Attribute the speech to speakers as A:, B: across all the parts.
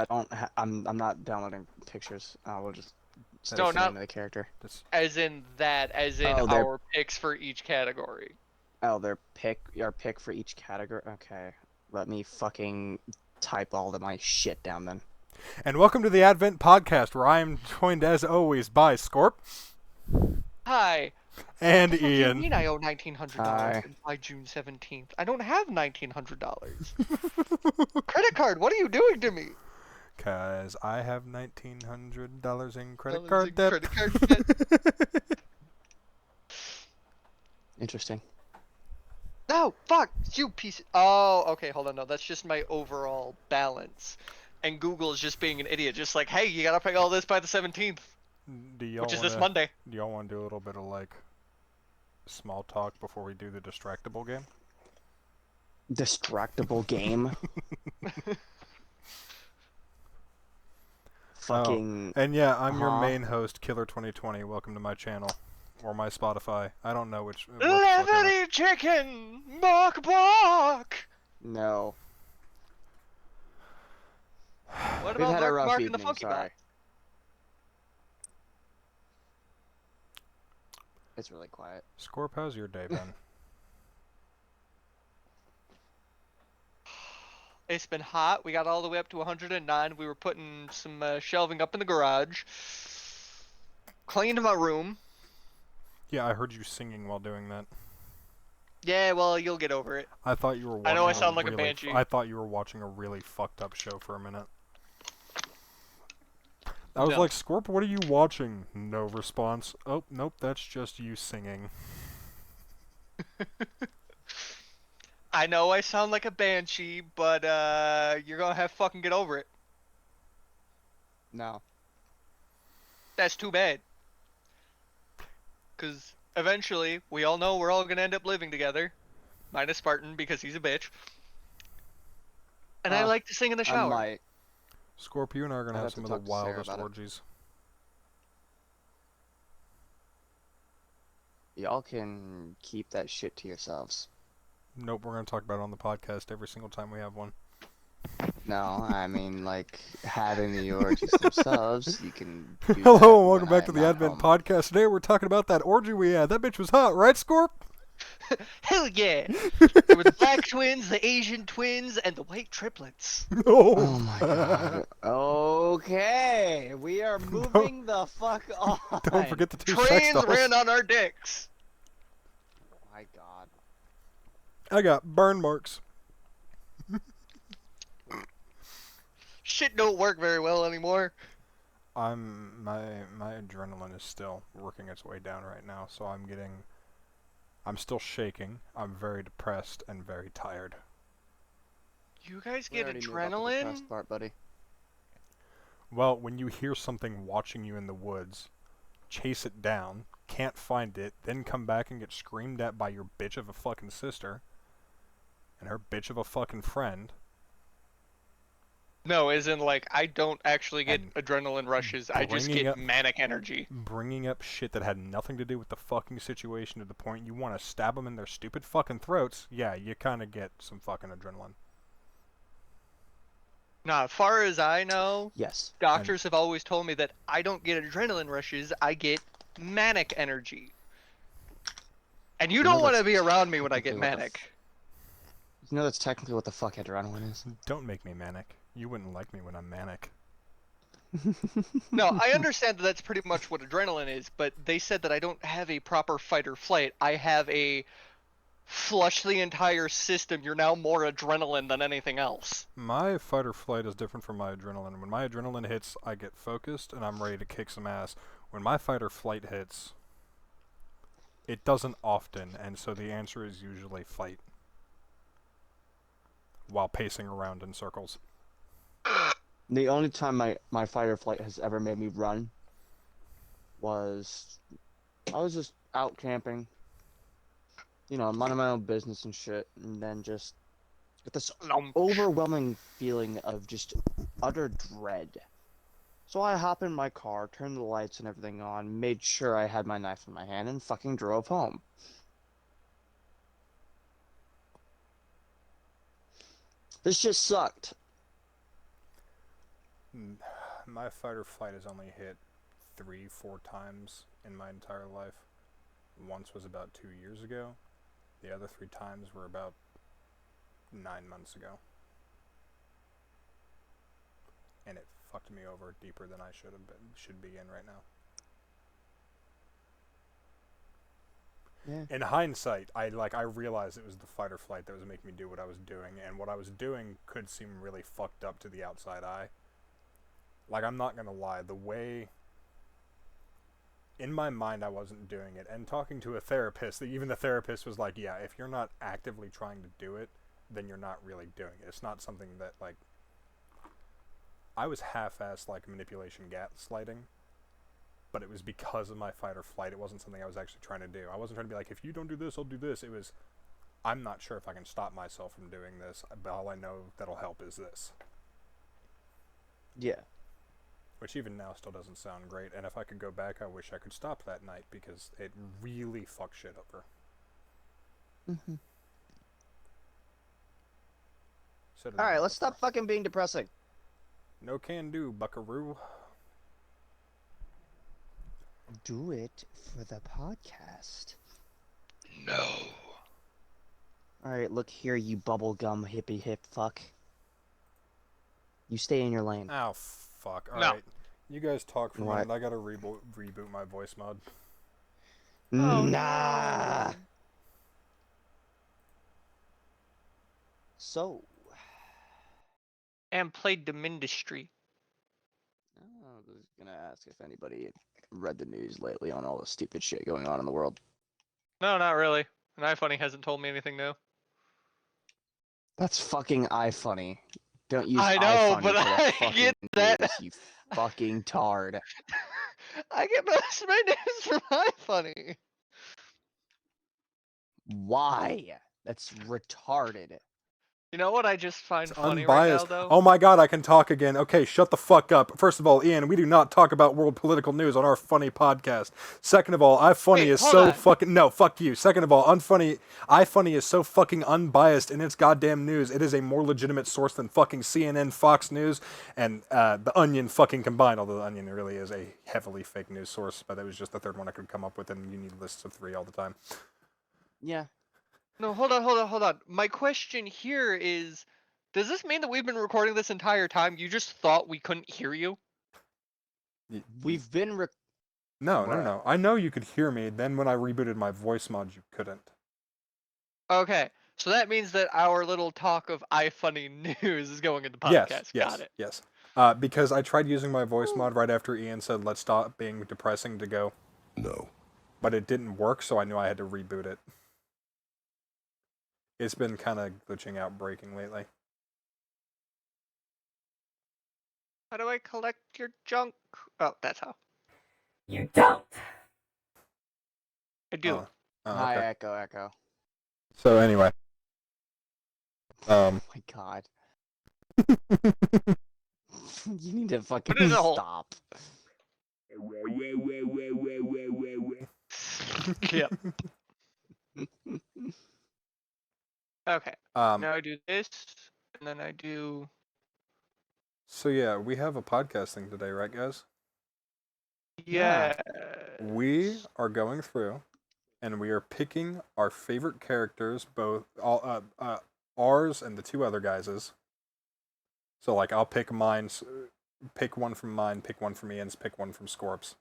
A: I'm not downloading pictures. We'll just stick
B: No,
A: the name
B: not
A: of the character.
C: That's
B: as in that, as in
A: Oh,
B: our picks for each category.
A: their pick for each category. Okay, let me fucking type all of my shit down then.
C: and welcome to the Advent Podcast, where I am joined as always by Scorp
B: Hi.
C: and
B: What the fuck do you
C: Ian.
B: mean I owe $1,900
A: Hi.
B: by June 17th? I don't have $1,900. Credit card, what are you doing to me?
C: Cause I have $1,900 in credit
B: Dollars
C: card
B: in
C: debt.
B: credit card debt.
A: Interesting.
B: No, fuck, you piece. Oh, okay, hold on. No, that's just my overall balance. And Google is just being an idiot, just like, hey, you gotta pay all this by the 17th,
C: Do y'all
B: which is
C: wanna,
B: this Monday.
C: Do y'all want to do a little bit of like small talk before we do the distractible game?
A: Distractible game. Fucking.
C: And yeah, I'm your
A: Huh?
C: main host, Killer 2020. Welcome to my channel or my Spotify. I don't know which.
B: Liberty chicken, bark bark.
A: No.
B: What
A: We've
B: about
A: had a
B: Mark
A: rough
B: Mark and the
A: evening.
B: Funky
A: Sorry.
B: Bot?
A: It's really quiet.
C: Scorp, how's your day been?
B: It's been hot. We got all the way up to 109. We were putting some shelving up in the garage. Cleaned my room.
C: Yeah, I heard you singing while doing that.
B: Yeah, well, you'll get over it.
C: I thought you were watching
B: I know I sound like a
C: really,
B: banshee.
C: I thought you were watching a really fucked up show for a minute. I was
B: No.
C: like, Scorp, what are you watching? No response. Oh, nope, that's just you singing.
B: I know I sound like a banshee, but you're gonna have to fucking get over it.
A: No.
B: That's too bad. Cause eventually, we all know we're all gonna end up living together. Minus Spartan, because he's a bitch. And I like to sing in the
A: I
B: shower.
A: might.
C: Scorp, you and I are gonna
A: I'd
C: have
A: have to
C: some of the
A: talk to Sarah
C: wildest
A: about it.
C: orgies.
A: Y'all can keep that shit to yourselves.
C: Nope, we're gonna talk about it on the podcast every single time we have one.
A: No, I mean, like, having the orgies themselves, you can do that
C: Hello and welcome
A: when
C: back to
A: I'm
C: the
A: not
C: Advent
A: home.
C: Podcast. Today we're talking about that orgy we had. That bitch was hot, right, Scorp?
B: Hell yeah! There were the black twins, the Asian twins, and the white triplets.
A: Oh my god. Okay, we are moving the fuck on.
C: Don't forget the two sex
B: Trains
C: dolls.
B: ran on our dicks.
A: Oh my god.
C: I got burn marks.
B: Shit don't work very well anymore.
C: My adrenaline is still working its way down right now, so I'm still shaking. I'm very depressed and very tired.
B: You guys
A: We
B: get
A: already knew about the
B: adrenaline?
A: depressed part, buddy.
C: Well, when you hear something watching you in the woods, chase it down, can't find it, then come back and get screamed at by your bitch of a fucking sister and her bitch of a fucking friend.
B: No, as in like I don't actually get
C: And
B: adrenaline rushes. I just
C: bringing
B: get
C: up-
B: manic energy.
C: Bringing up shit that had nothing to do with the fucking situation to the point you want to stab them in their stupid fucking throats, yeah, you kind of get some fucking adrenaline.
B: Now, as far as I know,
A: Yes.
B: doctors have always told me that I don't get adrenaline rushes. I get manic energy. And you
A: You know
B: don't want to
A: that's
B: be around me when I get
A: technically what the
B: manic.
A: You know that's technically what the fuck adrenaline is.
C: Don't make me manic. You wouldn't like me when I'm manic.
B: No, I understand that that's pretty much what adrenaline is, but they said that I don't have a proper fight or flight. I have a flush the entire system. You're now more adrenaline than anything else.
C: My fight or flight is different from my adrenaline. When my adrenaline hits, I get focused and I'm ready to kick some ass. When my fight or flight hits, it doesn't often, and so the answer is usually fight. While pacing around in circles.
A: The only time my fight or flight has ever made me run was I was just out camping. You know, minding my own business and shit, and then just get this overwhelming feeling of just utter dread. So I hop in my car, turned the lights and everything on, made sure I had my knife in my hand, and fucking drove home. This just sucked.
C: My fight or flight has only hit 3-4 times in my entire life. Once was about 2 years ago. The other 3 times were about 9 months ago. And it fucked me over deeper than I should be in right now.
A: Yeah.
C: In hindsight, I realized it was the fight or flight that was making me do what I was doing, and what I was doing could seem really fucked up to the outside eye. Like, I'm not gonna lie, the way in my mind I wasn't doing it, and talking to a therapist, even the therapist was like, yeah, if you're not actively trying to do it, then you're not really doing it. It's not something that, like, I was half-assed, like, manipulation gaslighting, but it was because of my fight or flight. It wasn't something I was actually trying to do. I wasn't trying to be like, if you don't do this, I'll do this. It was, I'm not sure if I can stop myself from doing this, but all I know that'll help is this.
A: Yeah.
C: Which even now still doesn't sound great, and if I could go back, I wish I could stop that night, because it really fucked shit over.
A: Mm-hmm.
C: So did the
A: Alright, let's
C: developer.
A: stop fucking being depressing.
C: No can do, buckaroo.
A: Do it for the podcast.
B: No.
A: Alright, look here, you bubblegum hippie hip fuck. You stay in your lane.
C: Oh, fuck.
B: No.
C: Alright. You guys talk for a
A: What?
C: minute. I gotta reboot my voice mod.
B: Oh,
A: Nah.
B: no.
A: So,
B: And played the Mindustry.
A: I was gonna ask if anybody had read the news lately on all the stupid shit going on in the world.
B: No, not really. And iFunny hasn't told me anything new.
A: That's fucking iFunny. Don't use
B: I know,
A: iFunny
B: but
A: for the
B: I
A: fucking
B: get that.
A: news, you fucking tard.
B: I get most of my news from iFunny.
A: Why? That's retarded.
B: You know what I just find
C: It's
B: funny right now,
C: unbiased.
B: though?
C: Oh my god, I can talk again. Okay, shut the fuck up. First of all, Ian, we do not talk about world political news on our funny podcast. Second of all, iFunny
B: Wait,
C: is
B: hold
C: so
B: on.
C: fucking... No, fuck you. Second of all, iFunny is so fucking unbiased in its goddamn news. It is a more legitimate source than fucking CNN, Fox News, and The Onion fucking combined, although The Onion really is a heavily fake news source, but that was just the third one I could come up with, and you need lists of 3 all the time.
A: Yeah.
B: No, hold on. My question here is, does this mean that we've been recording this entire time? You just thought we couldn't hear you?
A: We've been
C: No. I know you could hear me. Then when I rebooted my voice mod, you couldn't.
B: Okay, so that means that our little talk of iFunny news is going into podcast. Got it.
C: Yes. Because I tried using my voice mod right after Ian said, let's stop being depressing to go.
D: No.
C: But it didn't work, so I knew I had to reboot it. It's been kind of glitching out, breaking lately.
B: How do I collect your junk? Oh, that's how.
E: You don't.
B: I do.
C: Oh,
A: Hi,
C: okay.
A: Echo.
C: So anyway.
A: Oh my god. You need to fucking
B: Put it in a hole.
A: stop.
B: Yep. Okay. Now I do this, and then I do.
C: So yeah, we have a podcast thing today, right, guys?
B: Yeah.
C: We are going through, and we are picking our favorite characters, both ours and the 2 other guys's. So like, I'll pick mine, pick one from mine, pick one from Ian's, pick one from Scorp's.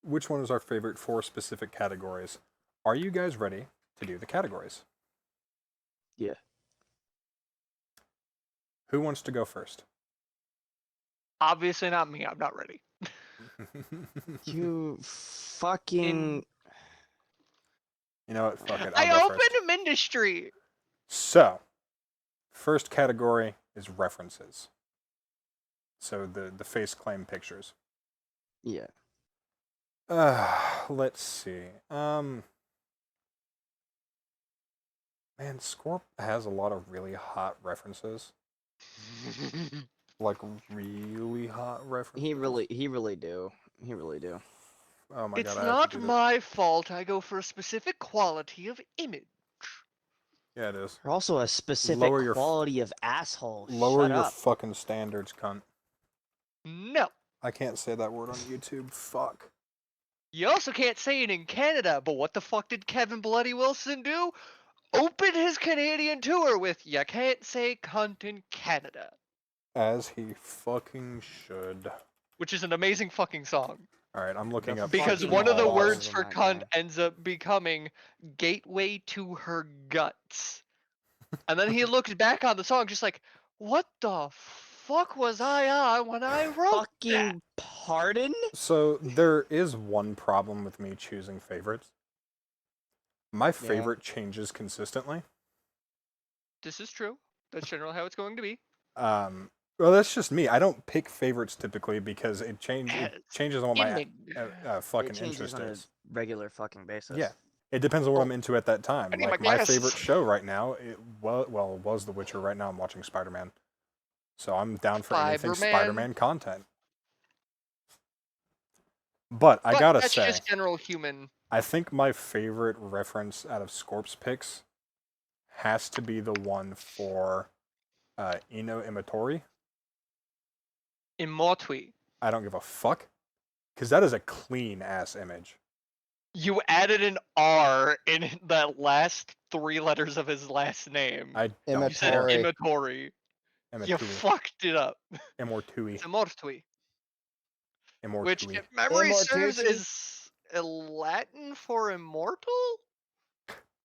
C: Which one is our favorite for specific categories? Are you guys ready to do the categories?
A: Yeah.
C: Who wants to go first?
B: Obviously not me. I'm not ready.
A: You fucking.
C: You know what? Fuck it.
B: I
C: I'll go
B: opened
C: first.
B: a Mindustry.
C: So, first category is references. So the face claim pictures.
A: Yeah.
C: Let's see. Man, Scorp has a lot of really hot references. Like really hot references.
A: He really do.
C: Oh my
B: It's
C: god! I have
B: not
C: to do
B: my fault. I go for a specific quality of image.
C: Yeah, it is.
A: You're also a specific
C: Lower your f-
A: quality of asshole.
C: Lower
A: Shut
C: your
A: up.
C: fucking standards, cunt.
B: No.
C: I can't say that word on YouTube. Fuck.
B: You also can't say it in Canada, but what the fuck did Kevin Bloody Wilson do? Open his Canadian tour with "You can't say cunt in Canada,"
C: As he fucking should.
B: which is an amazing fucking song.
C: Alright, I'm looking
A: The
C: up
B: Because
C: fucking
B: one of the
C: laws.
B: words
A: in
B: for
A: that
B: cunt
A: game.
B: ends up becoming "gateway to her guts." And then he looks back on the song just like, what the fuck was I on when I wrote that?
A: Fucking pardon?
C: So, there is one problem with me choosing favorites. My favorite changes consistently.
B: This is true. That's generally how it's going to be.
C: Well, that's just me. I don't pick favorites typically because it changes on what my fucking
A: It changes
C: interest
A: on a
C: is.
A: regular fucking basis.
C: Yeah. It depends on what I'm into at that time.
B: I need
C: Like
B: my
C: my
B: glasses.
C: favorite show right now, was The Witcher. Right now, I'm watching Spider-Man, so I'm down for anything
B: Spider-Man.
C: Spider-Man content. But I gotta
B: that's
C: say,
B: just general human.
C: I think my favorite reference out of Scorp's picks has to be the one for Ino Imatori.
B: Immortui.
C: I don't give a fuck, because that is a clean ass image.
B: You added an R in the last 3 letters of his last name.
C: I don't
B: You said
C: care.
B: Imatori. You
C: Imatui.
B: fucked it up.
C: Immortui.
B: It's Immortui. Which,
C: Immortui.
B: if memory serves,
A: Immortuti?
B: is a Latin for immortal?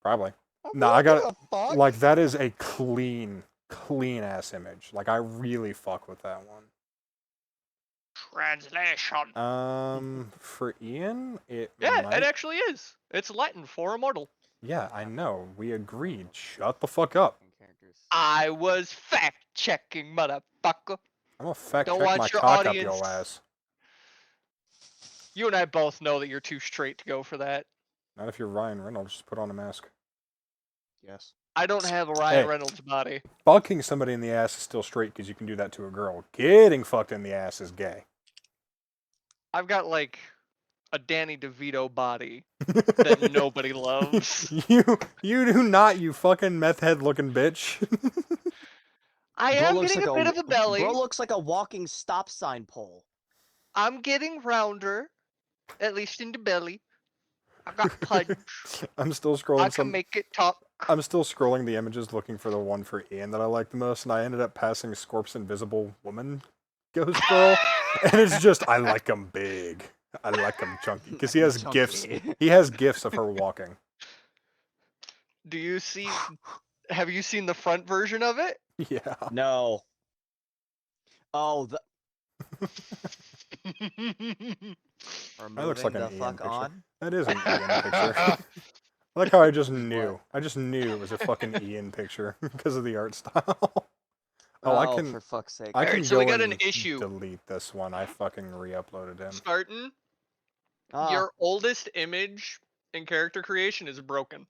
C: Probably.
A: I'm
C: No,
A: not
C: I got
A: gonna fuck.
C: like that is a clean ass image. Like I really fuck with that one.
B: Translation.
C: For Ian, it
B: Yeah,
C: might...
B: it actually is. It's Latin for immortal.
C: Yeah, I know. We agreed. Shut the fuck up.
B: I was fact checking, motherfucker.
C: I'm gonna fact
B: Don't
C: check
B: want
C: my
B: your
C: cock up
B: audience-
C: your ass.
B: You and I both know that you're too straight to go for that.
C: Not if you're Ryan Reynolds. Just put on a mask.
A: Yes.
B: I don't have a Ryan
C: Hey.
B: Reynolds body.
C: Fucking somebody in the ass is still straight because you can do that to a girl. Getting fucked in the ass is gay.
B: I've got like a Danny DeVito body that nobody loves.
C: You do not, you fucking meth head looking bitch.
B: I
A: Bro
B: am
A: looks
B: getting
A: like
B: a bit of a belly.
A: Bro looks like a walking stop sign pole.
B: I'm getting rounder, at least in the belly. I got punch.
C: I'm still
B: I
C: scrolling
B: can make it talk.
C: I'm still scrolling the images looking for the one for Ian that I like the most, and I ended up passing Scorp's Invisible Woman Ghost Girl, and it's just, I like him big. I like him chunky, because he has gifs.
A: Chunky.
C: He has gifs of her walking.
B: Do you see? Have you seen the front version of it?
C: Yeah.
A: No. Oh, the
C: That looks like
A: moving
C: an
A: the
C: Ian
A: fuck
C: picture.
A: on.
C: That is an Ian picture. I like how I just knew. I just knew it was a fucking Ian picture because of the art style. Oh, I can.
A: For fuck's sake.
C: I can
B: Alright, so we
C: go
B: got an
C: and
B: issue.
C: delete this one. I fucking re-uploaded him.
B: Spartan,
A: Ah,
B: your oldest image in character creation is broken.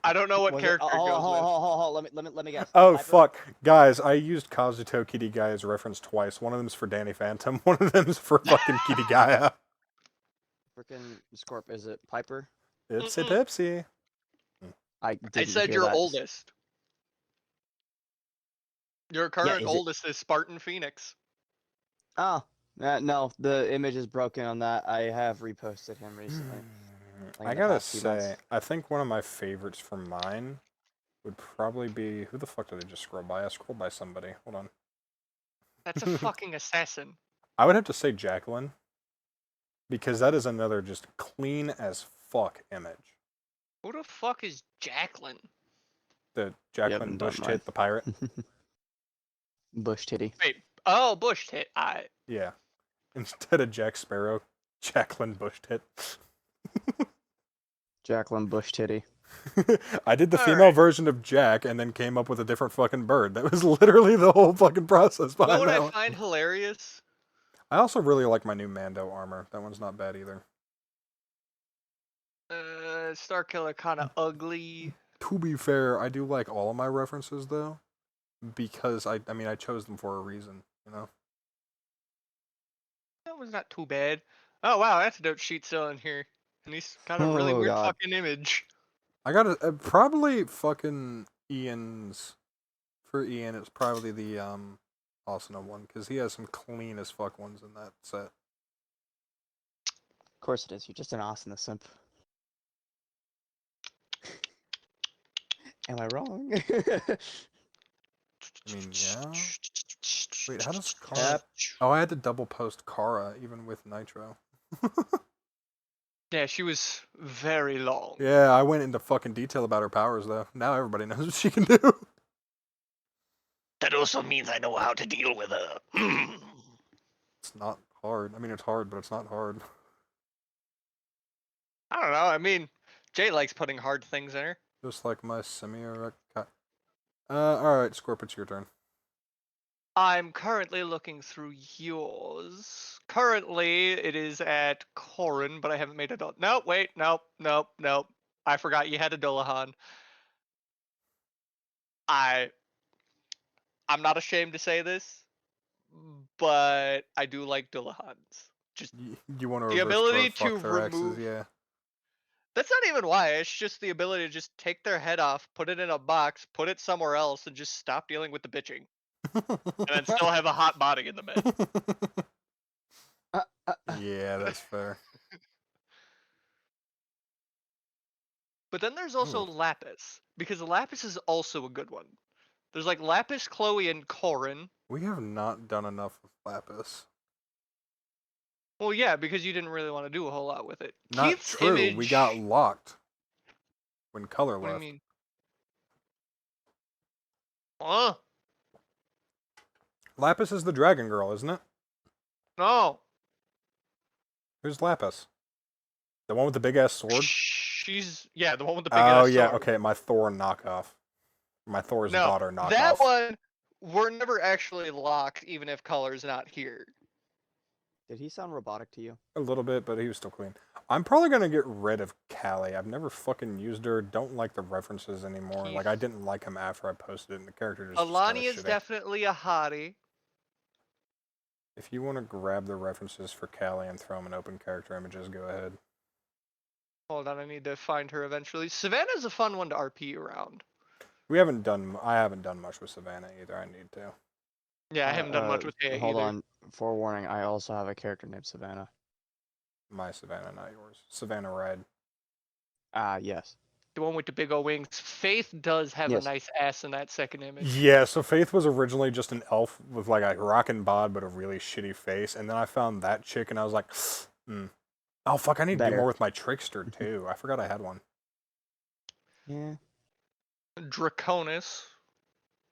B: I don't know what
A: was it-
B: character it goes with.
A: hold. Let me guess.
C: Oh
A: Piper?
C: fuck, guys! I used Kazuto Kitty Guy as a reference twice. One of them's for Danny Phantom. One of them's for fucking Kitty Gaia.
A: Frickin' Scorp, is it Piper?
C: Ipsy
B: Mm-mm.
C: pipsy.
A: I
B: I
A: didn't
B: said
A: hear
B: your
A: that.
B: oldest. Your current
A: is it-
B: oldest is Spartan Phoenix.
A: Oh, no, the image is broken on that. I have reposted him recently. Like
C: I
A: in the
C: gotta
A: past few months.
C: say, I think one of my favorites from mine would probably be, who the fuck did I just scroll by? I scrolled by somebody. Hold on.
B: That's a fucking assassin.
C: I would have to say Jacqueline, because that is another just clean as fuck image.
B: Who the fuck is Jacqueline?
C: The Jacqueline
A: don't
C: Bush
A: mind.
C: tit, the pirate.
A: Bush titty.
B: Wait. Oh, Bush tit.
C: Yeah. Instead of Jack Sparrow, Jacqueline Bush tit.
A: Jacqueline Bush titty.
C: I did the
B: All
C: female
B: right.
C: version of Jack and then came up with a different fucking bird. That was literally the whole fucking process
B: You know
C: behind
B: what
C: that
B: I
C: one.
B: find hilarious?
C: I also really like my new Mando armor. That one's not bad either.
B: Starkiller kind of ugly.
C: To be fair, I do like all of my references though, because I mean I chose them for a reason, you know.
B: That was not too bad. Oh wow, that's a dope sheet still in here. And he's got a really
A: Oh,
B: weird
A: God.
B: fucking image.
C: I gotta probably fucking Ian's. For Ian, it's probably the Asuna one because he has some clean as fuck ones in that set.
A: Of course it is. You're just an Asuna simp. Am I wrong?
C: I mean, yeah. Wait, how does Kara?
A: Yep.
C: Oh, I had to double post Kara even with Nitro.
B: Yeah, she was very long.
C: Yeah, I went into fucking detail about her powers though. Now everybody knows what she can do.
B: That also means I know how to deal with her.
C: It's not hard. I mean, it's hard, but it's not hard.
B: I don't know. I mean, Jay likes putting hard things in her.
C: Just like my semi-erect cat. Alright, Scorp, it's your turn.
B: I'm currently looking through yours. Currently, it is at Corrin, but I haven't made a dot. No, wait, nope. I forgot you had a Dullahan. I'm not ashamed to say this, but I do like Dullahans. Just
C: You want to
B: the
C: reverse
B: ability
C: fuck
B: to
C: their exes,
B: remove.
C: yeah.
B: That's not even why. It's just the ability to just take their head off, put it in a box, put it somewhere else, and just stop dealing with the bitching, and then still have a hot body in the mid.
C: Yeah, that's fair.
B: But then there's also Lapis, because Lapis is also a good one. There's like Lapis, Chloe, and Corrin.
C: We have not done enough with Lapis.
B: Well, yeah, because you didn't really want to do a whole lot with it.
C: Not
B: Keith's
C: true.
B: image.
C: We got locked when Color
B: What do you
C: left.
B: mean? Huh?
C: Lapis is the dragon girl, isn't it?
B: No.
C: Who's Lapis? The one with the big ass sword?
B: She's the one with the big
C: Oh
B: ass
C: yeah,
B: sword.
C: okay, my Thor knockoff. My Thor's
B: No,
C: daughter knockoff.
B: that one we're never actually locked, even if Color's not here.
A: Did he sound robotic to you?
C: A little bit, but he was still clean. I'm probably gonna get rid of Callie. I've never fucking used her. Don't like the references anymore. Like I didn't like him after I posted it, and the character just.
B: Alani is
C: shitty.
B: definitely a hottie.
C: If you want to grab the references for Callie and throw them in open character images, go ahead.
B: Hold on, I need to find her eventually. Savannah's a fun one to RP around.
C: I haven't done much with Savannah either. I need to.
B: Yeah, I haven't done much with Hea
A: Hold
B: either.
A: on. Forewarning, I also have a character named Savannah.
C: My Savannah, not yours. Savannah Ride.
A: Yes.
B: The one with the big old wings. Faith does have
A: Yes.
B: a nice ass in that second image.
C: Yeah, so Faith was originally just an elf with like a rockin' bod but a really shitty face, and then I found that chick and I was like, oh fuck, I need to do
A: Better.
C: more with my trickster too. I forgot I had one.
A: Yeah.
B: Draconis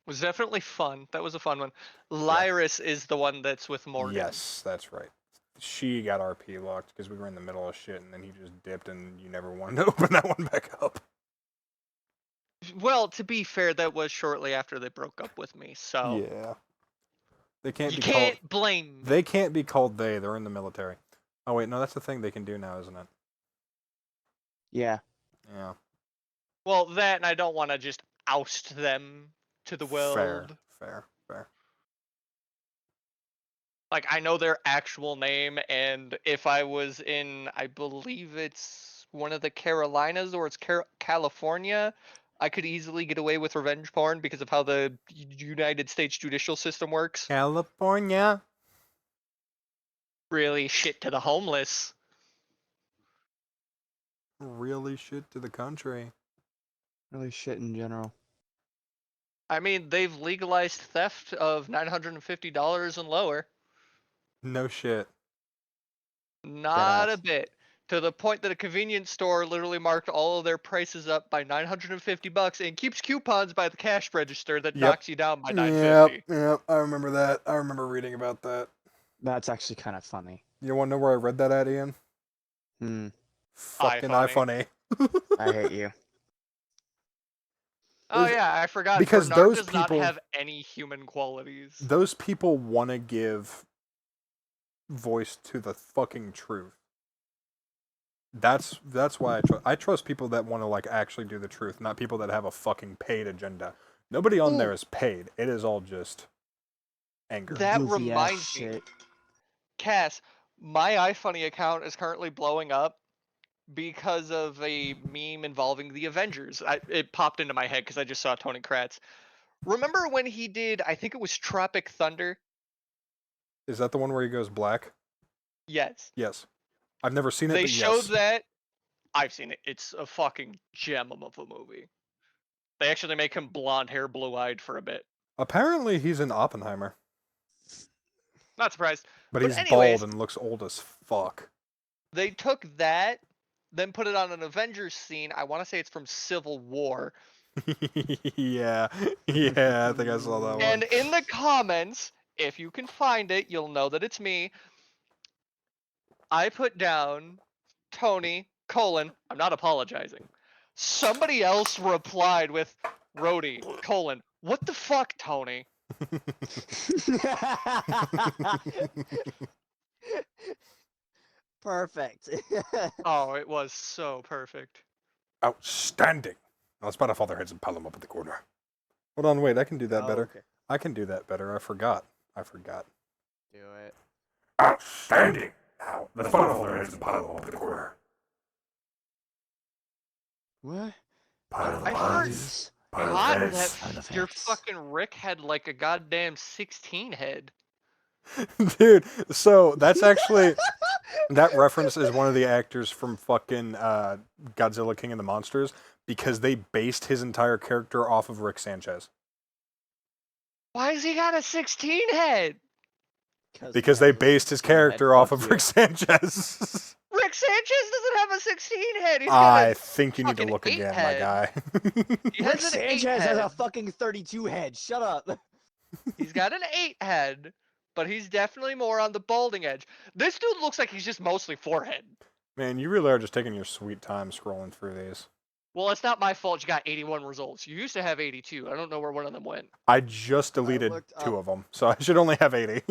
B: was definitely fun. That was a fun one. Lyris is the one that's with Morgan.
C: Yes, that's right. She got RP locked because we were in the middle of shit, and then he just dipped, and you never wanted to open that one back up.
B: Well, to be fair, that was shortly after they broke up with me, so
C: Yeah. They can't
B: you
C: be
B: can't
C: called.
B: blame me.
C: They can't be called they. They're in the military. Oh wait, no, that's the thing they can do now, isn't it?
A: Yeah.
C: Yeah.
B: Well, that and I don't want to just oust them to the world.
C: Fair.
B: Like, I know their actual name, and if I was in, I believe it's one of the Carolinas or it's California, I could easily get away with revenge porn because of how the United States judicial system works.
C: California.
B: Really shit to the homeless.
C: Really shit to the country.
A: Really shit in general.
B: I mean, they've legalized theft of $950 and lower.
C: No shit.
B: Not a
A: Deadass.
B: bit. To the point that a convenience store literally marked all of their prices up by $950 and keeps coupons by the cash register that knocks you down by $950.
C: Yep, I remember that. I remember reading about that.
A: That's actually kind of funny.
C: You want to know where I read that at, Ian? Fucking
B: iFunny.
C: iFunny.
A: I hate you.
B: Oh yeah, I forgot.
C: Because
B: Bernard
C: those
B: does not
C: people-
B: have any human qualities.
C: Those people want to give voice to the fucking truth. That's why I trust people that want to like actually do the truth, not people that have a fucking paid agenda. Nobody on there is paid. It is all just anger.
B: That
A: Goofy ass
B: reminds me,
A: shit.
B: Cass, my iFunny account is currently blowing up because of a meme involving the Avengers. It popped into my head because I just saw Tony Kratz. Remember when he did? I think it was Tropic Thunder.
C: Is that the one where he goes black?
B: Yes.
C: Yes. I've never seen it,
B: They
C: but
B: showed
C: yes.
B: that. I've seen it. It's a fucking gem of a movie. They actually make him blonde hair, blue eyed for a bit.
C: Apparently, he's in Oppenheimer,
B: Not surprised.
C: but
B: But
C: he's
B: anyways,
C: bald and looks old as fuck.
B: they took that, then put it on an Avengers scene. I want to say it's from Civil War.
C: Yeah, I think I saw that one.
B: And in the comments, if you can find it, you'll know that it's me. I put down Tony, I'm not apologizing. Somebody else replied with Rhodey, what the fuck, Tony?
A: Perfect.
B: Oh, it was so perfect.
C: Outstanding. Now let's bite off all their heads and pile them up at the corner. Hold on, wait, I can do that
A: Oh,
C: better.
A: okay.
C: I can do that better. I forgot.
A: Do it.
C: Outstanding. Now let's bite off all their heads and pile them up at the corner.
A: What?
C: Pile
B: I heard God,
A: Pile of
B: your
A: heads.
B: fucking Rick had like a goddamn 16 head.
C: Dude, so that's actually that reference is one of the actors from fucking Godzilla King of the Monsters because they based his entire character off of Rick Sanchez.
B: Why has he got a 16 head?
C: Because they
A: every
C: based his
A: 16
C: character
A: head,
C: off
A: fuck
C: of
A: you.
C: Rick Sanchez.
B: Rick Sanchez doesn't have a 16 head. He's got
C: I
B: a
C: think you need to
B: fucking
C: look
B: 8
C: again,
B: head.
C: my guy.
B: He
A: Rick
B: has an 8
A: Sanchez has a
B: head.
A: fucking 32 head. Shut up.
B: He's got an 8 head, but he's definitely more on the balding edge. This dude looks like he's just mostly forehead.
C: Man, you really are just taking your sweet time scrolling through these.
B: Well, it's not my fault you got 81 results. You used to have 82. I don't know where one of them went.
C: I just deleted
A: looked
C: 2
A: up-
C: of them, so I should only have 80.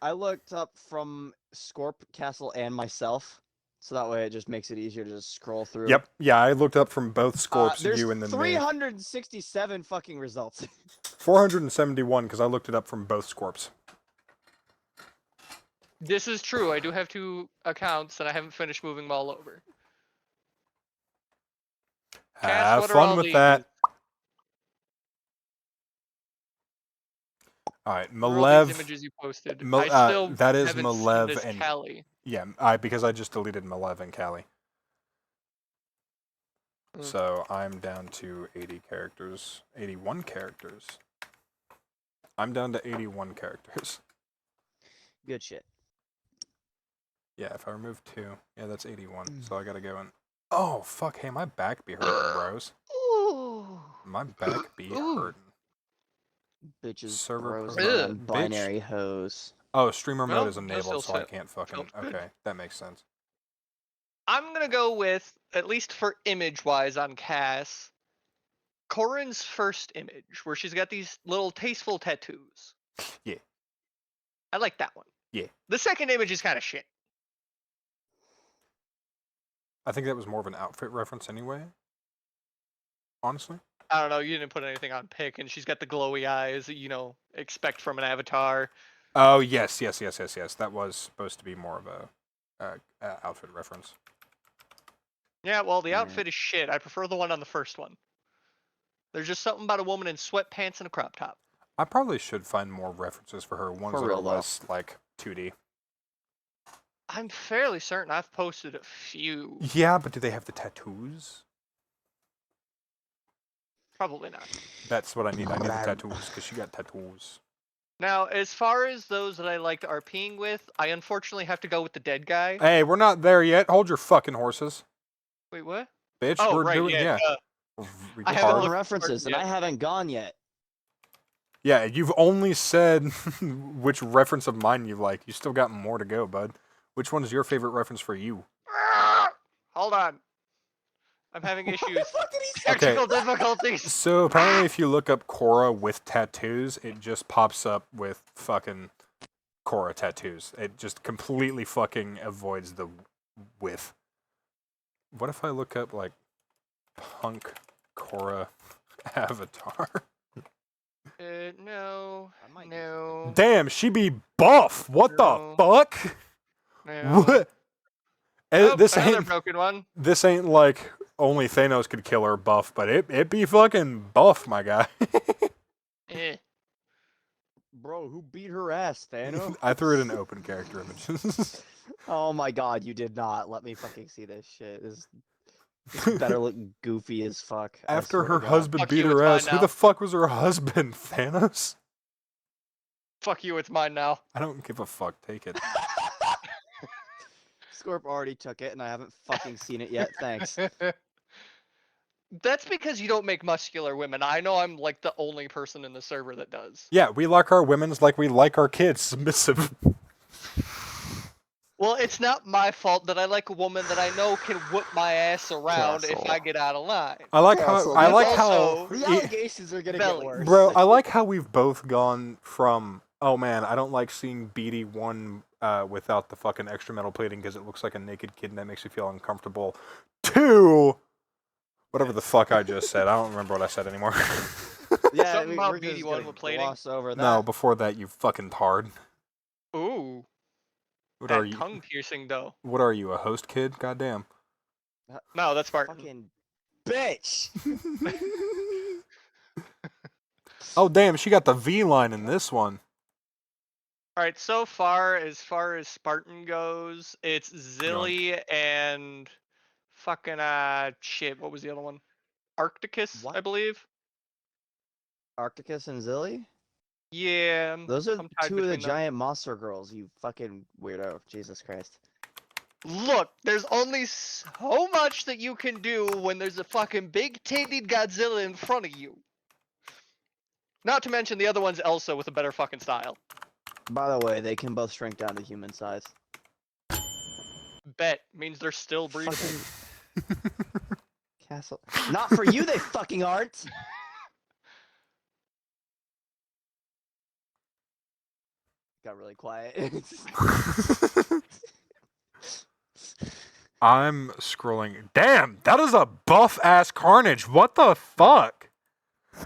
A: I looked up from Scorp, Castle, and myself, so that way it just makes it easier to just scroll through.
C: Yep, yeah, I looked up from both Scorps,
A: There's
C: you, and then me.
A: 367 fucking results.
C: 471 because I looked it up from both Scorps.
B: This is true. I do have 2 accounts, and I haven't finished moving them all over. Cass,
C: Have
B: what are
C: fun
B: all
C: with
B: these?
C: that. All right,
B: What are all these
C: Malev.
B: images you posted?
C: Mal-
B: I still
C: that is
B: haven't
C: Malev
B: seen this
C: and-
B: Callie.
C: Yeah, because I just deleted Malev and Callie.
B: Mm.
C: So I'm down to 80 characters. 81 characters. I'm down to 81 characters.
A: Good shit.
C: Yeah, if I remove 2, yeah, that's 81. So I gotta go in. Oh, fuck, hey, my back be hurting, bros.
B: Ooh.
C: My back be
B: Ooh.
C: hurting.
A: Bitches,
C: Server
A: bros,
B: provider.
A: and binary hoes.
C: Oh, streamer
B: Well,
C: mode is
B: those
C: enabled,
B: still
C: so I
B: fit-
C: can't fucking...
B: felt good.
C: Okay, that makes sense.
B: I'm gonna go with, at least for image-wise on Cass, Corin's first image, where she's got these little tasteful tattoos.
C: Yeah.
B: I like that one.
C: Yeah.
B: The second image is kind of shit.
C: I think that was more of an outfit reference anyway. Honestly.
B: I don't know, you didn't put anything on pic, and she's got the glowy eyes that, expect from an avatar.
C: Oh, yes. That was supposed to be more of a outfit reference.
B: Yeah, well, the
A: Yeah.
B: outfit is shit. I prefer the one on the first one. There's just something about a woman in sweatpants and a crop top.
C: I probably should find more references for her, ones
A: For
C: that
A: real,
C: are
A: though.
C: less, like, 2D.
B: I'm fairly certain I've posted a few.
C: Yeah, but do they have the tattoos?
B: Probably not.
C: That's what I need. I need the tattoos, because she got tattoos.
B: Now, as far as those that I liked RPing with, I unfortunately have to go with the dead guy.
C: Hey, we're not there yet. Hold your fucking horses.
B: Wait, what?
C: Bitch,
B: Oh,
C: we're
B: right,
C: doing,
B: yeah.
A: I
B: I haven't
A: have
B: looked
A: references, and
B: yet.
A: I haven't gone yet.
C: Yeah, you've only said which reference of mine you like. You still got more to go, bud. Which one is your favorite reference for you?
B: Hold on. I'm having
A: What
B: issues.
A: the fuck did he say?
B: Technical difficulties.
C: So apparently if you look up Korra with tattoos, it just pops up with fucking Korra tattoos. It just completely fucking avoids the with. What if I look up, like, punk Korra avatar?
B: No.
A: I might use
B: No.
C: Damn, she be buff! What
B: No.
C: the fuck?
B: No.
C: What? This
B: another
C: ain't
B: broken one.
C: this ain't like only Thanos could kill her buff, but it be fucking buff, my guy.
B: Eh.
A: Bro, who beat her ass, Thanos?
C: I threw it in open character images.
A: Oh my god, you did not. Let me fucking see this shit. This better look goofy as fuck. I
C: After
A: swear to
C: her
A: God.
C: husband
B: Fuck
C: beat
B: you,
C: her
B: it's mine
C: ass, who
B: now.
C: the fuck was her husband? Thanos?
B: Fuck you, it's mine now.
C: I don't give a fuck. Take it.
A: Scorp already took it, and I haven't fucking seen it yet. Thanks.
B: That's because you don't make muscular women. I know I'm like the only person in the server that does.
C: Yeah, we like our women's like we like our kids. Submissive.
B: Well, it's not my fault that I like a woman that I know can whoop my ass around if
A: Castle.
B: I get out of line.
C: I like
A: Castle,
C: how I
A: that's
C: like
B: also-
A: The
C: how
A: allegations are gonna get
B: Belly.
A: worse.
C: bro, I like how we've both gone from oh man, I don't like seeing BD1 without the fucking extra metal plating because it looks like a naked kid and that makes me feel uncomfortable. To whatever the fuck I just said. I don't remember what I said anymore.
A: Yeah,
B: Something about
A: we're just
B: BD1
A: gonna
B: with plating.
A: gloss over that.
C: No, before that, you fucking tard.
B: Ooh,
C: What
B: that
C: are you?
B: tongue piercing though.
C: What are you, a host kid? Goddamn.
B: No, that's Spartan.
A: Fucking bitch.
C: Oh damn, she got the V line in this one.
B: All right, so far as Spartan goes, it's Zilly and fucking shit. What was the other one? Arcticus, I
A: What?
B: believe.
A: Arcticus and Zilly?
B: Yeah.
A: Those are
B: I'm tied
A: two of the
B: between them.
A: giant monster girls, you fucking weirdo. Jesus Christ.
B: Look, there's only so much that you can do when there's a fucking big titted Godzilla in front of you. Not to mention the other one's Elsa with a better fucking style.
A: By the way, they can both shrink down to human size.
B: Bet means they're still breedable.
A: Fucking Castle. Not for you, they fucking aren't. Got really quiet.
C: I'm scrolling. Damn, that is a buff ass Carnage. What the fuck?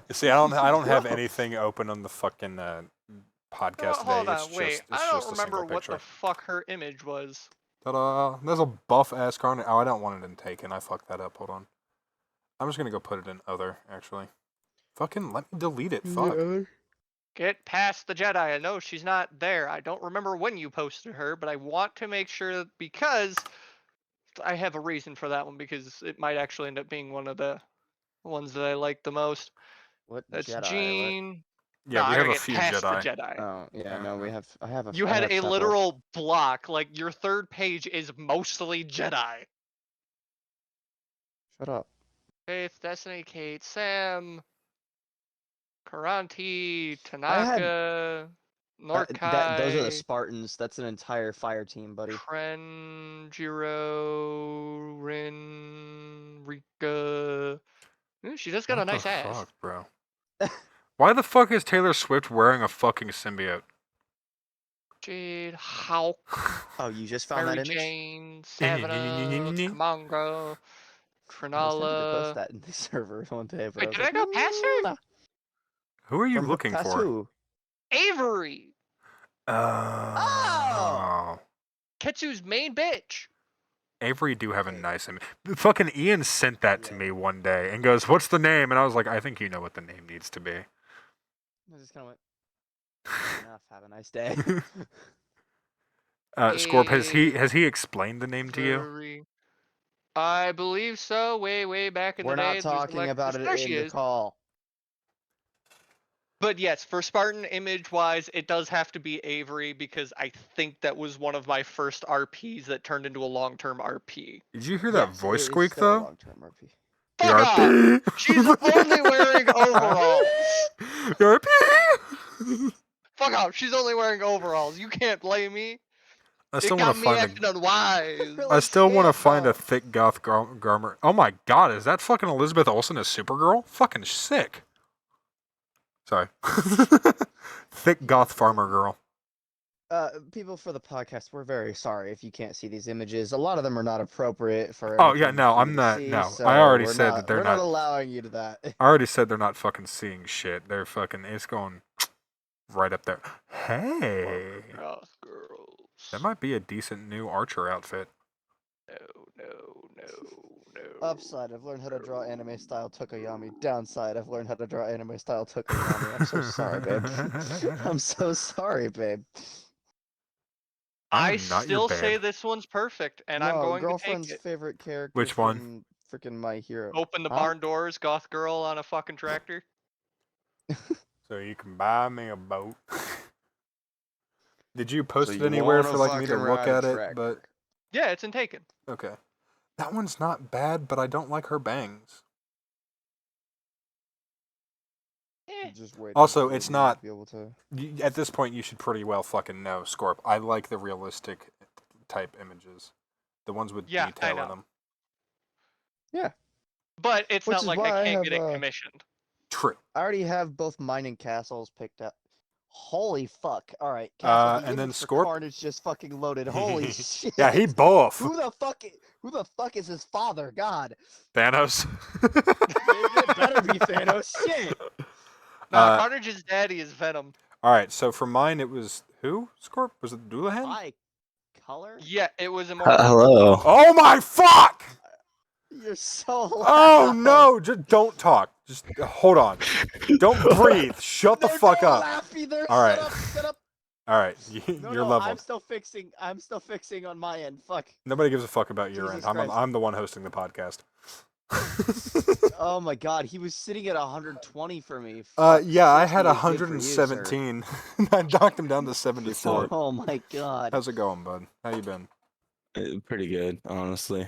C: You see, I don't have anything open on the fucking podcast today.
B: Hold
C: It's
B: on,
C: just,
B: wait.
C: it's
B: I
C: just
B: don't
C: a
B: remember
C: single
B: what
C: picture.
B: the fuck her image was.
C: Ta-da! There's a buff ass Carnage. Oh, I don't want it in Taken. I fucked that up. Hold on. I'm just gonna go put it in other. Actually, fucking let me delete it. Fuck.
B: Get past the Jedi. I know she's not there. I don't remember when you posted her, but I want to make sure because I have a reason for that one because it might actually end up being one of the ones that I like the most.
A: What
B: That's
A: Jedi?
B: Jean.
C: Yeah,
B: No,
C: we
B: I
C: have
B: gotta
C: a
B: get
C: few
B: past
C: Jedi.
B: the Jedi.
A: Oh yeah, no, we have. I have a.
B: You
A: I
B: had
A: have
B: a
A: several.
B: literal block. Like your third page is mostly Jedi.
A: Shut up.
B: Faith, Destiny, Kate, Sam, Karanti,
A: I had-
B: Tanaka, Norkai,
A: Those are the Spartans. That's an entire fire team, buddy.
B: Kren, Jiro, Rin, Rika. Ooh, she just got
C: What
B: a nice
C: the
B: ass.
C: fuck, bro? Why the fuck is Taylor Swift wearing a fucking symbiote?
B: Jade, Hawk,
A: Oh, you just found
B: Mary
A: that image?
B: Jane, Savannah, Kamanga,
A: I was tempted to post
B: Trinala.
A: that in the server one day, but
B: Wait,
A: I was
B: did I
A: like,
B: go past her?
A: nah.
C: Who are you
A: From
C: looking
A: past
C: for?
A: who?
B: Avery,
C: Oh.
B: Ketsu's main bitch.
C: Avery do have a nice image. Fucking Ian sent that to
A: Yeah.
C: me one day and goes, "What's the name?" And I was like, "I think you know what the name needs to be."
A: I just kind of went. Enough. Have a nice day.
C: Scorp, has he explained the name to you?
B: Avery. I believe so. Way back in
A: We're
B: the day.
A: not
B: there's
A: talking
B: Alexis-
A: about it
B: there
A: in
B: she
A: the
B: is.
A: call.
B: But yes, for Spartan image wise, it does have to be Avery because I think that was one of my first RPs that turned into a long term RP.
C: Did you hear that
A: Yes,
C: voice
A: it is
C: squeak
A: still a
C: though?
A: long-term RP.
B: Fuck off!
C: RP.
B: She's only wearing overalls.
C: RP.
B: Fuck off! She's only wearing overalls. You can't blame me.
C: I
B: It
C: still
B: got
C: want to
B: me
C: find
B: acting unwise.
C: I still want to find a
A: Though.
C: thick goth garmer. Oh my god, is that fucking Elizabeth Olsen as Supergirl? Fucking sick. Sorry. Thick goth farmer girl.
A: People for the podcast, we're very sorry if you can't see these images. A lot of them are not appropriate for.
C: Oh, yeah,
A: anything
C: no,
A: for you
C: I'm
A: to
C: not-
A: see,
C: no,
A: so
C: I already
A: we're
C: said
A: not-
C: that they're
A: we're
C: not-
A: allowing you to that.
C: I already said they're not fucking seeing shit. They're fucking. It's going right up there. Hey,
B: Goth girls.
C: that might be a decent new Archer outfit.
B: No.
A: Upside, I've learned how to draw anime style Tokoyami. Downside, I've learned how to draw anime style Tokoyami. I'm so sorry, babe. I'm so sorry, babe.
B: I
C: I'm not your
B: still say
C: babe.
B: this one's perfect, and I'm
A: No,
B: going to
A: girlfriend's
B: take it.
A: favorite character
C: Which one?
A: from freaking My Hero.
B: Open the
A: Huh?
B: barn doors, goth girl on a fucking tractor.
C: So you can buy me a boat. Did you
A: So
C: post it
A: you
C: anywhere
A: wanna
C: for like me to
A: fucking
C: look
A: ride a
C: at it?
A: tractor.
C: But
B: Yeah, it's in Taken.
C: okay, that one's not bad, but I don't like her bangs.
B: Eh.
A: Just waiting
C: Also,
A: for
C: it's
A: you
C: not-
A: to be able to.
C: At this point, you should pretty well fucking know, Scorp. I like the realistic type images, the ones with
B: Yeah, I
C: detail in
B: know.
C: them.
B: But it's
A: Which
B: not
A: is
B: like
A: why
B: I
A: I
B: can't
A: have,
B: get it commissioned.
C: True.
A: I already have both mining castles picked up. Holy fuck! All right, castle. The
C: and then
A: image for
C: Scorp?
A: Carnage just fucking loaded. Holy shit!
C: Yeah, he buff.
A: Who the fuck is his father? God.
C: Thanos.
A: It better be Thanos. Shit.
B: Nah, Carnage's daddy is Venom.
C: All right, so for mine, it was who? Scorp? Was it Doulahan?
A: Eye color.
B: Yeah, it was Immortal.
D: Hello.
C: Oh my fuck!
A: You're so loud.
C: Oh no! Just don't talk. Just hold on. Don't breathe. Shut the
A: No,
C: fuck
A: don't
C: up.
A: laugh either.
C: All
A: Shut
C: right.
A: up. Shut up.
C: All right,
A: No,
C: you're
A: no,
C: level.
A: I'm still fixing on my end. Fuck.
C: Nobody gives a fuck about your
A: Jesus
C: end.
A: Christ.
C: I'm the one hosting the podcast.
A: Oh my god, he was sitting at 120 for me.
C: Yeah, I had
A: 60 is good for you, sir.
C: 117. I knocked him down to 74.
A: Oh my god.
C: How's it going, bud? How you been?
D: Pretty good, honestly.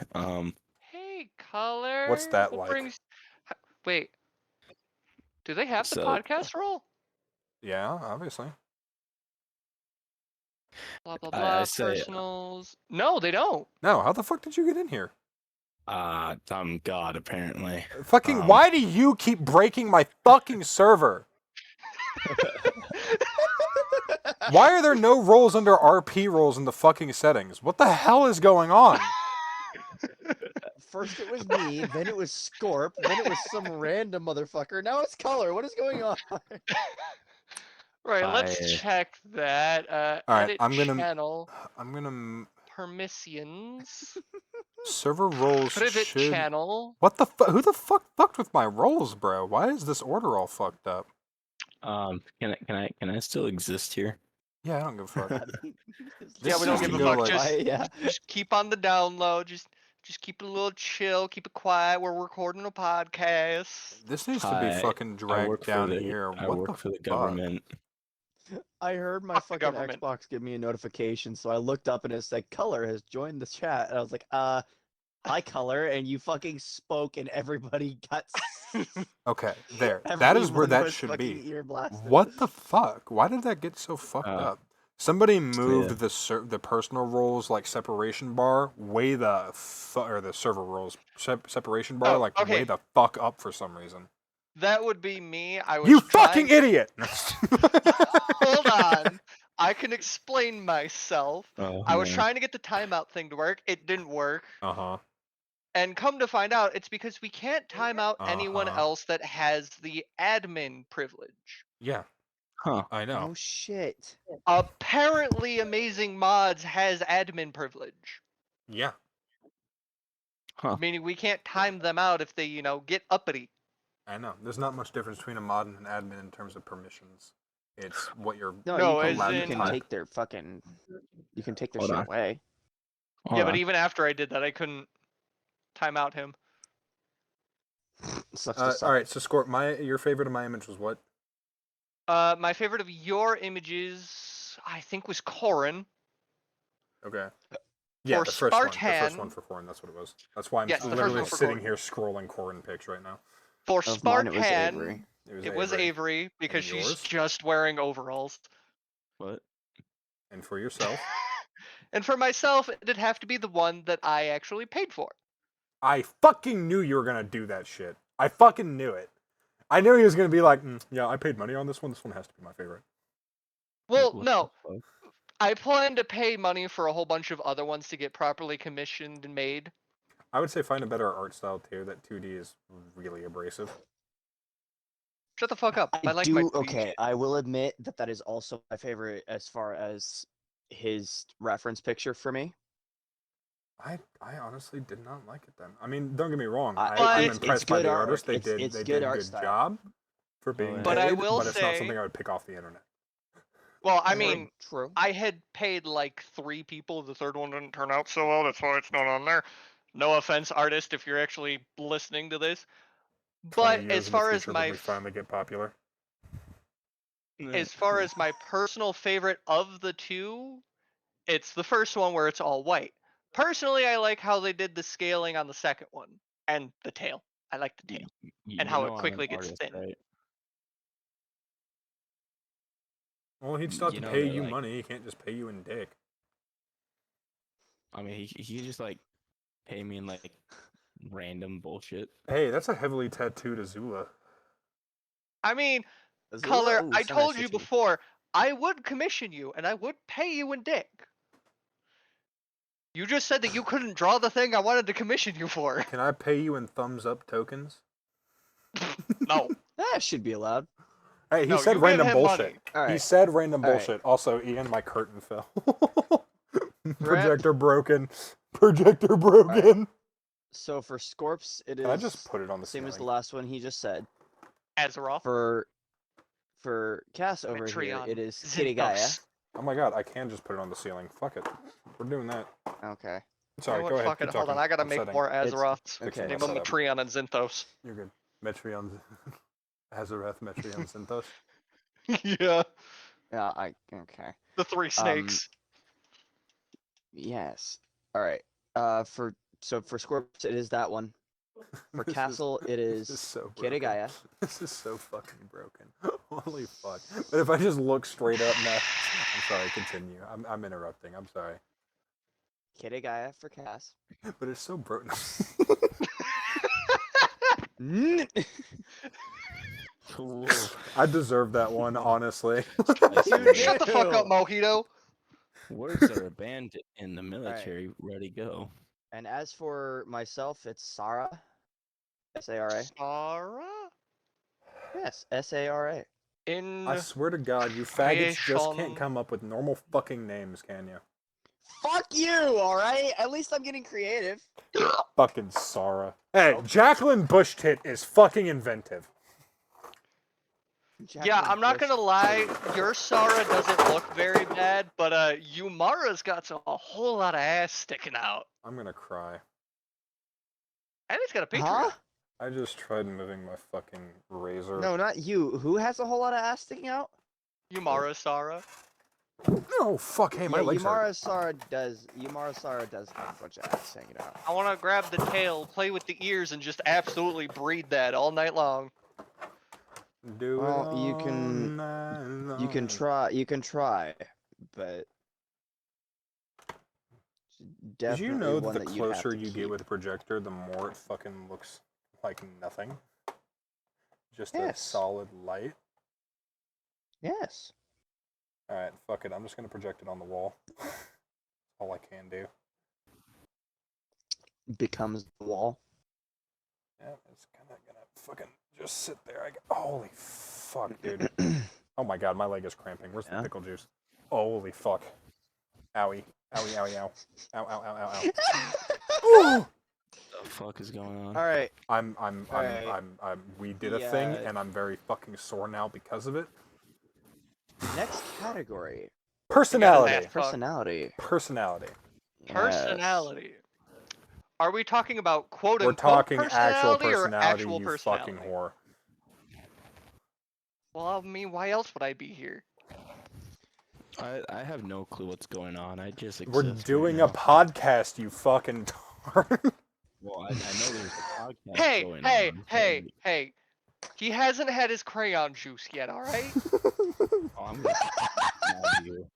B: Hey, color.
C: What's that
B: What
C: like?
B: brings- Wait. Do they have the
D: So-
B: podcast roll?
C: Yeah, obviously.
B: Blah blah
D: I
B: blah.
D: say-
B: Personals. No, they don't.
C: No, how the fuck did you get in here?
D: I'm God apparently.
C: Fucking, why do you keep breaking my fucking server? Why are there no roles under RP roles in the fucking settings? What the hell is going on?
A: First it was me, then it was Scorp, then it was some random motherfucker. Now it's color. What is going on?
B: Right, let's
D: I-
B: check that.
C: Alright,
B: Edit
C: I'm gonna-
B: channel
C: I'm gonna
B: permissions.
C: server roles
B: Privet
C: should.
B: channel.
C: What the fuck? Who the fuck fucked with my roles, bro? Why is this order all fucked up?
D: Can I still exist here?
C: Yeah, I don't give a fuck.
B: Yeah, we don't
C: seems
B: give
C: to
B: a
C: go
B: fuck.
C: like-
B: Just,
A: yeah.
B: just keep on the download. Just keep it a little chill. Keep it quiet. We're recording a podcast.
C: This needs to be fucking dragged down here.
D: I
C: What
D: work
C: the
D: for the
C: fuck?
D: government.
A: I heard my
B: Fuck the
A: fucking
B: government.
A: Xbox give me a notification, so I looked up and it said Color has joined the chat, and I was like, hi Color, and you fucking spoke, and everybody got.
C: Okay, there. That is where
A: Everyone
C: that
A: was
C: should
A: fucking
C: be.
A: ear blasted.
C: What the fuck? Why did that get so fucked up? Somebody moved
D: yeah.
C: the personal roles like separation bar way the or the server roles separation bar
B: Oh,
C: like
B: okay.
C: way the fuck up for some reason.
B: That would be me. I was
C: You
B: trying...
C: fucking idiot!
B: Hold on. I can explain myself.
D: Oh,
B: I was
D: man.
B: trying to get the timeout thing to work. It didn't work.
C: Uh huh.
B: And come to find out, it's because we can't time out anyone
C: Uh-huh.
B: else that has the admin privilege.
C: Yeah,
D: Huh.
C: I know.
A: Oh shit.
B: Apparently, Amazing Mods has admin privilege,
C: Yeah.
B: meaning we can't time them out if they, get uppity.
C: I know. There's not much difference between a mod and an admin in terms of permissions. It's what you're
B: No,
A: you
B: as
A: can, you
B: in-
A: can take their fucking. You can take their
D: Hold
A: shit
D: on.
A: away.
D: Hold
B: Yeah, but
D: on.
B: even after I did that, I couldn't time out him.
A: Sucks to suck.
C: all right, so Scorp, your favorite of my image was what?
B: My favorite of your images, I think, was Corin.
C: Okay. Yeah,
B: For
C: the first one. The first
B: Spartan-
C: one for Corrin, that's what it was. That's why I'm
B: Yes, the first
C: literally
B: one for
C: sitting
B: Corrin.
C: here scrolling Corrin pics right now.
B: For
A: Of mine, it was
B: Spartan,
A: Avery.
B: it was Avery because
C: And
B: she's
C: yours?
B: just wearing overalls.
D: What?
C: And for yourself?
B: And for myself, it'd have to be the one that I actually paid for.
C: I fucking knew you were gonna do that shit. I fucking knew it. I knew he was gonna be like, yeah, I paid money on this one. This one has to be my favorite.
B: Well,
D: What
B: no,
D: the fuck?
B: I plan to pay money for a whole bunch of other ones to get properly commissioned and made.
C: I would say find a better art style too. That 2D is really abrasive.
B: Shut the fuck up. I like
A: do.
B: my 2D
A: Okay,
B: shit.
A: I will admit that is also my favorite as far as his reference picture for me.
C: I honestly did not like it then. I mean, don't get me wrong.
A: But
C: I'm
B: it's
C: impressed by
A: good
C: the
A: art.
C: artists. They
A: It's-
C: did
A: it's
C: they
A: good
C: did a
A: art
C: good
A: style.
C: job for being
D: yeah.
B: But I
C: paid,
B: will
C: but it's not
B: say-
C: something I would pick off the internet.
B: Well, I
A: True,
B: mean,
A: true.
B: I had paid like 3 people. The third one didn't turn out so well. That's why it's not on there. No offense, artist, if you're actually listening to this.
C: 20
B: But
C: years
B: as
C: in the
B: far as
C: future
B: my
C: when we finally get popular.
B: as far as my personal favorite of the two, it's the first one where it's all white. Personally, I like how they did the scaling on the second one and the tail. I like the tail. And how it
D: I'm an
B: quickly gets
D: artist,
B: thin.
D: right?
C: Well, he'd still have
D: You
C: to
D: know
C: pay
D: that,
C: you
D: like-
C: money. He can't just pay you in dick.
D: I mean, he can just like pay me in like random bullshit.
C: Hey, that's a heavily tattooed Azula.
B: I mean,
A: Azula?
B: color,
A: Ooh,
B: I
A: so
B: told
A: nice
B: you
A: tattoo.
B: before, I would commission you and I would pay you in dick. You just said that you couldn't draw the thing I wanted to commission you for.
C: Can I pay you in thumbs up tokens?
B: No.
A: That should be allowed.
C: Hey, he
B: No,
C: said
B: you give
C: random
B: him
C: bullshit.
B: money.
A: All right.
C: He said random
A: All right.
C: bullshit. Also, Ian, my curtain fell. Projector broken. Projector broken.
A: So for Scorps, it is.
C: Can I just put it on the
A: same as the
C: ceiling?
A: last one he just said.
B: Azeroth.
A: For Cass over here,
B: Metreon,
A: it is Kitty Gaia.
B: Zinthos.
C: Oh my god, I can just put it on the ceiling. Fuck it. We're doing that.
A: Okay.
C: Sorry,
B: You know
C: go
B: what,
C: ahead.
B: fuck it,
C: keep
B: hold on,
C: talking.
B: I gotta
C: I'm
B: make
C: setting.
B: more
A: It's-
B: Azeroths.
A: Okay.
B: Name
C: my
B: them
C: setup.
B: Metreon and Zinthos.
C: You're good. Metreon. Azareth, Metreon, Synthos.
B: Yeah,
A: Yeah. Okay.
B: the 3 snakes.
A: Yes. All right. For Scorps, it is that one. For
C: This is-
A: Castle, it
C: This
A: is
C: is so
A: Kitty
C: broken.
A: Gaia.
C: This is so fucking broken. Holy fuck. But if I just look straight up now. I'm sorry, continue. I'm interrupting. I'm sorry.
A: Kitty Gaia for Cass.
C: But it's so broken.
D: Whoa.
C: I deserve that one, honestly.
A: You
B: Shut the fuck up,
A: Ew.
B: Mojito.
D: Words that are banned in the military, ready go.
A: And as for myself, it's Sara. Sara.
B: Sarah?
A: Yes, Sara.
B: In
C: I swear to God, you faggots just
B: Creation.
C: can't come up with normal fucking names, can you?
A: Fuck you, alright? At least I'm getting creative.
C: Fucking Sarah. Hey, Jacqueline Bush Tit is fucking inventive.
B: Yeah,
A: Jacqueline
B: I'm not
A: Bush.
B: gonna lie, your Sarah doesn't look very bad, but Yumara's got a whole lot of ass sticking out.
C: I'm gonna cry.
B: And it's got a Patreon.
A: Huh?
C: I just tried moving my fucking razor.
A: No, not you. Who has a whole lot of ass sticking out?
B: Yumara Sarah.
C: No, fuck, hey, my
A: Yeah,
C: legs hurt.
A: Yumara Sara does have a bunch of ass hanging out.
B: I want to grab the tail, play with the ears, and just absolutely breed that all night long.
C: Do
A: Well,
C: it
A: you can-
C: all night
A: You can
C: long.
A: try, but
C: Did
A: definitely
C: you know that
A: one
C: the
A: that you have
C: closer
A: to
C: you get
A: keep.
C: with a projector, the more it fucking looks like nothing? Just a
A: Yes.
C: solid light?
A: Yes.
C: Alright, fuck it. I'm just gonna project it on the wall. All I can do.
A: Becomes the wall.
C: Yeah, it's kind of gonna fucking just sit there. Holy fuck, dude. Oh my god, my leg is cramping. Where's
A: Yeah?
C: the pickle juice? Holy fuck. Owie. Owie, owie, ow. Ow, ow, ow, ow, ow.
D: The fuck is going on?
A: All right.
C: We did a
A: The,
C: thing, and I'm very fucking sore now because of it.
A: Next category.
C: Personality.
B: Fuck.
A: Personality.
C: Personality.
A: Yes.
B: Personality. Are we talking about quote
C: We're
B: unquote
C: talking actual
B: personality or
C: personality,
B: actual
C: you
B: personality?
C: fucking whore.
B: Well, I mean, why else would I be here?
D: I have no clue what's going on. I just
C: We're
D: exist
C: doing
D: right
C: a
D: now.
C: podcast, you fucking tard.
D: Well, I know there's a podcast
B: Hey,
D: going
B: hey,
D: on.
B: hey, hey. He hasn't had his crayon juice yet, alright?
D: Oh, I'm gonna stab you.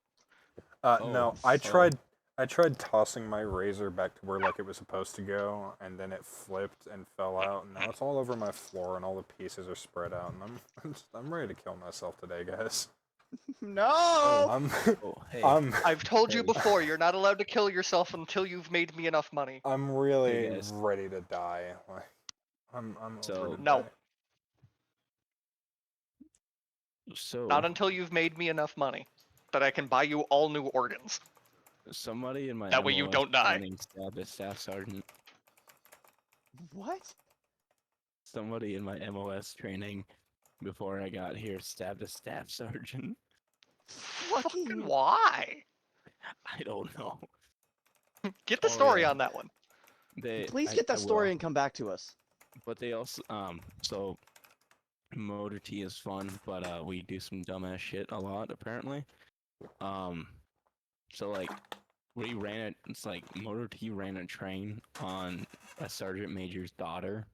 C: No,
D: Oh,
C: I
D: oh.
C: tried tossing my razor back to where like it was supposed to go, and then it flipped and fell out, and now it's all over my floor, and all the pieces are spread out, and I'm ready to kill myself today, guys.
A: No.
C: I'm
D: Oh, hey.
B: I've told you
D: Hey.
B: before, you're not allowed to kill yourself until you've made me enough money.
C: I'm really
D: Hey, guys.
C: ready to die. Like, I'm
D: So-
C: over to
B: No.
C: die.
D: So,
B: Not until you've made me enough money that I can buy you all new organs.
D: Somebody in my
B: That way you
D: MOS
B: don't die.
D: training stabbed a staff sergeant.
A: What?
D: Somebody in my MOS training before I got here stabbed a staff sergeant.
B: Fucking why?
D: I don't know.
B: Get the
D: Oh,
B: story
D: yeah.
B: on that one.
A: Please
D: I
A: get that story
D: will.
A: and come back to us.
D: But they also so Motor T is fun, but we do some dumbass shit a lot apparently. So like we ran it. It's like Motor T ran a train on a sergeant major's daughter,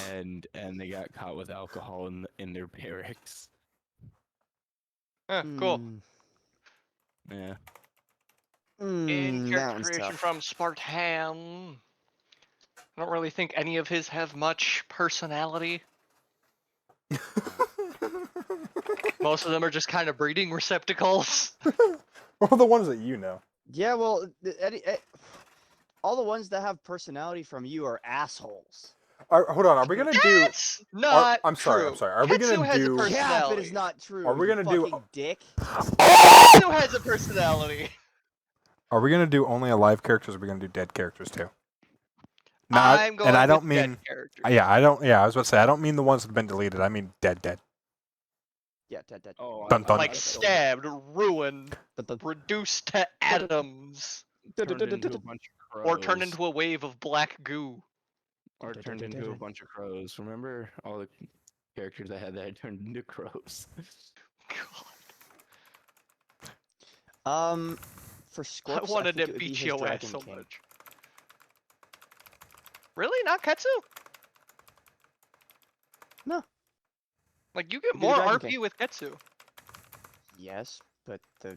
D: and they got caught with alcohol in their barracks.
B: Cool.
D: Yeah.
B: In character
A: That one's
B: creation
A: tough.
B: from Spartan. I don't really think any of his have much personality. Most of them are just kind of breeding receptacles.
C: Well, the ones that you know.
A: Yeah, well, all the ones that have personality from you are assholes.
C: Hold on, are we gonna do?
B: That's not
C: I'm sorry,
B: true.
C: I'm sorry. Are we
B: Ketsu
C: gonna
B: has a
C: do?
A: Yeah, if it
B: personality.
A: is not true.
C: Are we
A: you
C: gonna do-
A: fucking dick?
B: Ketsu has a personality.
C: Are we gonna do only alive characters? Or are we gonna do dead characters too? No,
B: I'm going
C: and I don't
B: with dead
C: mean.
B: characters.
C: Yeah, I don't. Yeah, I was about to say I don't mean the ones that have been deleted. I mean dead.
A: Yeah, dead.
D: Oh,
C: Dun, dun.
B: Like stabbed, ruined,
A: Dun, dun.
B: reduced to atoms,
D: turned into a bunch of crows.
B: or turned into a wave of black goo.
D: Or turned into a bunch of crows. Remember all the characters I had that had turned into crows?
B: God.
A: For
B: I
A: Scorps,
B: wanted
A: think
B: to
A: it would be
B: beat
A: his
B: your ass
A: Dragon
B: so
A: King.
B: much. Really? Not Ketsu?
A: No.
B: Like, you get
A: It'd be the
B: more
A: Dragon
B: RP
A: King.
B: with Ketsu.
A: Yes, but the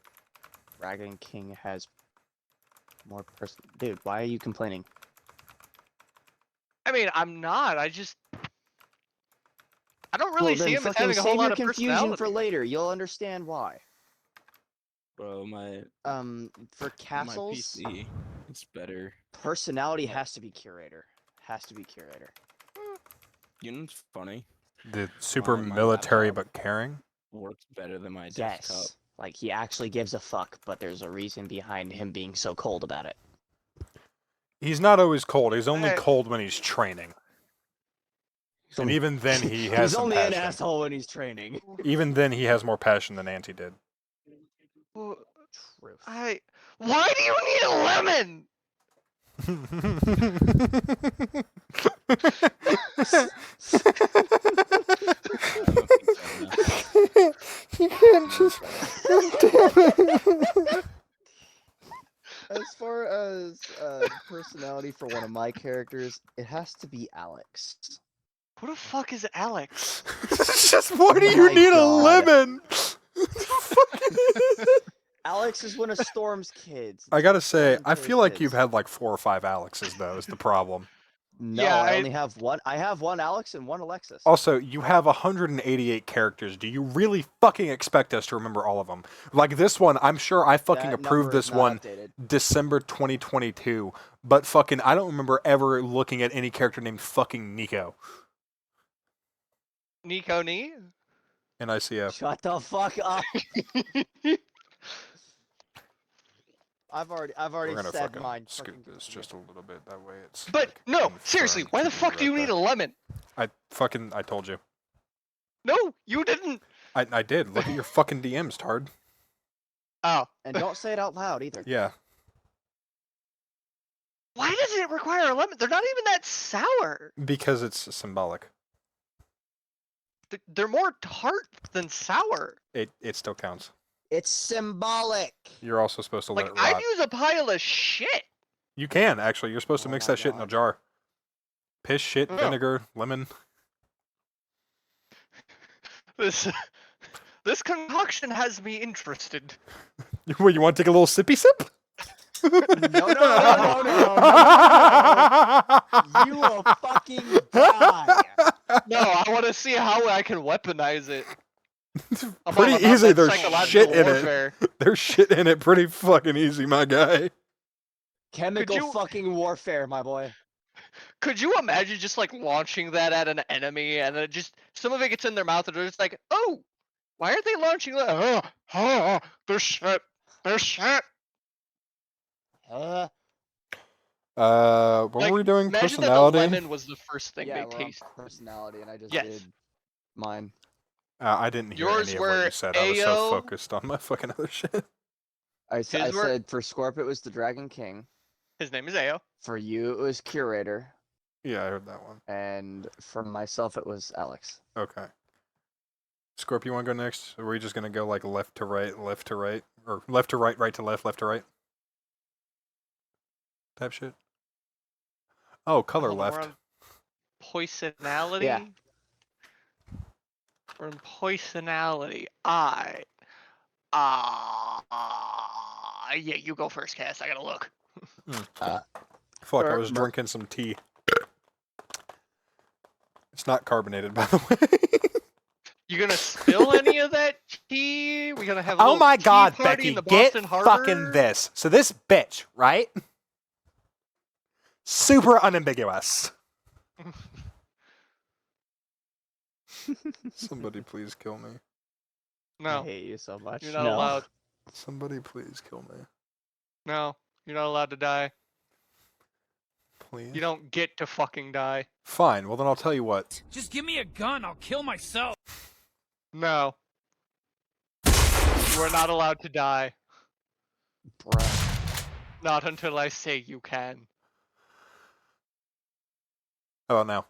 A: Dragon King has more person. Dude, why are you complaining?
B: I mean, I'm not. I don't really
A: Well,
B: see
A: then
B: him as
A: fucking
B: having a whole
A: save
B: lot
A: your
B: of
A: confusion
B: personality.
A: for later. You'll understand why.
D: Bro, my
A: For castles,
D: my PC is better.
A: personality has to be curator. Has to be curator.
D: You know what's funny?
C: The super
D: my
C: military
D: laptop.
C: but caring.
D: Works better than my desktop.
A: Yes. Like he actually gives a fuck, but there's a reason behind him being so cold about it.
C: He's not always cold. He's only
B: Hey.
C: cold when he's training. And even then, he has
A: He's
C: some
A: only an
C: passion.
A: asshole when he's training.
C: Even then, he has more passion than Auntie did.
B: Well,
A: Truth.
B: Why do you need a lemon?
C: You can't just.
A: As far as personality for one of my characters, it has to be Alex.
B: Who the fuck is Alex?
C: It's just why do
A: Oh
C: you
A: my
C: need
A: God.
C: a lemon?
A: Alex is one of Storm's kids.
C: I gotta say,
A: Storm
C: I
A: Terry's
C: feel like
A: kids.
C: you've had like 4 or 5 Alexes, though, is the problem.
A: No,
B: Yeah,
A: I
B: I-
A: only have one. I have one Alex and one Alexis.
C: Also, you have 188 characters. Do you really fucking expect us to remember all of them? Like this one, I'm sure I fucking
A: That
C: approved
A: number is
C: this
A: not
C: one
A: updated.
C: December 2022, but fucking I don't remember ever looking at any character named fucking Nico
B: Nico Nee?
C: in ICF.
A: Shut the fuck up. I've already
C: We're gonna
A: said
C: fucking
A: mine.
C: scoot
A: Fucking
C: this
A: continue.
C: just a little bit. That way it's.
B: But
C: like,
B: no, seriously,
C: confirmed
B: why the
C: to be
B: fuck do you
C: right
B: need
C: there.
B: a lemon?
C: I told you.
B: No, you didn't.
C: I did. Look at your fucking DMs, Tard.
B: Oh,
A: And don't say it out loud either.
C: Yeah.
B: why does it require a lemon? They're not even that sour.
C: Because it's symbolic.
B: They're more tart than sour.
C: It still counts.
A: It's symbolic.
C: You're also supposed to let
B: Like,
C: it rot.
B: I'd use a pile of shit.
C: You can, actually. You're supposed to
A: Oh
C: mix
A: my
C: that shit in a
A: God.
C: jar. Piss, shit,
B: Oh.
C: vinegar, lemon.
B: This concoction has me interested.
C: What, you want to take a little sippy sip?
A: No. You will fucking die.
B: No, I want to see how I can weaponize it. I'm all
C: Pretty
B: about
C: easy.
B: that
C: There's
B: psychological
C: shit in
B: warfare.
C: it. There's shit in it pretty fucking easy, my guy.
A: Chemical
B: you-
A: fucking warfare, my boy.
B: Could you imagine just like launching that at an enemy and then just some of it gets in their mouth and they're just like, oh, Why aren't they launching? They're shit. They're shit.
A: Uh,
C: What
B: Like,
C: were we doing?
B: imagine that the
C: Personality?
B: lemon was the first thing
A: yeah,
B: they
A: we're on
B: tasted.
A: personality, and I just
B: Yes.
A: did mine.
C: I didn't hear
B: Yours
C: any of what
B: were
C: you said. I was so
B: Ayo.
C: focused on my fucking other shit.
A: I
B: His were-
A: said for Scorp it was the Dragon King.
B: His name is Ao.
A: For you it was Curator,
C: Yeah, I heard that one.
A: and for myself it was Alex.
C: Okay. Scorp, you want to go next? Or are we just going to go like left to right, or left to right, right to left to right? Type shit? Oh, color
B: Hold on,
C: left.
B: We're on poisonality.
A: Yeah.
B: We're in poisonality. Yeah, you go first, Cass. I gotta look.
C: Fuck, I
A: Mer-
C: was
A: mer-
C: drinking some tea. It's not carbonated, by the way.
B: You gonna spill any of that tea? We gonna have a
C: Oh
B: little
C: my
B: tea
C: god,
B: party
C: Becky,
B: in the
C: get
B: Boston Harbor?
C: fucking this. So this bitch, right? Super unambiguous. Somebody please kill me.
A: I
B: No,
A: hate you so much.
B: you're not
A: No.
B: allowed.
C: Somebody please kill me.
B: No, you're not allowed to die.
C: Please.
B: You don't get to fucking die.
C: Fine, well then I'll tell you what.
E: Just give me a gun, I'll kill myself.
B: No. You are not allowed to die.
A: Bruh.
B: Not until I say you can.
C: How about now?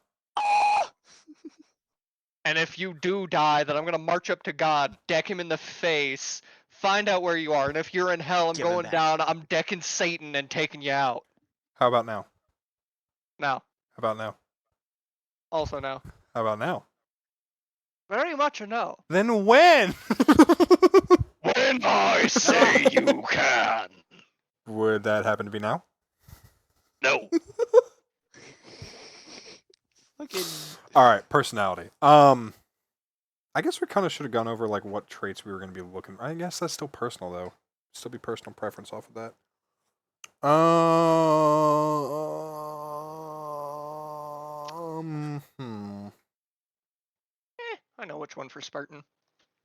B: And if you do die, then I'm gonna march up to God, deck him in the face, find out where you are, and if you're in hell, I'm
A: Give him
B: going
A: that.
B: down, I'm decking Satan and taking you out.
C: How about now?
B: Now.
C: How about now?
B: Also no.
C: How about now?
B: Very much a no.
C: Then when?
B: When I say you can.
C: Would that happen to be now?
B: No.
A: Fucking
C: Alright, personality. I guess we kind of should have gone over like what traits we were going to be looking. I guess that's still personal though. Still be personal preference off of that.
B: I know which one for Spartan.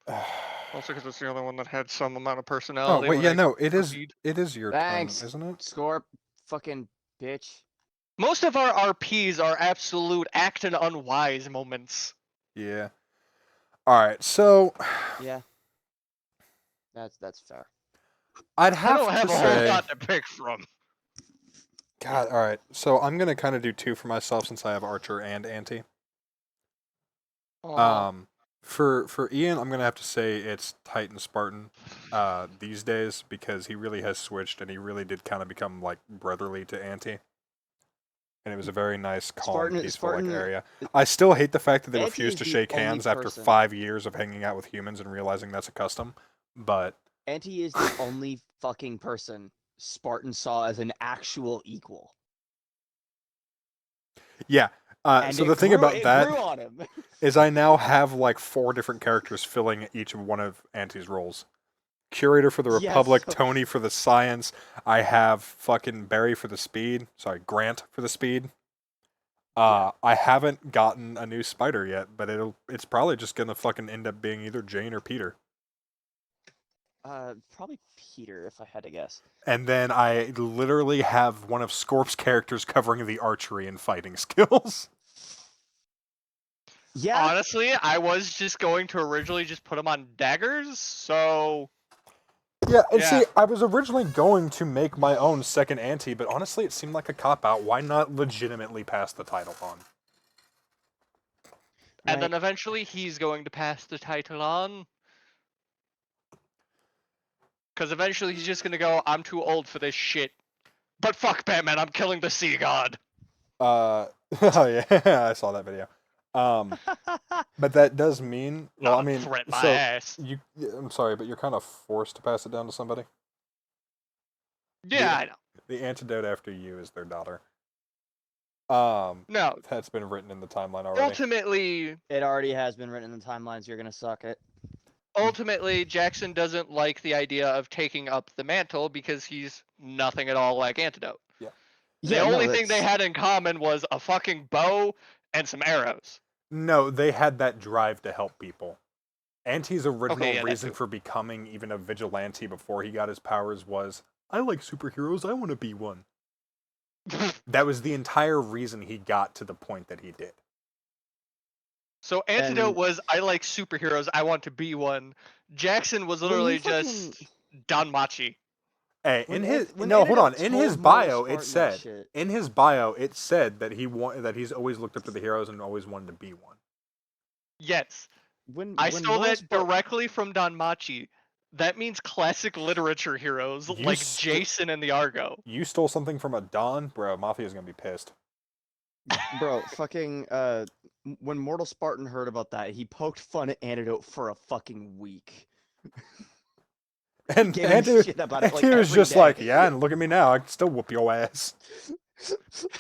B: Also because it's the other one that had some amount of
C: Oh
B: personality.
C: wait,
B: when
C: yeah,
B: I
C: no, it is.
B: proceed.
C: It is your
A: Thanks.
C: turn, isn't it?
A: Scorp, fucking bitch.
B: Most of our RPs are absolute act and unwise moments.
C: Yeah. All right, so
A: Yeah. That's fair.
C: I'd
B: I
C: have
B: don't have
C: to
B: a whole
C: say.
B: lot to pick from.
C: God, all right. So I'm gonna kind of do two for myself since I have Archer and Anti. For Ian, I'm gonna have to say it's Titan Spartan, these days because he really has switched and he really did kind of become like brotherly to Anti. And it was a very nice, calm,
A: Spartan-
C: peaceful
A: Spartan-
C: like area. I still hate the fact that they
A: Anti
C: refuse
A: is
C: to
A: the
C: shake
A: only
C: hands after
A: person-
C: 5 years of hanging out with humans and realizing that's a custom. But
A: Anti is the only fucking person Spartan saw as an actual equal.
C: yeah.
A: And
C: So
A: it
C: the thing
A: grew-
C: about
A: it
C: that
A: grew on him.
C: is I now have like 4 different characters filling each of one of Anti's roles. Curator for the
A: Yes.
C: Republic, Tony for the science. I have fucking Barry for the speed. Sorry, Grant for the speed. I haven't gotten a new spider yet, but it's probably just gonna fucking end up being either Jane or Peter.
A: Probably Peter, if I had to guess.
C: And then I literally have one of Scorp's characters covering the archery and fighting skills.
A: Yeah.
B: Honestly, I was just going to originally just put him on daggers, so
C: Yeah, and
B: Yeah.
C: see, I was originally going to make my own second Anti, but honestly, it seemed like a cop-out. Why not legitimately pass the title on?
B: and then
A: Right.
B: eventually he's going to pass the title on. Because eventually he's just going to go, I'm too old for this shit. But fuck Batman, I'm killing the sea god.
C: Oh yeah, I saw that video. But that does mean, well, I
B: Not
C: mean,
B: threat my
C: so
B: ass.
C: I'm sorry, but you're kind of forced to pass it down to somebody.
B: Yeah, I know.
C: The antidote after you is their daughter.
B: No,
C: That's been written in the timeline already.
B: ultimately,
A: It already has been written in the timelines. You're gonna suck it.
B: Jackson doesn't like the idea of taking up the mantle because he's nothing at all like Antidote. The only thing they had in common was a fucking bow and some arrows.
C: No, they had that drive to help people. Auntie's original
B: yeah, that
C: reason
B: too.
C: for becoming even a vigilante before he got his powers was, I like superheroes, I want to be one. That was the entire reason he got to the point that he did.
B: So Antidote
A: And-
B: was, I like superheroes, I want to be one. Jackson was
A: When he
B: literally
A: fucking-
B: just Danmachi.
C: Hey,
A: When
C: in his
A: Ant- when
C: no, hold on.
A: Antidote
C: In his
A: told
C: bio,
A: Mortal
C: it
A: Spartan that
C: said
A: shit.
C: in his bio it said that that he's always looked up to the heroes and always wanted to be one.
B: Yes.
A: When
B: I
A: when
B: stole
A: Mortal
B: that
A: Spartan-
B: directly from Danmachi. That means classic literature heroes
C: You
B: like
C: st-
B: Jason and the Argo.
C: You stole something from a Don, bro. Mafia's gonna be pissed.
A: Bro, fucking when Mortal Spartan heard about that, he poked fun at Antidote for a fucking week.
C: And
A: Gave him
C: Anti
A: shit about it, like,
C: was
A: every
C: just
A: day.
C: like, yeah, and look at me now. I can still whoop your ass.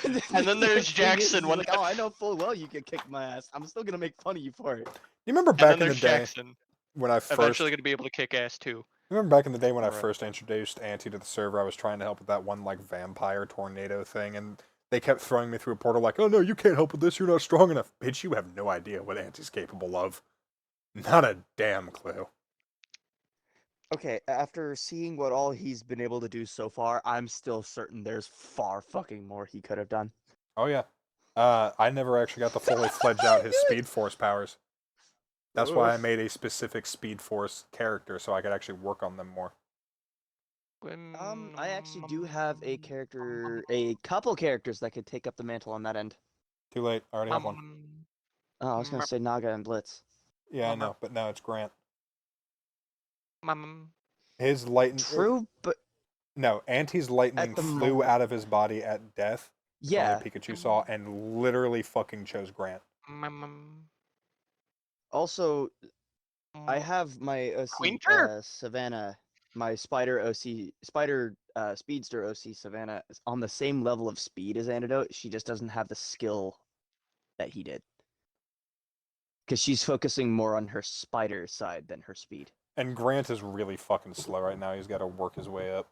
B: And then there's
A: The thing is,
B: Jackson
A: he's
B: when-
A: like, oh, I know full well you can kick my ass. I'm still gonna make fun of you for it.
C: You remember
B: And
C: back
B: then
C: in the
B: there's
C: day
B: Jackson,
C: when I first
B: eventually going to be able to kick ass too.
C: remember back in the day when I
A: Alright.
C: first introduced Auntie to the server, I was trying to help with that one like vampire tornado thing, and they kept throwing me through a portal like, oh no, you can't help with this, you're not strong enough. Bitch, you have no idea what Auntie's capable of. Not a damn clue.
A: Okay, after seeing what all he's been able to do so far, I'm still certain there's far fucking more he could have done.
C: Oh yeah. I never actually got to fully fledge out his Speed Force powers. That's why I made a specific Speed Force character so I could actually work on them more.
A: I actually do have a couple characters that could take up the mantle on that end.
C: Too late. I already have one.
A: Oh, I was gonna say Naga and Blitz.
C: Yeah, I know, but now it's Grant.
B: Um,
C: His lightning.
A: True, but
C: No, Auntie's lightning
A: the
C: flew
A: moment-
C: out of his body at death.
A: yeah.
C: Only Pikachu saw and literally fucking chose Grant.
A: Also, I have my OC
B: Quinter?
A: Savannah, my Speedster OC Savannah is on the same level of speed as Antidote. She just doesn't have the skill that he did. Because she's focusing more on her spider side than her speed.
C: And Grant is really fucking slow right now. He's got to work his way up.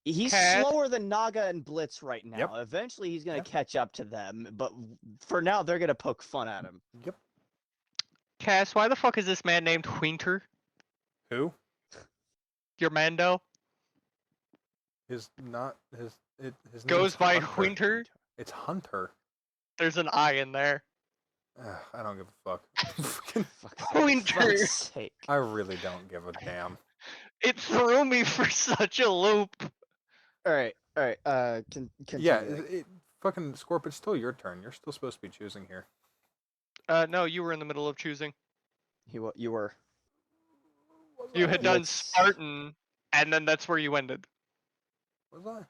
A: He's
B: Cat.
A: slower than Naga and Blitz right now.
C: Yep.
A: Eventually he's gonna
C: Yep.
A: catch up to them, but for now they're gonna poke fun at him.
C: Yep.
B: Cass, why the fuck is this man named Winter?
C: Who?
B: Your Mando
C: His not his it his
B: goes
C: name's
B: by
C: Hunter.
B: Winter.
C: It's Hunter.
B: There's an I in there.
C: Ugh, I don't give a fuck. Fucking-
A: For
B: Winter.
A: fuck's sake.
C: I really don't give a damn.
B: It threw me for such a loop.
A: Alright, continue.
C: Yeah, fucking Scorp, it's still your turn. You're still supposed to be choosing here.
B: No, you were in the middle of choosing.
A: You were.
B: You had done
A: Let's-
B: Spartan, and then that's where you ended.
C: Was I?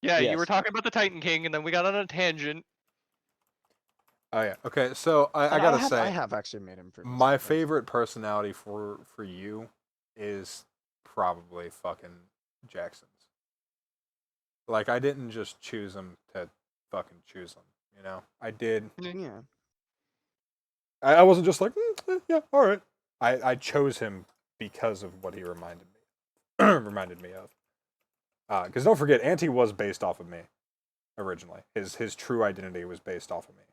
B: Yeah, you were
A: Yes.
B: talking about the Titan King, and then we got on a tangent.
C: Oh yeah. Okay, so I
A: And
C: gotta
A: I
C: say,
A: have actually made him for
C: my favorite personality for you is probably fucking Jackson's. Like, I didn't just choose him to fucking choose him, you know? I did.
A: Yeah.
C: I wasn't just like, yeah, all right. I chose him because of what he reminded me of. Because don't forget, Auntie was based off of me originally. His true identity was based off of me.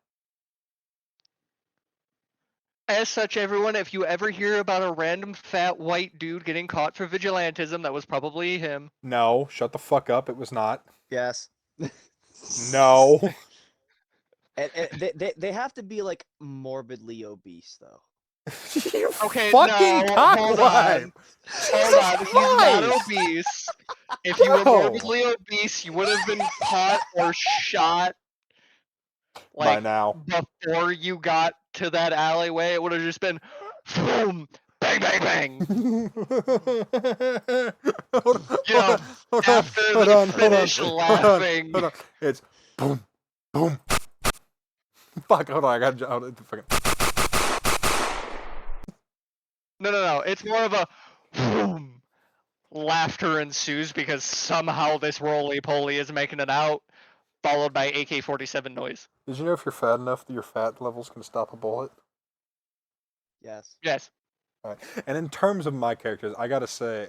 B: As such, everyone, if you ever hear about a random fat white dude getting caught for vigilantism, that was probably him.
C: No, shut the fuck up. It was not.
A: Yes.
C: No.
A: And they have to be like morbidly obese though.
C: You
B: Okay,
C: fucking
B: no, hold
C: cockwipe.
B: on. Hold on, he's not
C: Christ.
B: obese. If you were
C: No.
B: morbidly obese, you would have been caught or shot
C: By
B: like
C: now.
B: before you got to that alleyway. It would have just been boom, bang, bang, bang. Yeah, After they finish laughing.
C: Hold on. It's boom, boom. Fuck, hold on, I got hold on, fucking.
B: No. It's more of a boom. Laughter ensues because somehow this roly-poly is making it out, followed by AK-47 noise.
C: Did you know if you're fat enough that your fat levels can stop a bullet?
A: Yes.
B: Yes.
C: Alright. And in terms of my characters, I gotta say,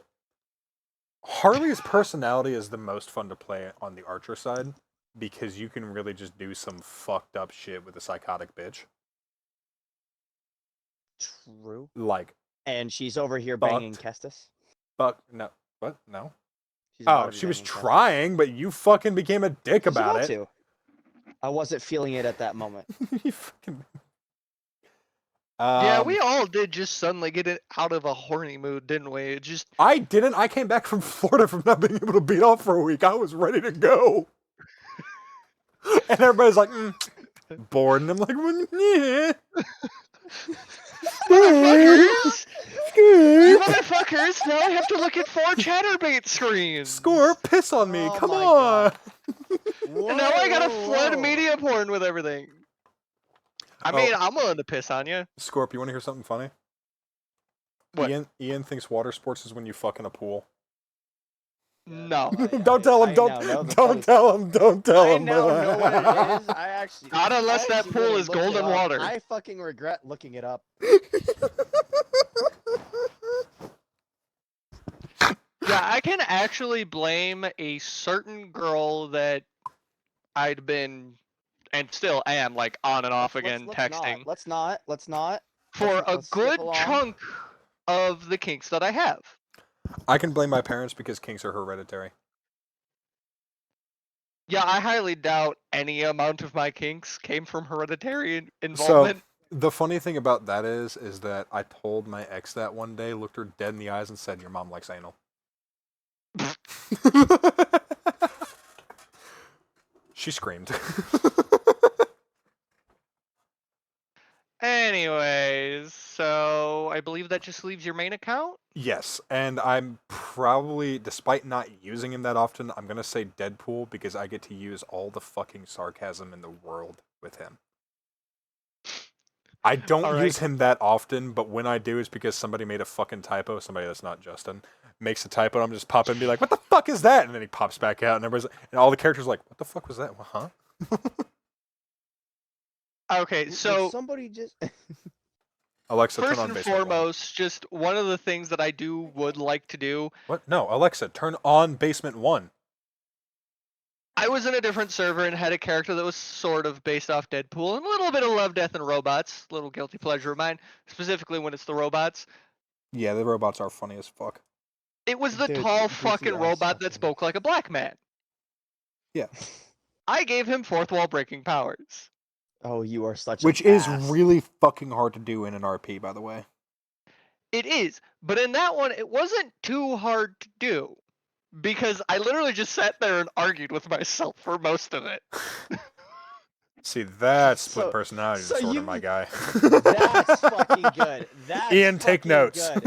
C: Harley's personality is the most fun to play on the Archer side because you can really just do some fucked up shit with a psychotic bitch.
A: True.
C: Like,
A: And she's over here
C: Fucked.
A: banging Kestis.
C: fuck, no, what? No?
A: She's about
C: Oh,
A: to be
C: she was
A: banging Kestis.
C: trying, but you fucking became a dick
A: She's
C: about it.
A: to. I wasn't feeling it at that moment.
C: You fucking...
B: Yeah, we all did just suddenly get it out of a horny mood, didn't we? It just
C: I didn't. I came back from Florida from not being able to beat off for a week. I was ready to go. And everybody's like, bored. And I'm like, well, yeah.
B: motherfuckers! You motherfuckers! Now I have to look at 4 chatterbait screens.
C: Score, piss on me.
A: Oh
C: Come
A: my
C: on.
A: God.
B: And now I gotta flood
A: Whoa.
B: media porn with everything. I mean, I'm willing to piss on you.
C: Scorp, you want to hear something funny?
B: What?
C: Ian thinks water sports is when you fuck in a pool.
B: No.
C: Don't tell him.
A: I
C: Don't
A: now know the
C: don't
A: funny-
C: tell him. Don't tell
A: I
C: him.
A: now know what it is. I actually.
B: Not unless
A: I
B: that
A: actually
B: pool
A: really
B: is
A: looked it
B: golden
A: up.
B: water.
A: I fucking regret looking it up.
B: Yeah, I can actually blame a certain girl that I'd been, and still am, like on and off again texting
A: Let's not.
B: for a
A: let's skip
B: good
A: along.
B: chunk of the kinks that I have.
C: I can blame my parents because kinks are hereditary.
B: Yeah, I highly doubt any amount of my kinks came from hereditary involvement.
C: The funny thing about that is that I told my ex that one day, looked her dead in the eyes, and said, "Your mom likes anal." She screamed.
B: Anyways, so I believe that just leaves your main account.
C: Yes, and I'm probably, despite not using him that often, I'm gonna say Deadpool because I get to use all the fucking sarcasm in the world with him. I don't
B: All right.
C: use him that often, but when I do, it's because somebody made a fucking typo. Somebody that's not Justin makes a typo, and I'm just pop in and be like, "What the fuck is that?" And then he pops back out, and everybody's and all the characters are like, "What the fuck was that? Huh?"
B: Okay,
A: Did
B: so
A: somebody just.
C: Alexa,
B: first
C: turn on
B: and
C: basement one.
B: foremost, just one of the things that I would like to do.
C: What? No, Alexa, turn on basement 1.
B: I was in a different server and had a character that was sort of based off Deadpool and a little bit of Love, Death, and Robots. Little guilty pleasure of mine, specifically when it's the robots.
C: Yeah, the robots are funny as fuck.
B: It was the
A: Dude,
B: tall
A: Goofy
B: fucking
A: are
B: robot
A: so
B: that
A: funny.
B: spoke like a black man.
C: Yeah.
B: I gave him fourth wall breaking powers.
A: Oh, you are such.
C: Which
A: an
C: is
A: ass.
C: really fucking hard to do in an RP, by the way.
B: It is, but in that one, it wasn't too hard to do. Because I literally just sat there and argued with myself for most of it.
C: See, that's split
A: So-
C: personality
A: so
C: disorder,
A: you-
C: my guy.
A: That's fucking good. That's
C: Ian, take
A: fucking
C: notes.
A: Good.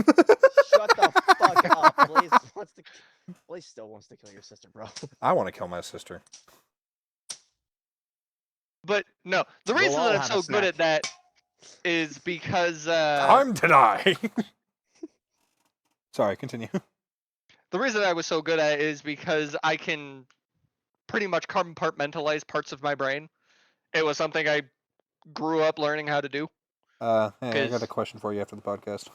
A: Shut the fuck up. Blaze still wants to kill your sister, bro.
C: I want to kill my sister.
B: But no, the
A: We'll
B: reason
A: all
B: that I'm
A: have a
B: so good
A: snack.
B: at that is because
C: Time to die! Sorry, continue.
B: the reason I was so good at it is because I can pretty much compartmentalize parts of my brain. It was something I grew up learning how to do.
C: Hey, I got a
B: 'Cause-
C: question for you after the podcast.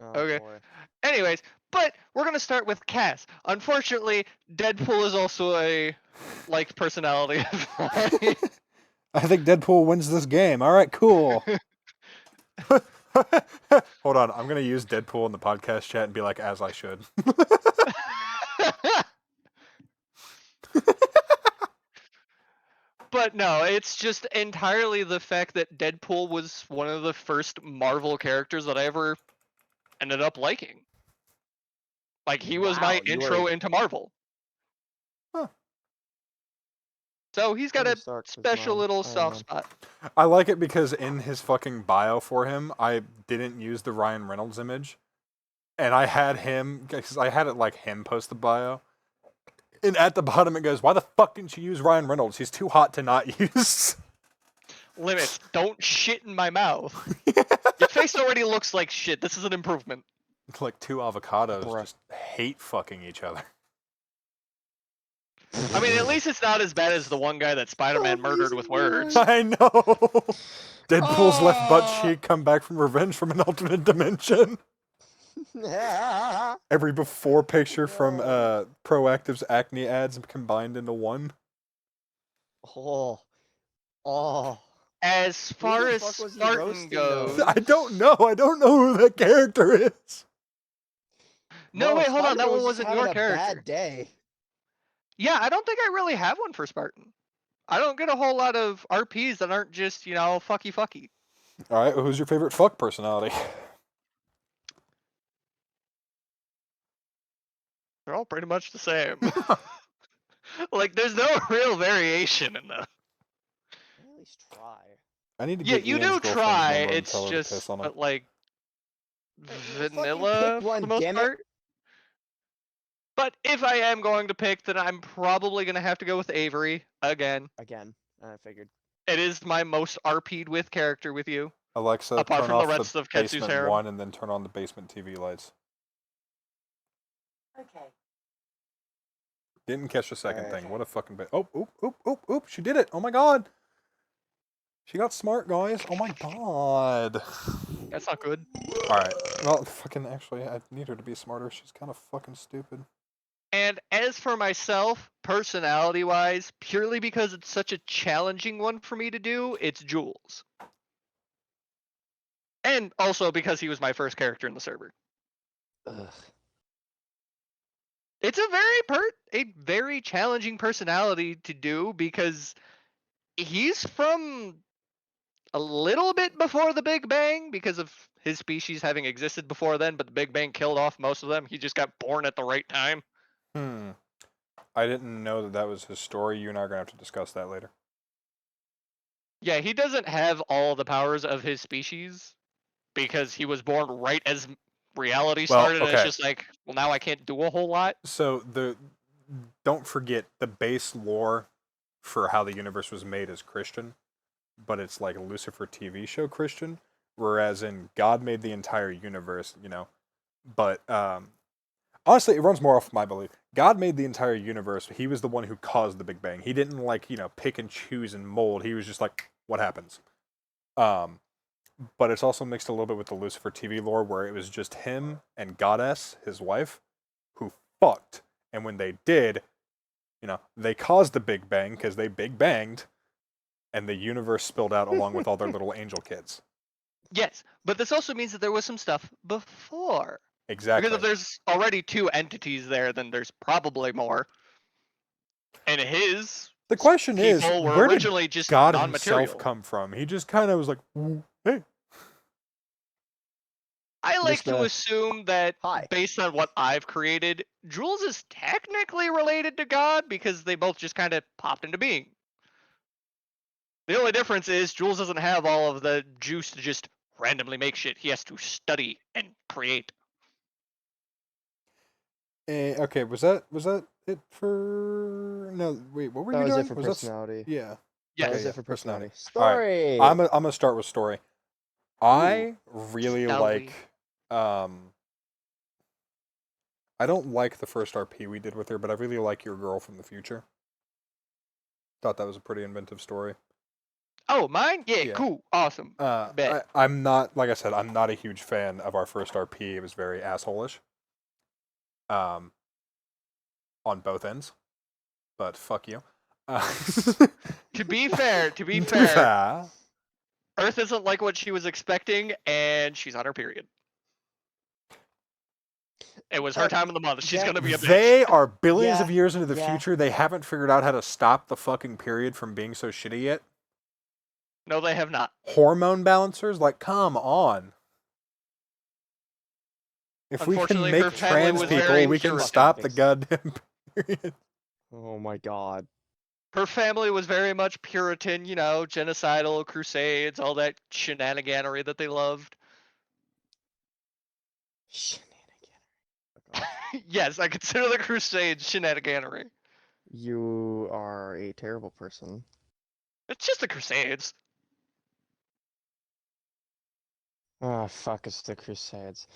A: Oh,
B: Okay.
A: boy.
B: Anyways, but we're gonna start with Cass. Unfortunately, Deadpool is also a liked personality of mine.
C: I think Deadpool wins this game. Alright, cool. Hold on, I'm gonna use Deadpool in the podcast chat and be like, as I should.
B: But no, it's just entirely the fact that Deadpool was one of the first Marvel characters that I ever ended up liking. Like, he was my
A: Wow, you
B: intro
A: were-
B: into Marvel.
C: Huh.
B: So he's got
A: Tony
B: a
A: Stark was
B: special
A: mine.
B: little
A: I
B: soft
A: know.
B: spot.
C: I like it because in his fucking bio for him, I didn't use the Ryan Reynolds image. And I had him, because I had it like him post the bio. And at the bottom it goes, why the fuck didn't you use Ryan Reynolds? He's too hot to not use.
B: Limits, don't shit in my mouth. Your face already looks like shit. This is an improvement.
C: It's like two avocados
A: Bruh.
C: just hate fucking each other.
B: I mean, at least it's not as bad as the one guy that Spider-Man murdered with words.
C: I know! Deadpool's left butt
B: Oh.
C: cheek come back from revenge from an alternate dimension. Every before picture from Proactive's acne ads combined into one.
A: Oh. Oh.
B: As far
A: the
B: as
A: fuck was he
B: Spartan
A: roasting, though?
B: goes,
C: I don't know. I don't know who that character is.
B: no,
A: Bro,
B: wait, hold on.
A: Spartan
B: That one
A: was just
B: wasn't
A: having
B: your
A: a
B: character.
A: bad day.
B: Yeah, I don't think I really have one for Spartan. I don't get a whole lot of RPs that aren't just, fucky fucky.
C: All right, who's your favorite fuck personality?
B: They're all pretty much the same. Like, there's no real variation in them.
A: At least try.
C: I need to
B: Yeah,
C: get
B: you
C: Ian's
B: do
C: girlfriend's
B: try.
C: number and
B: It's
C: tell her to piss
B: just,
C: on him.
B: but like,
A: Well, fucking
B: vanilla
A: pick
B: for
A: one,
B: the most
A: damn it.
B: part. But if I am going to pick, then I'm probably going to have to go with Avery again.
A: Again, I figured.
B: It is my most RP'd with character with you.
C: Alexa,
B: Apart
C: turn
B: from the
C: off
B: rest
C: the
B: of Ketsu's
C: basement
B: harem.
C: 1 and then turn on the basement TV lights.
F: Okay.
C: Didn't catch the second
A: Alright.
C: thing. What a fucking bit. Oh, oop, oop, oop, oop. She did it. Oh my god. She got smart, guys. Oh my god.
B: That's not good.
C: Alright. Well, fucking, actually, I need her to be smarter. She's kind of fucking stupid.
B: And as for myself, personality-wise, purely because it's such a challenging one for me to do, it's Jules. And also because he was my first character in the server.
A: Ugh.
B: It's a very challenging personality to do because he's from a little bit before the Big Bang because of his species having existed before then, but the Big Bang killed off most of them. He just got born at the right time.
C: I didn't know that that was his story. You and I are going to have to discuss that later.
B: Yeah, he doesn't have all the powers of his species because he was born right as reality
C: Well,
B: started, and it's
C: okay.
B: just like, well, now I can't do a whole lot.
C: So, don't forget, the base lore for how the universe was made is Christian, but it's like a Lucifer TV show Christian, whereas in God made the entire universe, but honestly, it runs more off my belief. God made the entire universe. He was the one who caused the Big Bang. He didn't pick and choose and mold. He was just like, what happens? But it's also mixed a little bit with the Lucifer TV lore, where it was just him and Goddess, his wife, who fucked. And when they did, they caused the Big Bang because they Big Banged, and the universe spilled out along with all their little angel kids.
B: Yes, but this also means that there was some stuff before.
C: Exactly.
B: Because if there's already two entities there, then there's probably more. And his
C: The question is,
B: people were
C: where did
B: originally just
C: God
B: non-material.
C: himself come from? He just kind of was like, "Ooh, hey."
B: I like
A: Just,
B: to assume that
A: hi.
B: based on what I've created, Jules is technically related to God because they both just kind of popped into being. The only difference is Jules doesn't have all of the juice to just randomly make shit. He has to study and create.
C: Okay, was that it for? No, wait, what were
A: That
C: you
A: was
C: doing?
A: it for
C: Was that
A: personality.
C: Yeah.
B: Yeah,
A: That was
C: yeah,
A: it for
C: personality.
A: personality. Story.
C: I'm gonna start with story. I really
B: Shall
C: like. I don't like the first RP we did with her, but I really like Your Girl from the Future. Thought that was a pretty inventive story.
B: Oh, mine? Yeah,
C: Yeah.
B: cool. Awesome. Bet.
C: I'm not, like I said, I'm not a huge fan of our first RP. It was very asshole-ish. On both ends. But fuck you.
B: To be fair,
C: To be fair.
B: Earth isn't like what she was expecting, and she's on her period. It was her time of the month. She's
A: that-
B: gonna be a bitch.
C: They are billions
A: Yeah,
C: of years into the
A: yeah.
C: future. They haven't figured out how to stop the fucking period from being so shitty yet.
B: No, they have not.
C: Hormone balancers? Like, come on. If we can
B: Unfortunately, her
C: make
B: family
C: trans
B: was
C: people,
B: very
C: we can
B: Puritan.
C: stop the goddamn period.
A: Oh my god.
B: Her family was very much Puritan, genocidal, crusades, all that shenaniganery that they loved.
A: Shenanigan.
B: Yes, I consider the crusades shenaniganery.
A: You are a terrible person.
B: It's just the crusades.
A: Ah, fuck, it's the Crusades.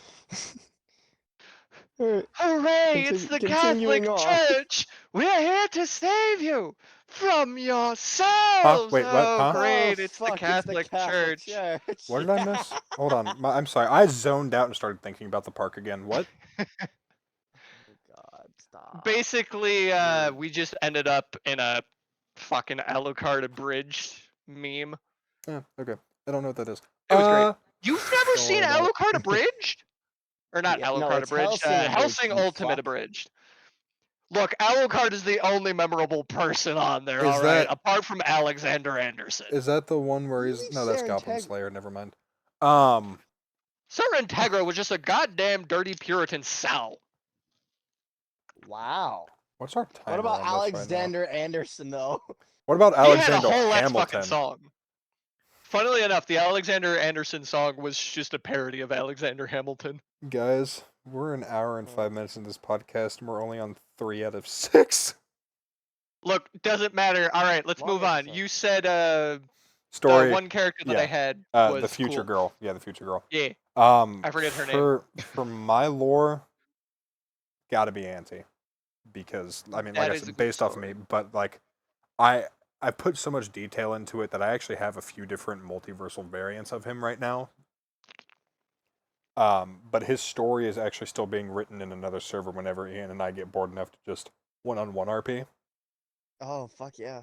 A: Alright,
B: Hooray, it's the
A: continuing
B: Catholic
A: on.
B: Church! We're here to save you from yourselves!
C: Wait, what?
B: Oh,
C: Huh?
B: great,
A: Oh,
B: it's
A: fuck,
B: the Catholic Church.
C: What did I miss? Hold on. I'm sorry. I zoned out and started thinking about the park again. What?
A: Oh god, stop.
B: Basically, we just ended up in a fucking Alucard abridged meme.
C: Yeah, okay. I don't know what that is.
B: It was great. You've never
A: Don't
B: seen
A: worry about it.
B: Alucard Abridged? Or not
A: Yeah, no,
B: Alucard
A: it's
B: Abridged,
A: Hellsing Abridged,
B: Hellsing
A: you
B: Ultimate
A: fuck.
B: Abridged. Look, Alucard is the only memorable person on there,
C: Is
B: alright?
C: that-
B: Apart from Alexander Anderson.
C: Is that the one where he's...
A: Leave
C: No, that's
A: Saren
C: Goblin
A: Teg-
C: Slayer, never mind.
B: Sir Integra was just a goddamn dirty Puritan sow.
A: Wow.
C: What's our timer
A: What about
C: on this right now?
A: Alexander Anderson though?
C: What about
B: He had a
C: Alexander
B: whole ass
C: Hamilton?
B: fucking song. Funnily enough, the Alexander Anderson song was just a parody of Alexander Hamilton.
C: Guys, we're an hour and 5 minutes in this podcast, and we're only on 3 out of 6.
B: Look, doesn't matter. Alright, let's
A: Long
B: move on.
A: episode.
B: You said the
C: Story,
B: one character that I
C: yeah.
B: had was
C: the future
B: cool.
C: girl. Yeah, the future girl.
B: Yeah.
C: I
B: forget her name.
C: For my lore, gotta be Auntie, because I mean, like
B: That
C: I
B: is a
C: said,
B: good
C: based off of me,
B: story.
C: but like, I put so much detail into it that I actually have a few different multiversal variants of him right now. But his story is actually still being written in another server whenever Ian and I get bored enough to just one-on-one RP.
A: Oh fuck yeah.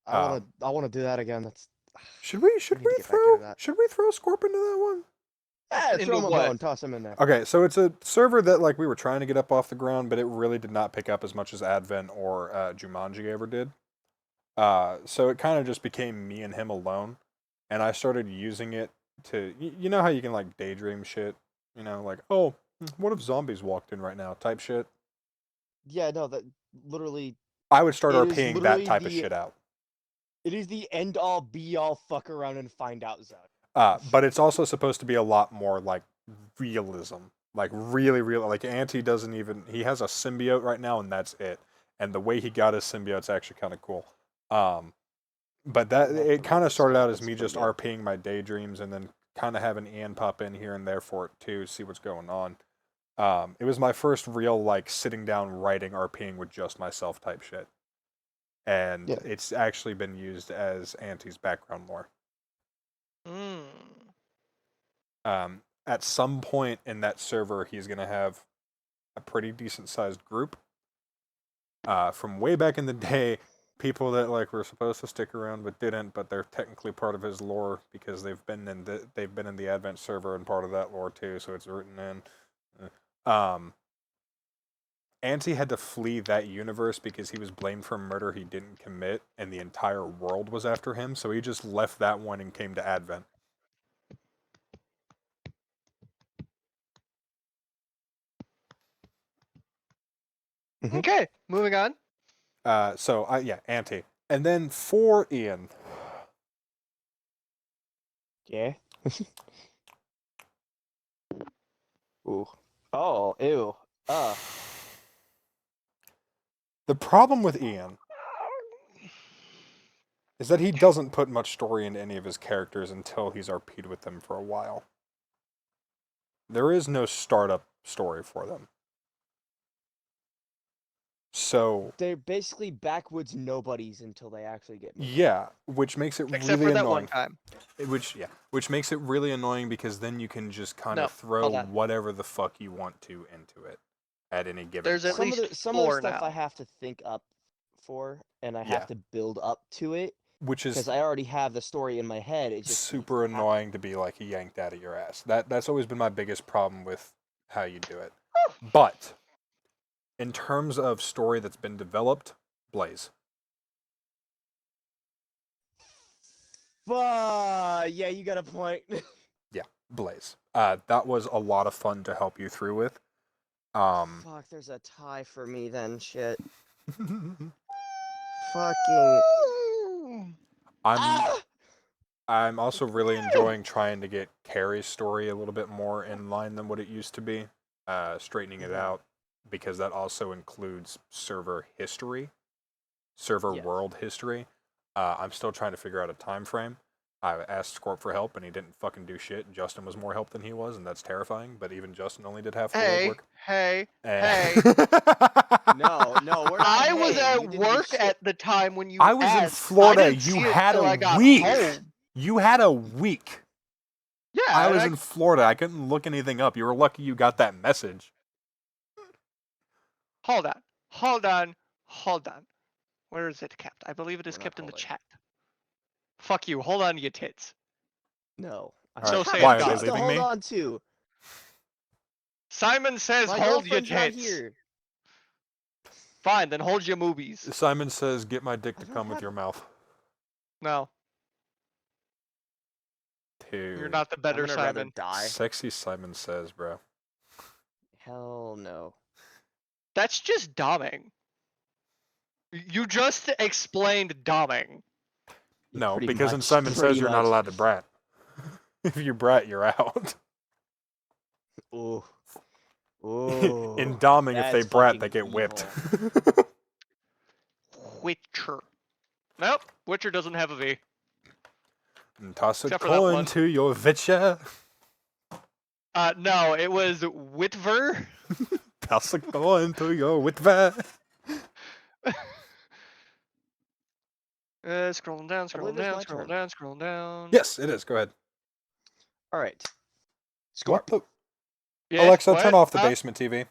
C: Um,
A: I wanna do that again. That's
C: Should we
A: need to get back into that.
C: throw Scorp into that one?
A: throw him
B: Into
A: a
B: what?
A: bone, toss him in there.
C: Okay, so it's a server that like we were trying to get up off the ground, but it really did not pick up as much as Advent or Jumanji ever did. So it kind of just became me and him alone, and I started using it to, you know how you can like daydream shit, you know, like, oh, what if zombies walked in right now, type shit.
A: Yeah, no, that literally
C: I would start
A: It is
C: RPing that
A: literally
C: type of
A: the-
C: shit out.
A: it is the end all be all fuck around and find out zone.
C: But it's also supposed to be a lot more like realism, like really real. Like Auntie doesn't even, he has a symbiote right now, and that's it. And the way he got his symbiote's actually kind of cool. But that
A: Love
C: it
A: the
C: kind
A: way
C: of started out
A: it's
C: as me
A: pretty
C: just
A: good.
C: RPing my daydreams, and then kind of having Ian pop in here and there for it too, see what's going on. It was my first real like sitting down writing RPing with just myself type shit, and
A: Yeah.
C: it's actually been used as Auntie's background lore.
B: Mm.
C: At some point in that server, he's gonna have a pretty decent sized group. From way back in the day, people that like were supposed to stick around but didn't, but they're technically part of his lore because they've been in the Advent server and part of that lore too, so it's written in. Auntie had to flee that universe because he was blamed for murder he didn't commit, and the entire world was after him, so he just left that one and came to Advent.
A: Mhm.
B: Okay, moving on.
C: Yeah, Auntie. And then for Ian,
A: Yeah. Ooh. Oh, ew.
C: the problem with Ian is that he doesn't put much story into any of his characters until he's RP'd with them for a while. There is no startup story for them. So,
A: They're basically backwoods nobodies until they actually get moved.
C: yeah, which makes it
B: Except
C: really
B: for that
C: annoying.
B: one time.
C: Which makes it really annoying because then you can just kind
B: No,
C: of throw
B: hold on.
C: whatever the fuck you want to into it at any given
B: There's
C: point.
B: at
A: Some
B: least
A: of the some of the
B: four
A: stuff
B: now.
A: I have to think up for, and I
C: Yeah.
A: have to build up to it
C: Which is
A: because I already have the story in my head. It just
C: super
A: needs to happen.
C: annoying to be like yanked out of your ass. That's always been my biggest problem with how you do it. But in terms of story that's been developed, Blaze.
A: Yeah, you got a point.
C: Blaze. That was a lot of fun to help you through with.
A: Fuck, there's a tie for me then. Shit. Fucking. Ah!
C: I'm also really enjoying trying to get Carrie's story a little bit more in line than what it used to be, straightening it
A: Mhm.
C: out, because that also includes server history, server
A: Yes.
C: world history. I'm still trying to figure out a time frame. I asked Scorp for help, and he didn't fucking do shit. Justin was more help than he was, and that's terrifying, but even Justin only did half the
B: Hey,
C: legwork.
B: hey.
A: No, we're not.
B: I was
A: hey,
B: at
A: you didn't do
B: work
A: shit.
B: at the time when you
C: I was in
B: asked.
C: Florida.
B: I didn't
C: You
B: see it
C: had
B: till
C: a
B: I got
C: week.
B: home.
C: You had a week.
B: Yeah,
C: I
B: and
C: was in Florida. I couldn't look anything up. You were lucky you got that message.
B: Hold on. Where is it kept? I believe it is
A: We're not
B: kept in the
A: holding.
B: chat. Fuck you. Hold on to your tits.
A: No. I'm
C: Alright,
B: So say
C: why,
B: it's
C: are they
B: God.
A: to
C: leaving
A: hold
C: me?
A: on to.
B: Simon says
A: My
B: hold your
A: girlfriend's not
B: tits.
A: here.
B: Fine, then hold your movies.
C: Simon says, get my dick
A: I
C: to
A: don't
C: come with
A: have-
C: your mouth.
B: No,
C: Dude.
B: you're not the
A: I'm
B: better
A: gonna rather
B: Simon.
A: die.
C: Sexy Simon says, bro.
A: Hell no.
B: That's just doming. You just explained doming.
C: No,
A: Pretty
C: because in
A: much,
C: Simon Says
A: pretty
C: you're not
A: much.
C: allowed to brat. If you brat, you're out.
A: Ooh. Ooh.
C: In doming, if they
A: that's
C: brat, they
A: fucking
C: get whipped.
B: Witcher. Nope, Witcher doesn't have a V.
C: And toss a
B: Except for that
C: coin
B: one.
C: to your Witcher.
B: No, it was Witver.
C: Toss a coin to your Witwer.
B: Scrolling down,
A: I believe
B: scrolling
A: it's
B: down,
A: my
B: scrolling
A: turn.
B: down, scrolling down.
C: Yes, it is. Go ahead.
A: All right. Score.
C: What the?
B: Yeah,
C: Alexa,
B: what?
C: turn off the
B: Huh?
C: basement TV.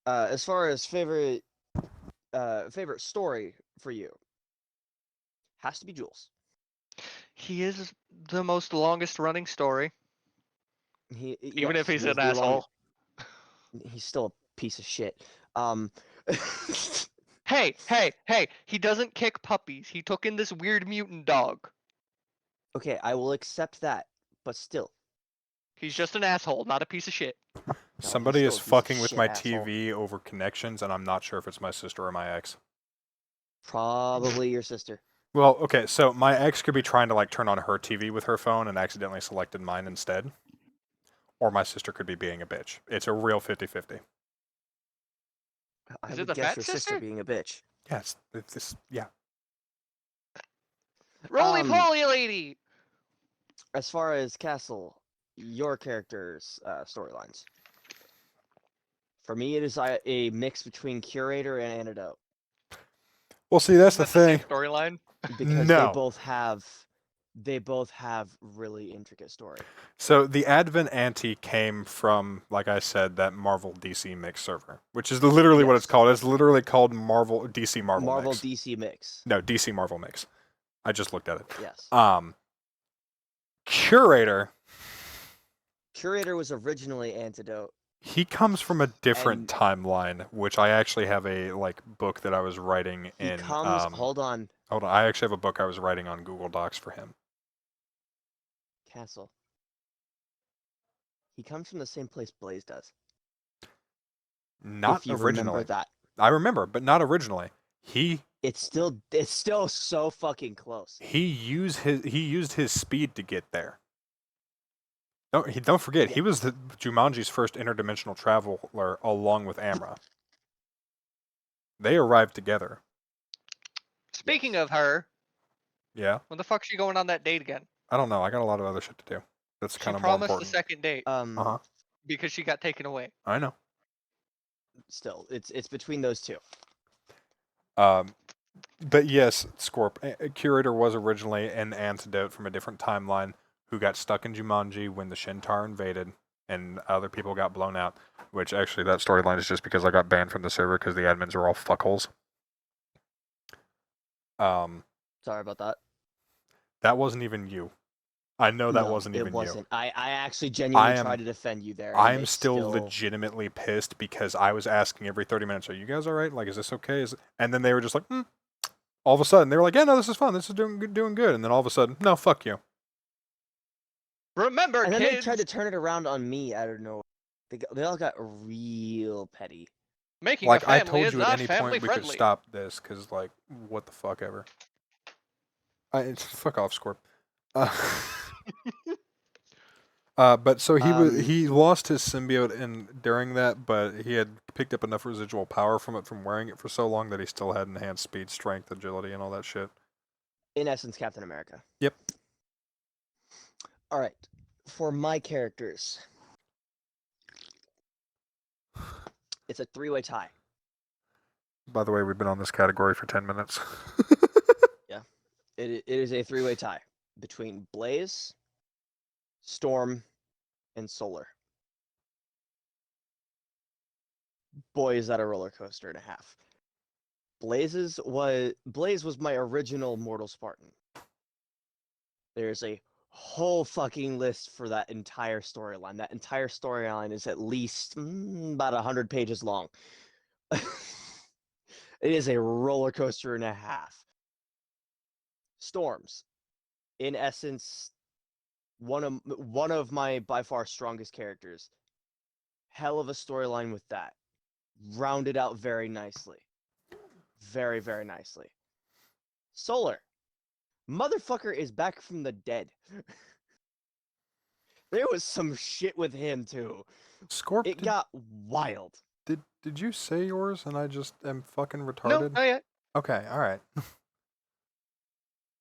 A: As far as favorite story for you, has to be Jules.
B: He is the most longest running story. Even if he's
A: he is
B: an
A: the
B: asshole.
A: He's still a piece of shit. Um,
B: Hey, hey, hey, he doesn't kick puppies. He took in this weird mutant dog.
A: okay, I will accept that, but still,
B: He's just an asshole, not a piece of shit.
C: Somebody
A: still
C: is
A: a piece of
C: fucking with
A: shit,
C: my
A: asshole.
C: TV over connections, and I'm not sure if it's my sister or my ex.
A: Probably your sister.
C: Well, okay, so my ex could be trying to like turn on her TV with her phone and accidentally selected mine instead. Or my sister could be being a bitch. It's a real 50-50.
A: I
B: Is it
A: would
B: the
A: guess
B: fat
A: your
B: sister?
A: sister being a bitch.
C: Yes, it's yeah.
B: Roly
A: Um,
B: poly lady!
A: As far as Castle, your character's storylines. For me, it is a mix between Curator and Antidote
C: Well, see, that's the
B: Isn't that
C: thing.
B: same storyline?
A: because
C: No.
A: they both have really intricate story.
C: So the Advent Ante came from, like I said, that Marvel DC mix server, which is literally what it's
A: Yes.
C: called. It's literally called Marvel Marvel mix.
A: DC mix.
C: No, DC Marvel mix. I just looked at it.
A: Yes.
C: Curator,
A: Curator was originally Antidote.
C: he comes from a different
A: And-
C: timeline, which I actually have a like book that I was writing
A: He
C: in.
A: comes. Hold on,
C: Hold on, I actually have a book I was writing on Google Docs for him.
A: Castle. He comes from the same place Blaze does.
C: Not
A: if you
C: originally.
A: remember that,
C: I remember, but not originally. He
A: it's still so fucking close.
C: used his speed to get there. Don't forget, he was the Jumanji's first interdimensional traveler along with Amra. They arrived together.
B: Speaking
A: Yes.
B: of her,
C: Yeah?
B: when the fuck's she going on that date again?
C: I don't know. I got a lot of other shit to do. That's
B: She
C: kind of more
B: promised the
C: important.
B: second date
C: Uh-huh.
B: because she got taken away.
C: I know.
A: Still, it's between those two.
C: But yes, Scorp. Curator was originally an antidote from a different timeline who got stuck in Jumanji when the Shintar invaded and other people got blown out. Which actually, that storyline is just because I got banned from the server because the admins are all fuckholes.
A: Sorry about that.
C: That wasn't even you. I know that
A: No,
C: wasn't even
A: it wasn't.
C: you.
A: I actually genuinely
C: am-
A: tried to defend you there.
C: I
A: and
C: am
A: it's
C: still legitimately pissed because I was asking every 30 minutes, "Are you guys all right? Like, is this okay?" And then they were just like, All of a sudden, they were like, "Yeah, no, this is fun. This is doing good." And then all of a sudden, no, fuck you.
B: Remember,
A: And then
B: kids,
A: they tried to turn it around on me out of nowhere. They all got real petty.
B: making
C: Like,
B: a family
C: I told
B: is
C: you at
B: not
C: any
B: family
C: point we could
B: friendly.
C: stop this because, like, what the fuck ever. Fuck off, Scorp. But so he lost his symbiote during that, but he had picked up enough residual power from it from wearing it for so long that he still had enhanced speed, strength, agility, and all that shit.
A: In essence, Captain America.
C: Yep.
A: All right. For my characters, it's a three-way tie.
C: By the way, we've been on this category for 10 minutes.
A: It is a three-way tie between Blaze, Storm, and Solar. Boy, is that a roller coaster and a half. Blaze was my original Mortal Spartan. There's a whole fucking list for that entire storyline. That entire storyline is at least about 100 pages long. It is a roller coaster and a half. Storms, in essence, one of my by far strongest characters. Hell of a storyline with that. Rounded out very nicely. Very, very nicely. Solar. Motherfucker is back from the dead. There was some shit with him too.
C: Scorp,
A: It got wild.
C: did you say yours and I just am fucking
B: No,
C: retarded?
B: not yet.
C: Okay, alright.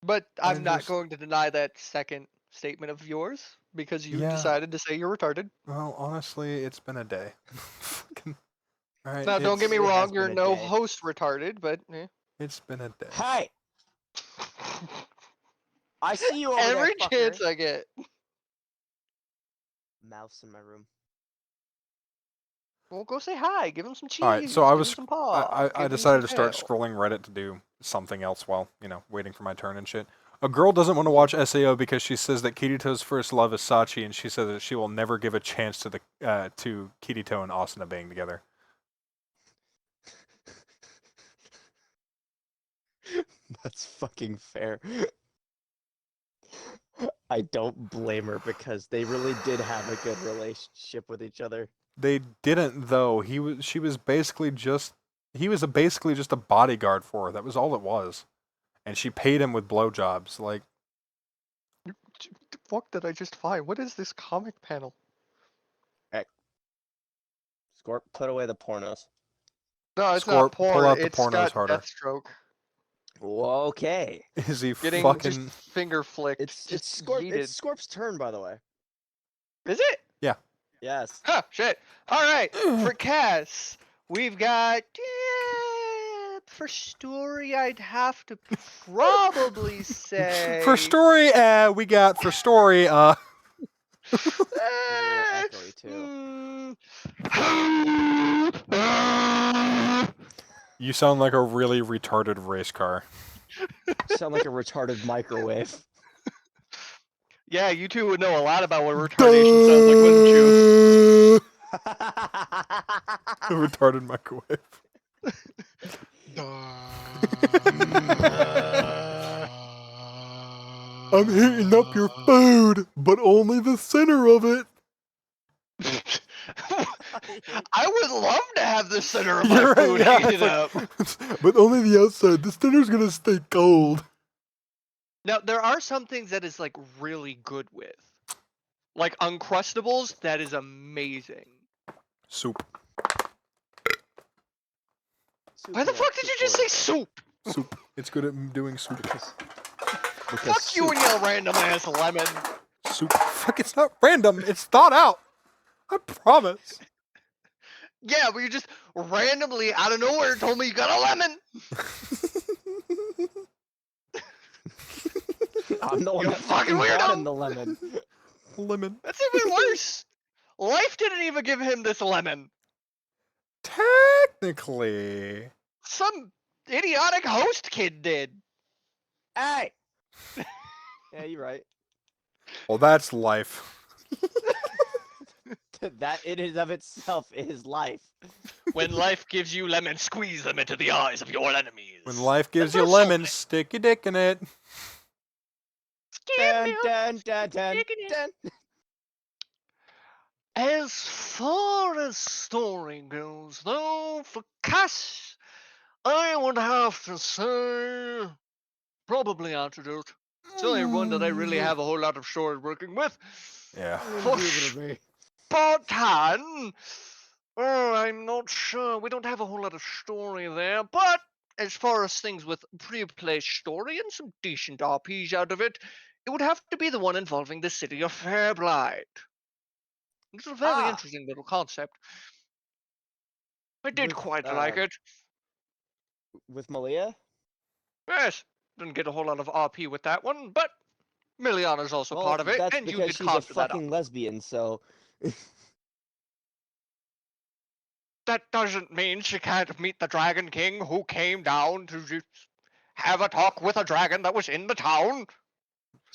B: But
C: I
B: I'm not
C: just-
B: going to deny that second statement of yours because you
C: Yeah.
B: decided to say you're retarded.
C: Well, honestly, it's been a day. Fucking. Alright,
B: Now, don't get me
A: it has
B: wrong, you're
A: been a
B: no
A: day.
B: host retarded, but
C: It's been a day.
A: Hey! I see you over there,
B: every
A: fucker.
B: chance I get.
A: Mouse in my room.
B: Well, go say hi. Give him some cheese.
C: Alright, so
B: give
C: I
B: him
C: was
B: some paw.
C: I decided to start scrolling Reddit to do something else while, waiting for my turn and shit. A girl doesn't want to watch SAO because she says that Kirito's first love is Sachi, and she says that she will never give a chance to to Kirito and Asuna being together.
A: That's fucking fair. I don't blame her because they really did have a good relationship with each other.
C: They didn't though. He was basically just a bodyguard for her. That was all it was. And she paid him with blowjobs. Like,
B: The fuck did I just find? What is this comic panel?
A: Scorp, put away the pornos.
B: No, it's
C: Scorp,
B: not
C: pull
B: porn.
C: out the
B: It's
C: pornos
B: got
C: harder.
B: Deathstroke.
A: Okay.
C: is he
B: Getting
C: fucking?
B: just finger flicked.
A: It's
B: just
A: Scorp.
B: yeeted.
A: It's Scorp's turn, by the way.
B: Is it?
A: Yes.
B: Huh, shit. Alright, for Cass, we've got... for story, I'd have to probably say...
C: For story, we got for story.
A: You're echoey, too.
C: You sound like a really retarded race car.
A: Sound like a retarded microwave.
B: Yeah, you two would know a lot about what retardation sounds like, wouldn't you?
C: A retarded microwave. I'm heating up your food, but only the center of it.
B: I would love to have the center of
C: You're
B: my
C: right,
B: food
C: yeah,
B: heated
C: it's
B: up.
C: like- but only the outside. The center's gonna stay cold.
B: Now, there are some things that is like really good with. Like Uncrustables, that is amazing.
C: Soup.
B: Why the fuck did you just say soup?
C: Soup. It's good at doing soup.
B: Fuck you and your random ass lemon.
C: Soup. Fuck, it's not random. It's thought out. I promise.
B: Yeah, but you just randomly out of nowhere told me you got a lemon.
A: I'm the one
B: You
A: that
B: fucking
A: brought
B: weirdo.
A: in the lemon.
C: Lemon.
B: That's even worse. Life didn't even give him this lemon.
C: Technically.
B: Some idiotic host kid did.
A: Hey! Yeah, you're right.
C: Well, that's life.
A: That in and of itself is life.
B: When life gives you lemons, squeeze them into the eyes of your enemies.
C: When life gives
B: That's
C: you
B: not
C: lemons, stick your dick in it.
A: Dun, dun, dun, dun, dun.
B: As far as story goes, though, for Cass, I would have to say probably Antidote. It's the only one that I really have a whole lot of story working with.
C: Yeah.
B: For Spartan, I'm not sure. We don't have a whole lot of story there, but as far as things with pre-play story and some decent RPs out of it, it would have to be the one involving the city of Fairblight. It's a very
A: Ah.
B: interesting little concept. I did
A: With,
B: quite like it.
A: With Malia?
B: Yes, didn't get a whole lot of RP with that one, but Miliana's also
A: Well,
B: part of it,
A: that's
B: and you
A: because
B: could
A: she's a
B: conjure that up.
A: fucking lesbian, so...
B: that doesn't mean she can't meet the Dragon King who came down to just have a talk with a dragon that was in the town.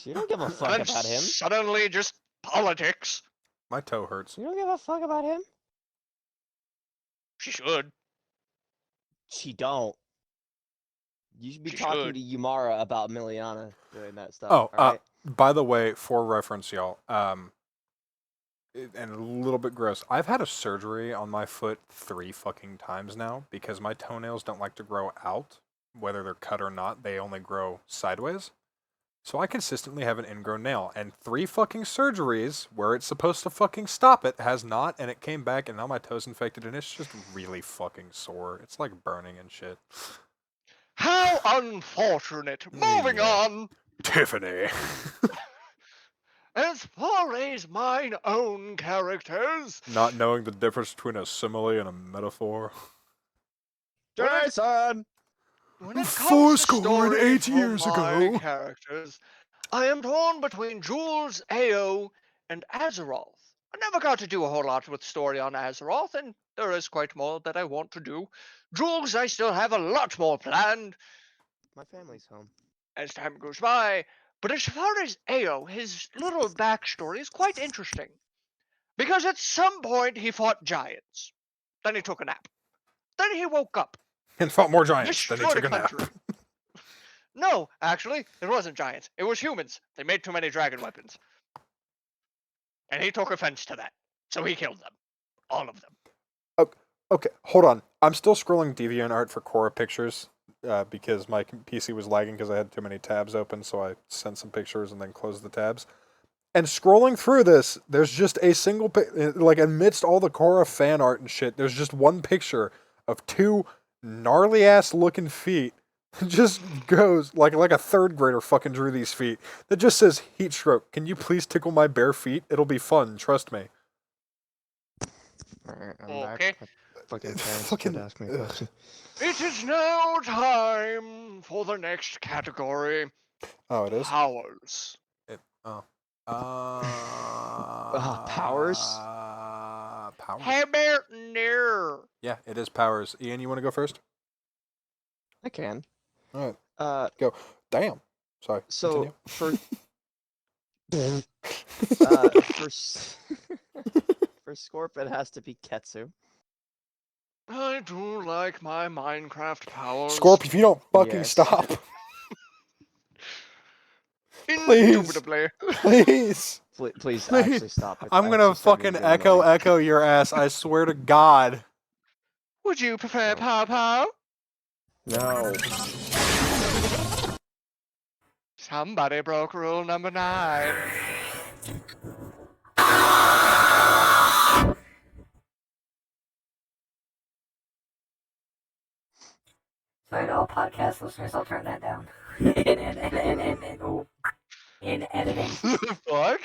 A: You don't give a fuck
B: And
A: about him.
B: suddenly just politics.
C: My toe hurts.
A: You don't give a fuck about him.
B: She should.
A: She don't. You should be
B: She
A: talking
B: should.
A: to Yumara about Miliana doing that stuff.
C: Oh,
A: alright?
C: by the way, for reference, y'all, and a little bit gross, I've had a surgery on my foot 3 fucking times now because my toenails don't like to grow out, whether they're cut or not. They only grow sideways. So I consistently have an ingrown nail, and 3 fucking surgeries where it's supposed to fucking stop it has not, and it came back, and now my toe's infected, and it's just really fucking sore. It's like burning and shit.
B: How unfortunate. Moving
C: Yeah.
B: on.
C: Tiffany.
B: As far as mine own characters,
C: Not knowing the difference between a simile and a metaphor.
A: Jason!
B: when it
C: Four
B: comes to
C: score and
B: stories
C: 8
B: for
C: years
B: my
C: ago.
B: characters, I am torn between Jules, Ao, and Azeroth. I never got to do a whole lot with story on Azeroth, and there is quite more that I want to do. Jules, I still have a lot more planned
A: My family's home.
B: as time goes by. But as far as Ao, his little backstory is quite interesting. Because at some point he fought giants. Then he took a nap. Then he woke up.
C: And fought more giants. Then he
B: Destroyed
C: took a
B: a
C: nap.
B: country. No, actually, it wasn't giants. It was humans. They made too many dragon weapons. And he took offense to that. So he killed them. All of them.
C: Okay, hold on. I'm still scrolling DeviantArt for Korra pictures because my PC was lagging because I had too many tabs open, so I sent some pictures and then closed the tabs. And scrolling through this, there's just a single like amidst all the Korra fan art and shit, there's just one picture of 2 gnarly ass looking feet. It just goes like a 3rd grader fucking drew these feet. That just says heat stroke. Can you please tickle my bare feet? It'll be fun, trust me.
A: Alright, I'm
B: Okay.
A: back. My fucking parents
C: Fucking-
A: could ask me a
C: ugh.
A: question.
B: It is now time for the next category.
C: Oh, it is?
B: Powers.
A: powers?
C: Powers.
B: Herbert near.
C: Yeah, it is powers. Ian, you want to go first?
A: I can.
C: Alright.
A: Uh,
C: Damn. Sorry.
A: so
C: continue.
A: for Scorp, it has to be Ketsu.
B: I do like my Minecraft powers.
C: Scorp, if you don't fucking
A: Yes.
C: stop, please.
B: Indubitably.
C: please.
A: Please
C: Please.
A: actually stop it.
C: I'm
A: I
C: gonna
A: actually started
C: fucking
A: getting annoying.
C: echo your ass. I swear to God.
B: Would you prefer
A: No.
B: Pow Pow?
A: No.
B: Somebody broke rule number 9.
F: Sorry to all podcast listeners, I'll turn that down. In editing.
B: Fuck?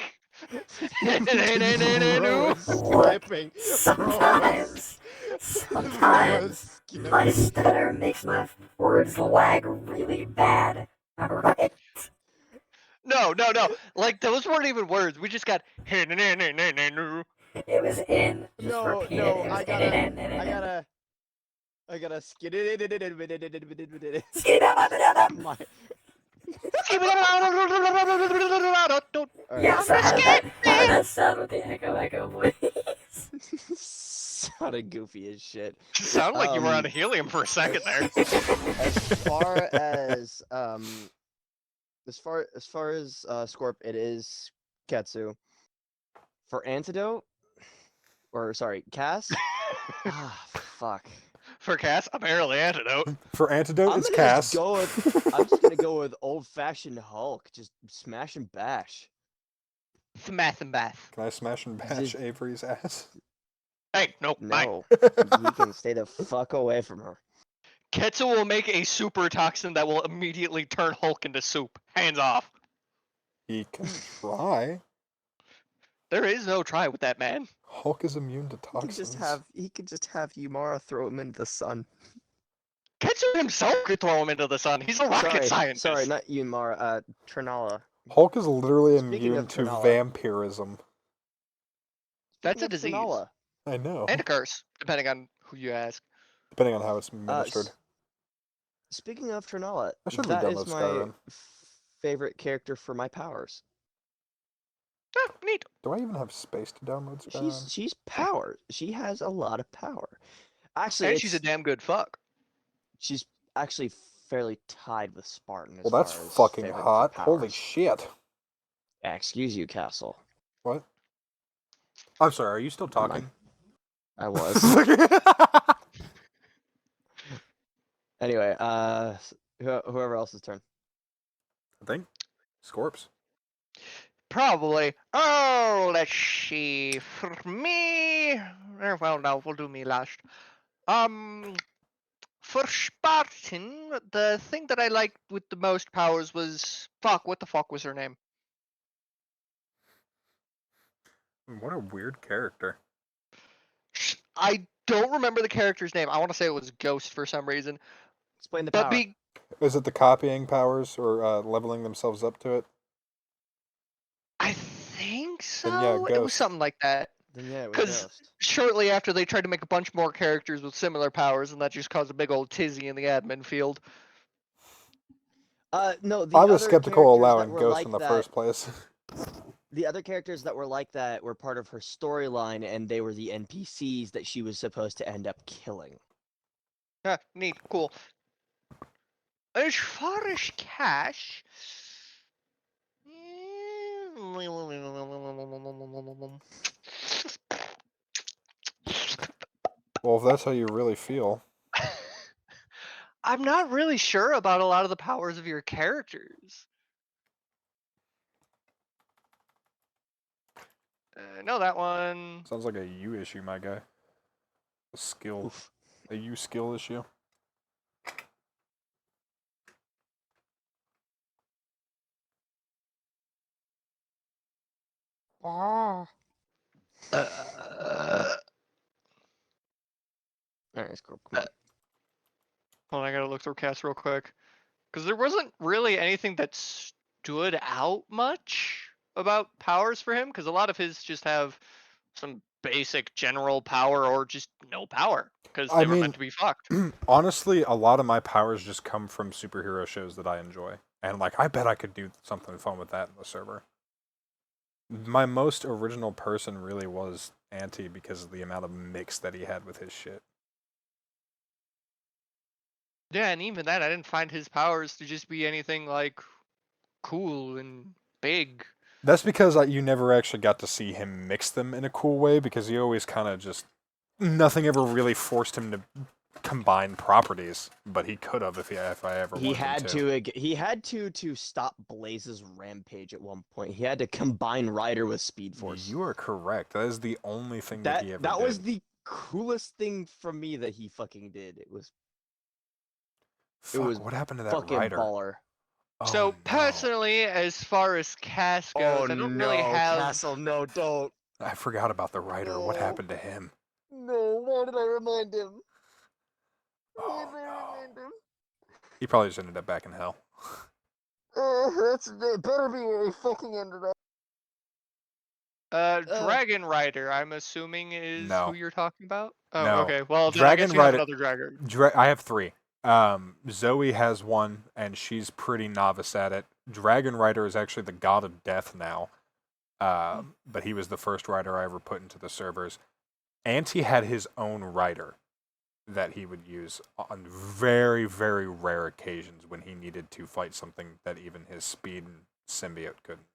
A: Skipping.
F: Sometimes my stutter makes my words lag really bad. Alright?
B: No. Like, those weren't even words. We just got.
F: It was in. Just
A: No,
F: repeat
A: no,
F: it. It was
A: I gotta skid it. My,
F: Yes, I had that sound with the echo voice.
A: sounded goofy as shit.
B: Sounded like you were on
A: Um,
B: helium for a second there.
A: As far as Scorp, it is Ketsu. For Antidote, or sorry, Cass. Fuck.
B: For Cass, apparently antidote.
C: For antidote,
A: I'm
C: it's
A: gonna
C: Cass.
A: just go with. I'm just gonna go with old-fashioned Hulk. Just smash and bash.
B: Smash and bath.
C: Can I smash and bash Avery's ass?
B: Hey, no, mine.
A: No, you can stay the fuck away from her.
B: Ketsu will make a super toxin that will immediately turn Hulk into soup. Hands off.
C: He can try.
B: There is no try with that man.
C: Hulk is immune to
A: He could
C: toxins.
A: just have Yumara throw him into the sun.
B: Ketsu himself could throw him into the sun. He's a rocket scientist.
A: Sorry, not Yumara. Trinala.
C: Hulk is literally
A: Speaking
C: immune
A: of
C: to
A: Trinala.
C: vampirism.
B: That's a
A: Speaking of
B: disease.
A: Trinala,
C: I know.
B: And a curse, depending on Who you ask?
C: Depending on how it's administered.
A: Speaking of Trinola,
C: I should
A: that
C: re-download
A: is my
C: Skyrim.
A: favorite character for my powers.
B: Ah, neat.
C: Do I even have space to download Skyrim?
A: She's power. She has a lot of power. Actually,
B: And she's a damn good fuck.
A: she's actually fairly tied with Spartan. As
C: Well, that's
A: far as
C: fucking
A: favorite
C: hot. Holy
A: powers.
C: shit.
A: Excuse you, Castle.
C: What? I'm sorry, are you still
A: Never
C: talking?
A: I was. Anyway, whoever else's turn.
C: I think. Scorps.
B: Probably. Oh, let's see. For me, well, no, we'll do me last. For Spartan, the thing that I liked with the most powers was what the fuck was her name?
C: What a weird character.
B: I don't remember the character's name. I want to say it was Ghost for some reason.
A: Explain the
B: But
A: power.
C: Is it the copying powers or leveling themselves up to it?
B: I think so.
C: Then yeah,
B: It was
C: Ghost.
B: something like that.
A: Then yeah, it was
B: 'cause-
A: Ghost.
B: Shortly after, they tried to make a bunch more characters with similar powers, and that just caused a big old tizzy in the admin field.
A: No, the
C: I was
A: other
C: skeptical
A: characters that
C: allowing
A: were
C: Ghost
A: like
C: in the
A: that-
C: first place.
A: The other characters that were like that were part of her storyline, and they were the NPCs that she was supposed to end up killing.
B: Ah, neat, cool. As far as cash,
C: Well, if that's how you really feel.
B: I'm not really sure about a lot of the powers of your characters. No, that one.
C: Sounds like a you issue, my guy. A skill.
A: Oof.
C: A you skill issue.
A: Alright, Scorp, come on.
B: Hold on, I gotta look through cast real quick. Because there wasn't really anything that stood out much about powers for him, because a lot of his just have some basic general power or just no power, because
C: I
B: they were
C: mean-
B: meant to be fucked.
C: Honestly, a lot of my powers just come from superhero shows that I enjoy. And, like, I bet I could do something fun with that in the server. My most original person really was Anti because of the amount of mix that he had with his shit.
B: Yeah, and even that, I didn't find his powers to just be anything like cool and big.
C: That's because you never actually got to see him mix them in a cool way because he always kind of just... Nothing ever really forced him to combine properties, but he could have if I ever wanted
A: He
C: him
A: had to. He had to stop Blaze's rampage at one point. He had to combine Ryder with Speed Force.
C: You are correct. That is the only thing that he ever
A: That
C: did.
A: was the coolest thing from me that he fucking did. It was
C: Fuck,
A: was
C: what happened to that
A: fucking
C: rider?
A: baller.
C: Oh,
B: So
C: no.
B: personally, as far as cast goes, I don't really have.
A: Castle, no, don't.
C: I forgot about the rider. What
A: No.
C: happened to him?
A: No, why did I remind him?
C: Oh, no. He probably just ended up back in hell.
A: It better be where he fucking ended up.
B: Dragon Rider, I'm assuming is
C: No.
B: who you're talking about. Oh,
C: No.
B: okay. Well, then I guess
C: Dragon
B: you have
C: Rider-
B: another dragon.
C: I have 3. Zoe has 1, and she's pretty novice at it. Dragon Rider is actually the god of death now, but he was the first rider I ever put into the servers. Anti had his own rider that he would use on very, very rare occasions when he needed to fight something that even his speed and symbiote couldn't.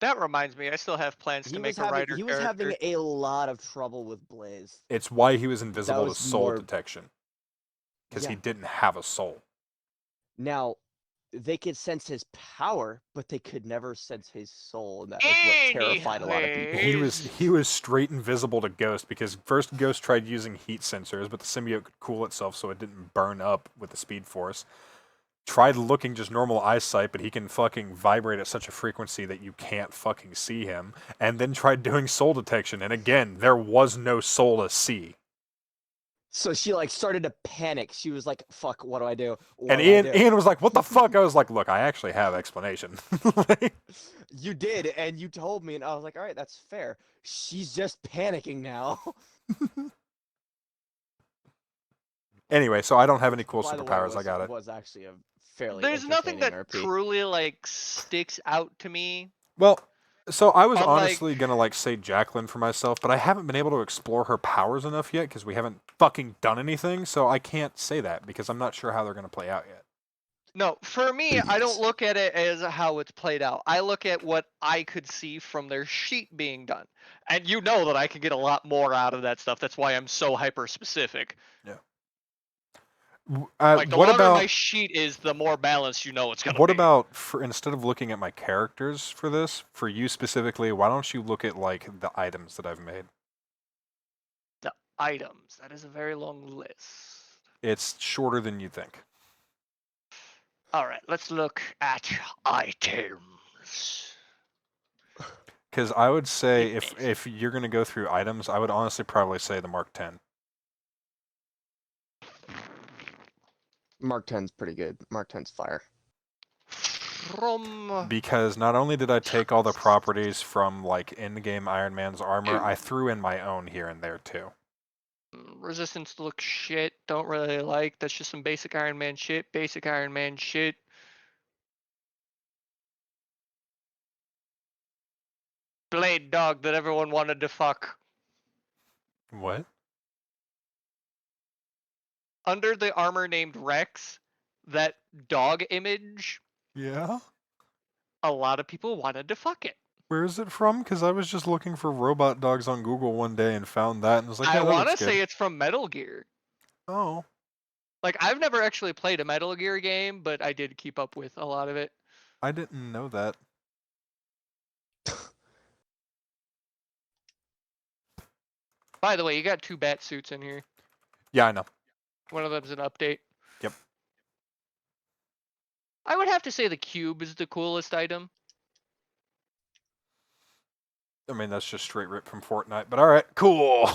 B: That reminds me, I still have plans to make a Rider
A: He was
B: character.
A: having a lot of trouble with Blaze.
C: It's why he was invisible
A: was
C: to soul
A: more-
C: detection. Because he
A: Yeah.
C: didn't have a soul.
A: Now, they could sense his power, but they could never sense his soul, and that was what terrified a lot of people.
C: He was straight invisible to Ghost because first Ghost tried using heat sensors, but the symbiote could cool itself so it didn't burn up with the speed force. Tried looking just normal eyesight, but he can fucking vibrate at such a frequency that you can't fucking see him. And then tried doing soul detection, and again, there was no soul to see.
A: So she started to panic. She was like, "Fuck, what do I do?" What
C: And
A: do I do?"
C: Ian was like, "What the fuck?" I was like, "Look, I actually have explanation."
A: You did, and you told me, and I was like, "All right, that's fair." She's just panicking now.
C: Anyway, so I don't have any cool
A: By the way,
C: superpowers. I got it.
A: was actually a fairly
B: There's nothing that
A: entertaining RP.
B: truly like sticks out to me.
C: Well, so I was
B: Unlike-
C: honestly gonna like say Jacqueline for myself, but I haven't been able to explore her powers enough yet because we haven't fucking done anything. So I can't say that because I'm not sure how they're gonna play out yet.
B: No, for me, I don't
A: Please.
B: look at it as how it's played out. I look at what I could see from their sheet being done. And you know that I can get a lot more out of that stuff. That's why I'm so hyper specific. Like the
C: What
B: louder
C: about
B: my sheet is, the more balanced you know it's gonna
C: what
B: be.
C: about for instead of looking at my characters for this, for you specifically, why don't you look at like the items that I've made?
B: the items? That is a very long list.
C: It's shorter than you think.
B: All right, let's look at items.
C: Because I would say
B: It is.
C: if you're gonna go through items, I would honestly probably say the Mark 10.
A: Mark 10's pretty good. Mark 10's fire.
B: From
C: Because not only did I take all the properties from like in-game Iron Man's armor, I threw in my own here and there too.
B: resistance looks shit. Don't really like. That's just some basic Iron Man shit. Basic Iron Man shit. Blade dog that everyone wanted to fuck.
C: What?
B: Under the armor named Rex, that dog image,
C: Yeah?
B: a lot of people wanted to fuck it.
C: Where is it from? Because I was just looking for robot dogs on Google one day and found that and was like,
B: I
C: yeah, that
B: want to
C: looks
B: say
C: good.
B: it's from Metal Gear.
C: Oh.
B: Like, I've never actually played a Metal Gear game, but I did keep up with a lot of it.
C: I didn't know that.
B: By the way, you got 2 bat suits in here.
C: Yeah, I know.
B: One of them's an update.
C: Yep.
B: I would have to say the cube is the coolest item.
C: I mean, that's just straight ripped from Fortnite, but alright, cool.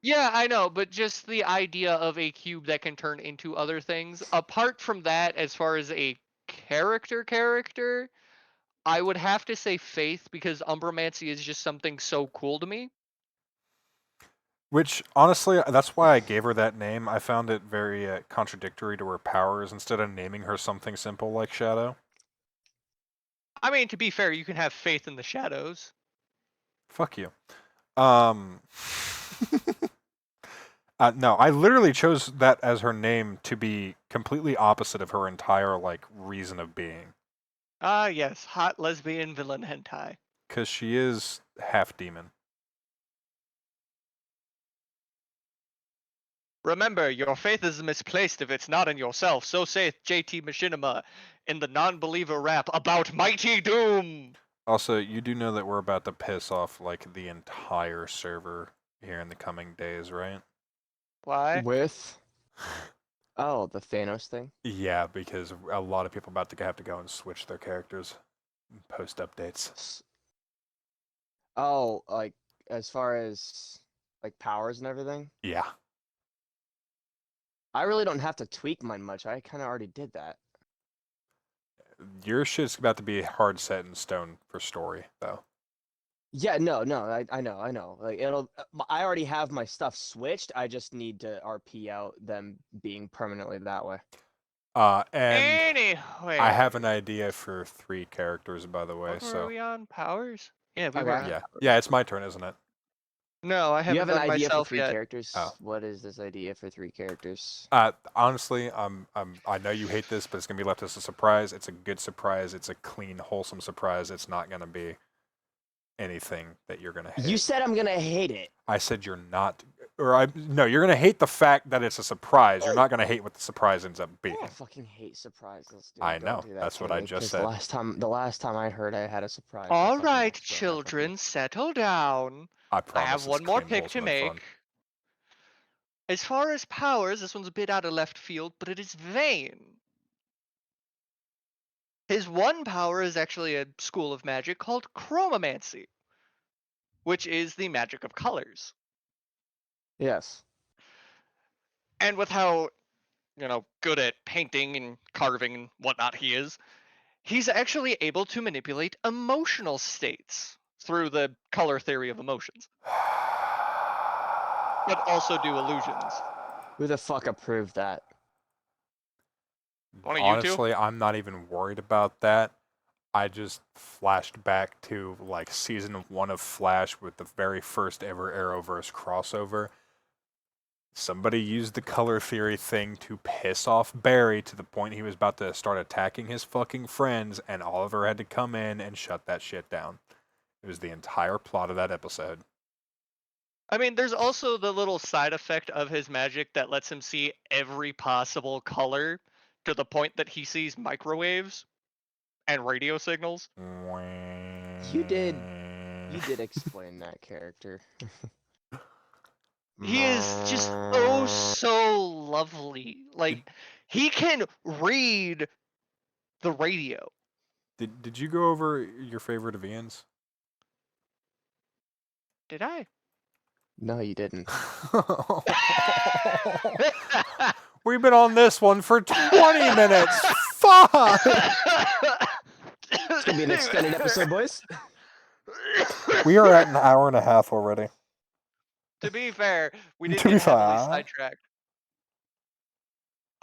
B: Yeah, I know, but just the idea of a cube that can turn into other things. Apart from that, as far as a character, I would have to say Faith because Umbromancy is just something so cool to me.
C: Which, honestly, that's why I gave her that name. I found it very contradictory to her powers instead of naming her something simple like Shadow.
B: I mean, to be fair, you can have faith in the shadows.
C: Fuck you. No, I literally chose that as her name to be completely opposite of her entire, like, reason of being.
B: Ah, yes, hot lesbian villain hentai.
C: Because she is half demon.
B: Remember, your faith is misplaced if it's not in yourself. So saith JT Machinima in the non-believer rap about Mighty Doom.
C: Also, you do know that we're about to piss off, like, the entire server here in the coming days, right?
B: Why?
A: With the Thanos thing.
C: Yeah, because a lot of people are about to have to go and switch their characters and post updates.
A: Oh, like as far as like powers and everything.
C: Yeah.
A: I really don't have to tweak mine much. I kind of already did that.
C: Your shit's about to be hard set in stone for story, though.
A: Yeah, no, I know. Like I already have my stuff switched. I just need to RP out them being permanently that way.
C: And
B: Anyway.
C: I have an idea for 3 characters, by the way,
B: What were
C: so...
B: we on? Powers? Yeah, we
A: Okay.
B: were on.
C: Yeah, it's my turn, isn't it?
B: No, I
A: You
B: haven't
A: have an
B: done
A: idea for
B: myself
A: 3
B: yet.
A: characters?
C: Oh.
A: What is this idea for 3 characters?
C: Honestly, I know you hate this, but it's gonna be left as a surprise. It's a good surprise. It's a clean, wholesome surprise. It's not gonna be anything that you're gonna hate.
A: You said I'm gonna hate it.
C: I said you're not, no, you're gonna hate the fact that it's a surprise. You're not gonna hate what the surprise ends up being.
A: I fucking hate surprises, dude.
C: I
A: Don't
C: know,
A: do that
C: that's
A: to
C: what I
A: me,
C: just
A: 'cause
C: said.
A: The last time I heard I had a surprise. I
B: All
A: fucking
B: right,
A: almost broke my fucking-
B: children, settle down.
C: I
B: I
C: promise.
B: have
C: it's
B: one more
C: clean,
B: pick to
C: wholesome, and fun.
B: make. As far as powers, this one's a bit out of left field, but it is Vayne. His one power is actually a school of magic called chromomancy, which is the magic of colors.
A: Yes.
B: And with how, good at painting and carving and whatnot he is, he's actually able to manipulate emotional states through the color theory of emotions, but also do illusions.
A: Who the fuck approved that?
B: One of you two?
C: Honestly, I'm not even worried about that. I just flashed back to like season 1 of Flash with the very first ever Arrowverse crossover. Somebody used the color theory thing to piss off Barry to the point he was about to start attacking his fucking friends, and Oliver had to come in and shut that shit down. It was the entire plot of that episode.
B: I mean, there's also the little side effect of his magic that lets him see every possible color to the point that he sees microwaves and radio signals.
A: You did explain that character.
B: He is just oh so lovely. Like he can read the radio.
C: Did you go over your favorite of Ian's?
B: Did I?
A: No, you didn't.
C: We've been on this one for 20 minutes. Fuck!
A: It's gonna be an extended episode, boys.
C: We are at an hour and a half already.
B: To be fair, we did
C: To be
B: get heavily
C: fair.
B: sidetracked.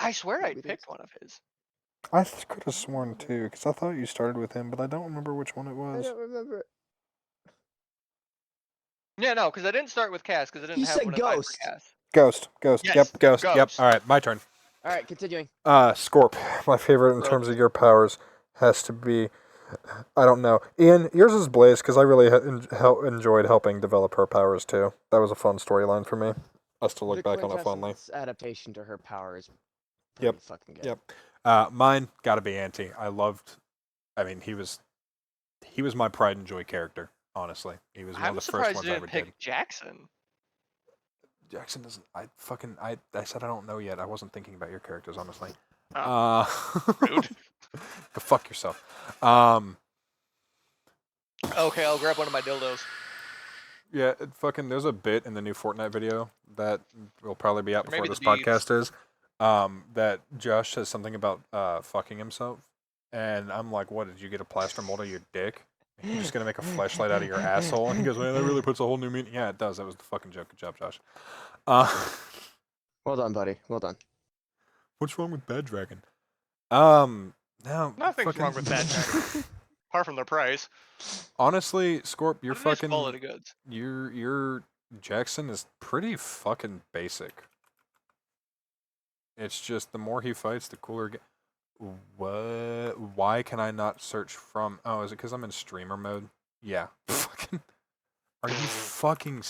B: I swear I
A: We did.
B: picked one of his.
C: I could have sworn too, because I thought you started with him, but I don't remember which one it
A: I
C: was.
A: don't remember.
B: Yeah, no, because I didn't start with Cass because I didn't
A: You
B: have
A: said
B: one in mind for
A: Ghost.
B: Cass.
C: Ghost.
B: Yes,
C: Yep, Ghost. Yep.
B: Ghost.
C: All right, my turn.
A: All right, continuing.
C: Scorp. My favorite in terms of your powers has to be, I don't know. Ian, yours is Blaze, because I really enjoyed helping develop her powers too. That was a fun storyline for me. I still look
A: The
C: back on it fondly.
A: quintessence adaptation to her power is
C: Yep,
A: pretty fucking good.
C: Yep. Mine gotta be Auntie. I mean, he was my pride and joy character. Honestly, he was one
B: I'm
C: of the first
B: surprised
C: ones
B: you
C: I
B: didn't
C: ever
B: pick
C: did.
B: Jackson.
C: Jackson doesn't. I said I don't know yet. I wasn't thinking about your characters, honestly.
B: Rude.
C: Go fuck yourself.
B: Okay, I'll grab one of my dildos.
C: Yeah, there's a bit in the new Fortnite video that will probably be out
B: Or
C: before
B: maybe
C: this
B: the beads.
C: podcast is. That Josh says something about fucking himself, and I'm like, "What? Did you get a plaster mold of your dick? You're just gonna make a fleshlight out of your asshole?" And he goes, "Man, that really puts a whole new meaning." Yeah, it does. That was the fucking joke. Good job, Josh.
A: Well done, buddy. Well done.
C: What's wrong with Bad Dragon? No.
B: Nothing's wrong with that, Jack. Apart from the price.
C: Honestly, Scorp, you're
B: But it is
C: fucking.
B: quality goods.
C: Your Jackson is pretty fucking basic. It's just the more he fights, the cooler. What? Why can I not search from? Oh, is it because I'm in streamer mode? Yeah. Fucking. Are you fucking?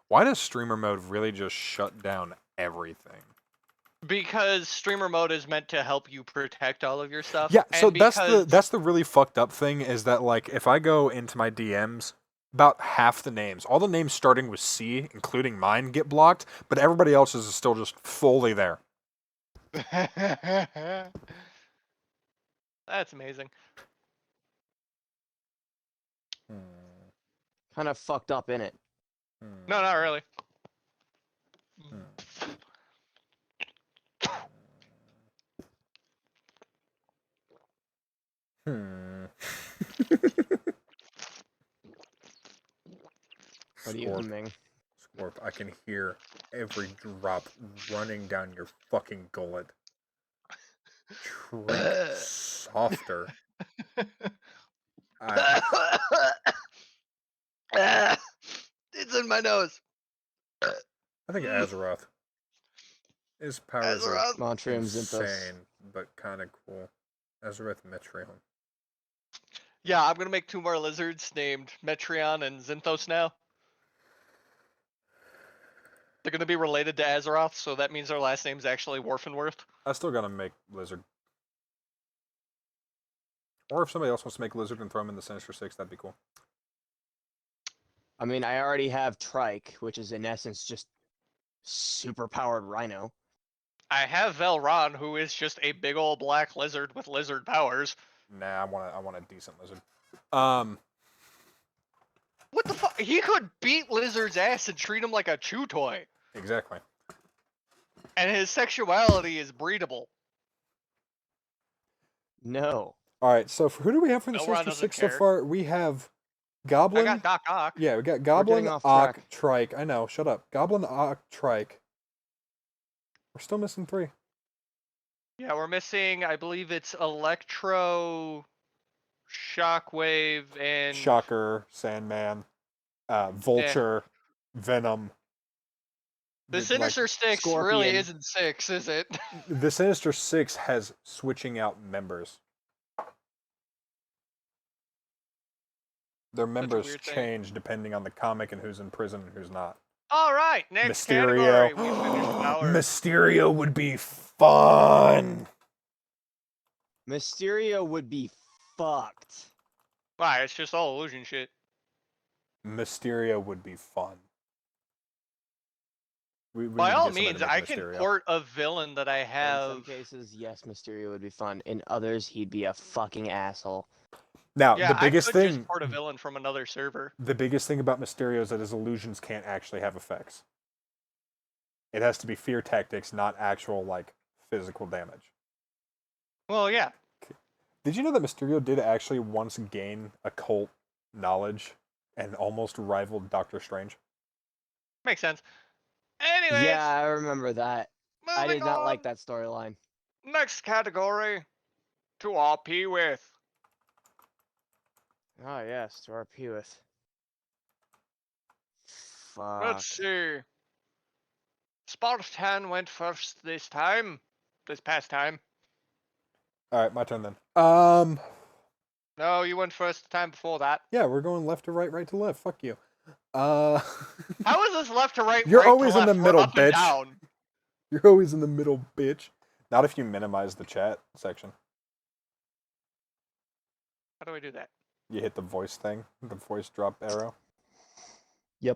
C: Why does streamer mode really just shut down everything?
B: Because streamer mode is meant to help you protect all of your stuff.
C: Yeah. So
B: and
C: that's
B: because...
C: the really fucked up thing is that like if I go into my DMs. About half the names, all the names starting with C, including mine, get blocked, but everybody else's is still just fully there.
B: That's amazing.
A: Kind of fucked up in it.
B: No, not really.
A: What are you humming?
C: Scorp, I can hear every drop running down your fucking gullet. Drink softer.
B: It's in my nose.
C: I think Azeroth. His powers are
B: Azeroth.
A: Montreum Zinthos.
C: insane, but kind of cool. Azeroth Metreon.
B: Yeah, I'm gonna make 2 more lizards named Metreon and Zinthos now. They're gonna be related to Azeroth, so that means their last name's actually Worfenworth.
C: I still gotta make Lizard. Or if somebody else wants to make Lizard and throw him in the Sinister Six, that'd be cool.
A: I mean, I already have Trike, which is in essence just super powered Rhino.
B: I have Velron, who is just a big old black lizard with lizard powers.
C: Nah, I want a decent Lizard.
B: What the fuck? He could beat lizard's ass and treat him like a chew toy.
C: Exactly.
B: And his sexuality is breedable.
A: No.
C: All right, so who do we have for the
B: Elrond
C: Sinister
B: doesn't
C: Six so
B: care.
C: far? We have Goblin.
B: I got Doc Ock.
C: Yeah, we got Goblin,
A: getting off
C: Ock,
A: track.
C: Trike. I know, shut up. Goblin, Ock, Trike. We're still missing 3.
B: Yeah, we're missing. I believe it's Electro, Shockwave, and
C: Shocker, Sandman, Vulture, Venom.
B: the
C: Like,
B: Sinister Six really
A: Scorpion.
B: isn't 6, is it?
C: the Sinister Six has switching out members. Their members
B: weird thing.
C: change depending on the comic and who's in prison and who's not.
B: All right, next category.
C: Mysterio.
B: We finished ours.
C: Mysterio would be fun.
A: Mysterio would be fucked.
B: Why? It's just all illusion shit.
C: Mysterio would be fun. We
B: By
C: need to
B: all
C: get somebody
B: means,
C: to make
B: I can
C: Mysterio.
B: port a villain that I
A: In some
B: have.
A: cases, yes, Mysterio would be fun. In others, he'd be a fucking asshole.
C: Now,
B: Yeah,
C: the biggest
B: I could
C: thing,
B: just port a villain from another server.
C: the biggest thing about Mysterio is that his illusions can't actually have effects. It has to be fear tactics, not actual like physical damage.
B: Well, yeah.
C: Did you know that Mysterio did actually once gain occult knowledge and almost rivaled Doctor Strange?
B: Makes sense. Anyways,
A: Yeah, I remember that. I
B: moving
A: did not like
B: on.
A: that storyline.
B: Next category. To RP with.
A: Oh yes, to RP with. Fuck.
B: Let's see. Spartan went first this time. This past time.
C: All right, my turn then.
B: No, you went first the time before that.
C: Yeah, we're going left to right, right to left. Fuck you.
B: How is this left to right?
C: You're
B: right to
C: always in the
B: left? We're
C: middle,
B: up and
C: bitch.
B: down.
C: You're always in the middle, bitch. Not if you minimize the chat section.
B: How do I do that?
C: You hit the voice thing, the voice drop arrow.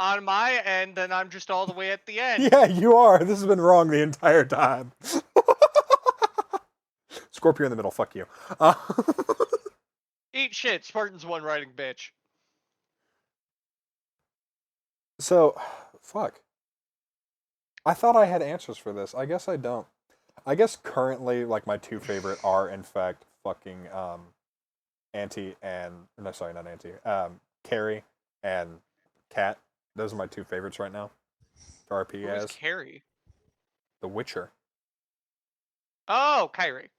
B: On my end, then I'm just all the way at the end.
C: Yeah, you are. This has been wrong the entire time. Scorpio in the middle. Fuck you.
B: Eat shit. Spartan's one writing bitch.
C: So, fuck. I thought I had answers for this. I guess I don't. I guess currently, like, my 2 favorite are, in fact, fucking, Auntie and... No, sorry, not Auntie. Carrie and Cat. Those are my 2 favorites right now. For RP
B: Who is
C: as.
B: Carrie?
C: The Witcher.
B: Oh, Kyrie.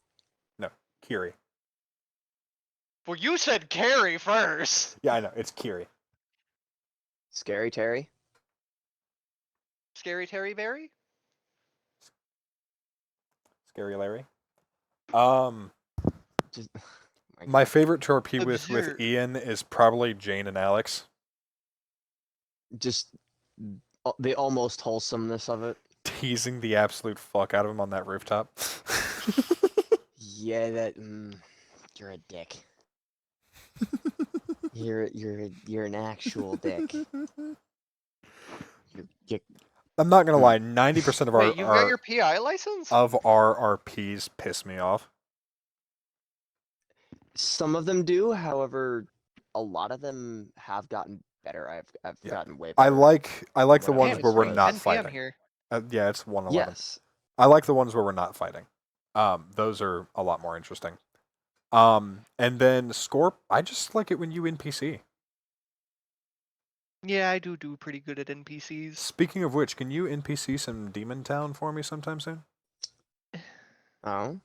C: No, Kiri.
B: Well, you said Carrie first.
C: Yeah, I know. It's Kiri.
A: Scary Terry.
B: Scary Terry Berry?
C: Scary Larry.
A: Just,
C: My favorite to RP with
B: Observe.
C: Ian is probably Jane and Alex.
A: just the almost wholesomeness of it.
C: Teasing the absolute fuck out of him on that rooftop.
A: Yeah, that. You're a dick. You're an actual dick. You're
C: I'm not gonna lie, 90% of our,
B: Wait, you got your PI license?
C: of our RPs piss me off.
A: Some of them do, however, a lot of them have gotten better. I've
C: Yeah.
A: gotten way
C: I
A: better.
C: like the
A: Whatever.
C: ones
A: Damn,
C: where
A: it's
C: we're
A: really
C: not
B: 10 p.m.
C: fighting.
B: here.
C: Yeah, it's 1:11.
A: Yes.
C: I like the ones where we're not fighting. Those are a lot more interesting. And then Scorp, I just like it when you NPC.
B: Yeah, I do pretty good at NPCs.
C: Speaking of which, can you NPC some Demon Town for me sometime soon?
A: Oh.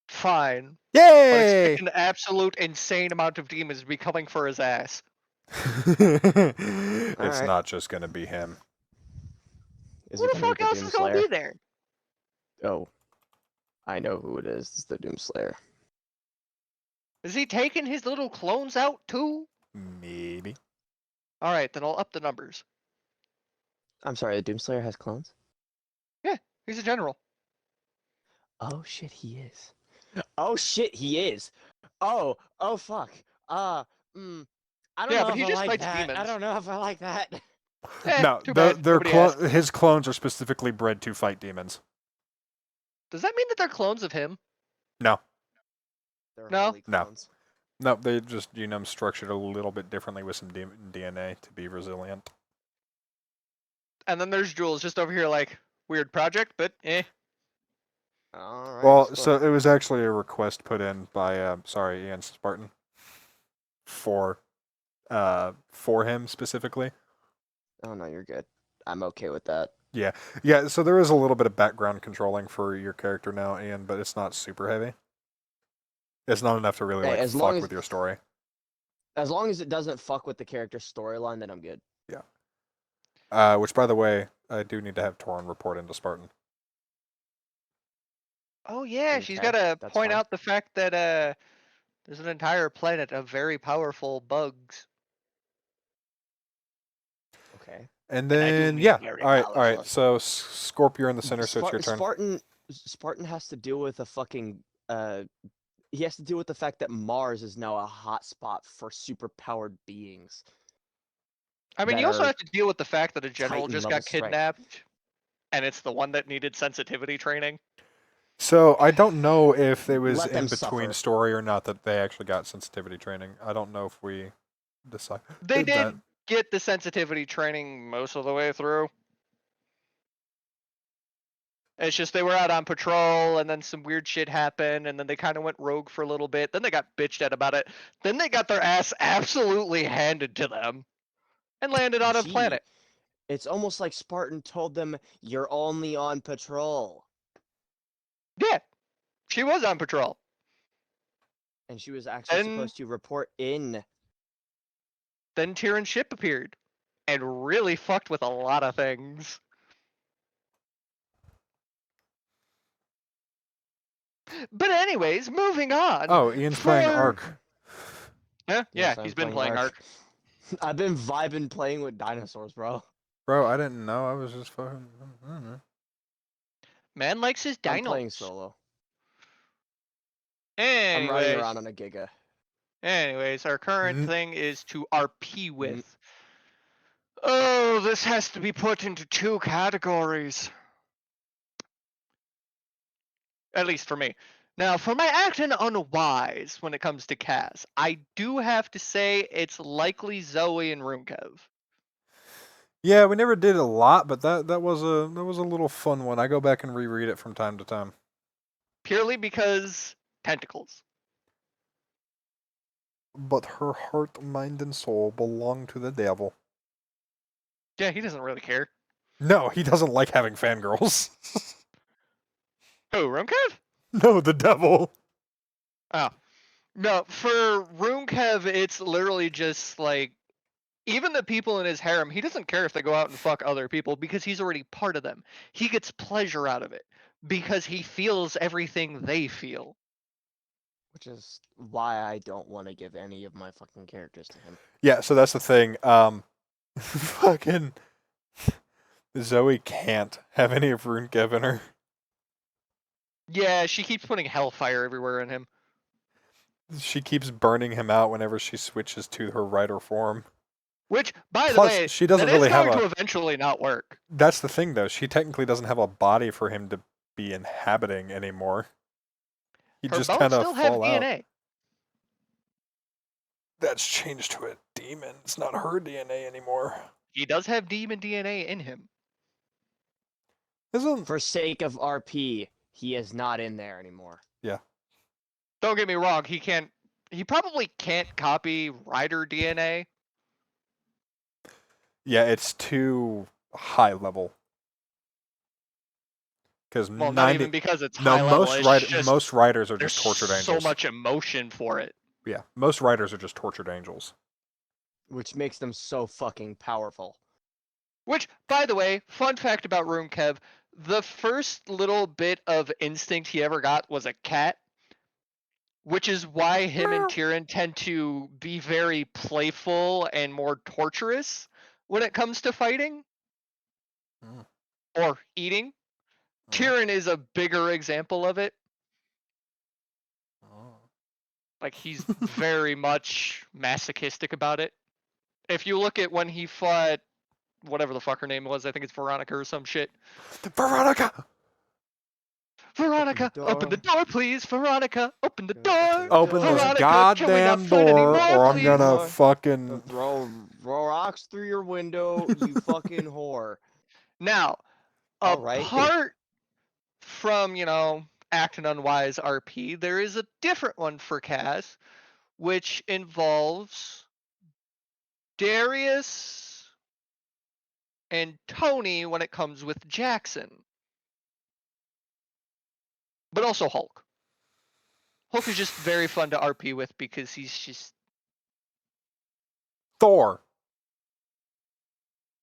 B: Fine. But
C: Yay!
B: expect an absolute insane amount of demons to be coming for his ass.
C: It's
A: Alright.
C: not just gonna be him.
A: Is
B: Who
A: it
B: the
A: gonna
B: fuck
A: be the
B: else is gonna
A: Doomslayer?
B: be there?
A: Oh. I know who it is. It's the Doomslayer.
B: Is he taking his little clones out too?
C: Maybe.
B: Alright, then I'll up the numbers.
A: I'm sorry, the Doomslayer has clones?
B: He's a general.
A: Oh shit, he is. Oh shit, he is. Oh fuck. I don't
B: Yeah,
A: know
B: but
A: if
B: he
A: I
B: just
A: like
B: fights
A: that. I
B: demons.
A: don't know if I like that.
C: No,
B: too bad. Nobody asked.
C: his clones are specifically bred to fight demons.
B: Does that mean that they're clones of him?
C: No.
A: They're
B: No?
A: holy
C: No.
A: clones.
C: No, they just genome structured a little bit differently with some DNA to be resilient.
B: And then there's Jules just over here like, weird project, but eh.
A: Alright.
C: Well, so it was actually a request put in by Ian Spartan for him specifically.
A: Oh no, you're good. I'm okay with that.
C: Yeah, so there is a little bit of background controlling for your character now, Ian, but it's not super heavy. It's not enough to really
A: Hey,
C: like
A: as long
C: fuck
A: as-
C: with your story.
A: As long as it doesn't fuck with the character's storyline, then I'm good.
C: Which, by the way, I do need to have Torin report into Spartan.
B: Oh yeah, she's
A: Okay,
B: gotta
A: that's
B: point
A: fine.
B: out the fact that there's an entire planet of very powerful bugs.
A: Okay.
C: And
B: And I do
C: then,
B: mean
C: yeah.
B: very
C: All right.
B: powerful.
C: So, Scorp, you're in the center, so it's your turn.
A: Spartan has to deal with a fucking he has to deal with the fact that Mars is now a hotspot for superpowered beings.
B: I mean,
A: that
B: you also
A: are
B: have to deal with the fact that a general
A: Titan
B: just
A: level
B: got
A: strength.
B: kidnapped, and it's the one that needed sensitivity training.
C: So, I don't know if it was
A: Let them
C: in between
A: suffer.
C: story or not that they actually got sensitivity training. I don't know if we decide.
B: They did
C: that.
B: get the sensitivity training most of the way through. It's just they were out on patrol, and then some weird shit happened, and then they kind of went rogue for a little bit. Then they got bitched at about it. Then they got their ass absolutely handed to them, and landed on a
A: Gee,
B: planet.
A: It's almost like Spartan told them, "You're only on patrol,"
B: Yeah, she was on patrol.
A: and she was actually
B: And
A: supposed to report in.
B: then Tyrion's ship appeared, and really fucked with a lot of things. But anyways, moving on.
C: Oh, Ian's playing
B: For-
C: Ark.
B: Yeah,
A: Yes,
B: he's
A: I'm
B: been playing Ark.
A: I've been vibing playing with dinosaurs, bro.
C: Bro, I didn't know. I was just fucking. I don't know.
B: Man likes his
A: I'm playing
B: dinos.
A: solo. I'm riding
B: Anyways,
A: around on a Giga.
B: our current
C: Mhm.
B: thing is to RP with. Oh, this has to be put into 2 categories. At least for me. Now, for my acting unwise when it comes to Kaz, I do have to say it's likely Zoe and Runkev.
C: Yeah, we never did a lot, but that was a little fun one. I go back and reread it from time to time.
B: Purely because tentacles.
C: But her heart, mind, and soul belong to the devil.
B: Yeah, he doesn't really care.
C: No, he doesn't like having fangirls.
B: Who, Runkev?
C: No, the devil.
B: Oh. No, for Runkev, it's literally just like, even the people in his harem, he doesn't care if they go out and fuck other people because he's already part of them. He gets pleasure out of it because he feels everything they feel.
A: Which is why I don't want to give any of my fucking characters to him.
C: Yeah, so that's the thing. Fucking Zoe can't have any of Runekev in her.
B: Yeah, she keeps putting hellfire everywhere in him.
C: She keeps burning him out whenever she switches to her rider form.
B: Which, by the
C: Plus,
B: way,
C: she doesn't
B: that
C: really
B: is
C: have
B: going
C: a.
B: to eventually not work.
C: That's the thing, though. She technically doesn't have a body for him to be inhabiting anymore. He
B: Her
C: just
B: bones
C: kind of
B: still have
C: fall out.
B: DNA.
C: That's changed to a demon. It's not her DNA anymore.
B: He does have demon DNA in him.
C: Isn't
A: For sake of RP, he is not in there anymore.
B: Don't get me wrong, he probably can't copy rider DNA.
C: yeah, it's too high level. Because
B: Well, not even because it's high level. It's just
C: most riders are
B: there's
C: just tortured
B: so
C: angels.
B: much emotion for it.
C: Yeah, most riders are just tortured angels.
A: Which makes them so fucking powerful.
B: Which, by the way, fun fact about Runkev, the first little bit of instinct he ever got was a cat. Which is why him and Tyrion tend to be very playful and more torturous when it comes to fighting.
C: Mm.
B: Or eating.
C: Oh.
B: Tyrion is a bigger example of it.
C: Oh.
B: Like, he's very much masochistic about it. If you look at when he fought whatever the fuck her name was, I think it's Veronica or some shit.
C: Veronica!
B: Veronica, open the door, please. Veronica, open the door.
C: Open this
B: Veronica,
C: goddamn
B: can we not fight
C: door,
B: anymore,
C: or I'm
B: please?
C: gonna fucking.
A: Throw rocks through your window, you fucking whore.
B: Now,
A: All right.
B: apart from, acting unwise RP, there is a different one for Cass, which involves Darius and Tony when it comes with Jackson. But also Hulk. Hulk is just very fun to RP with because he's just...
C: Thor.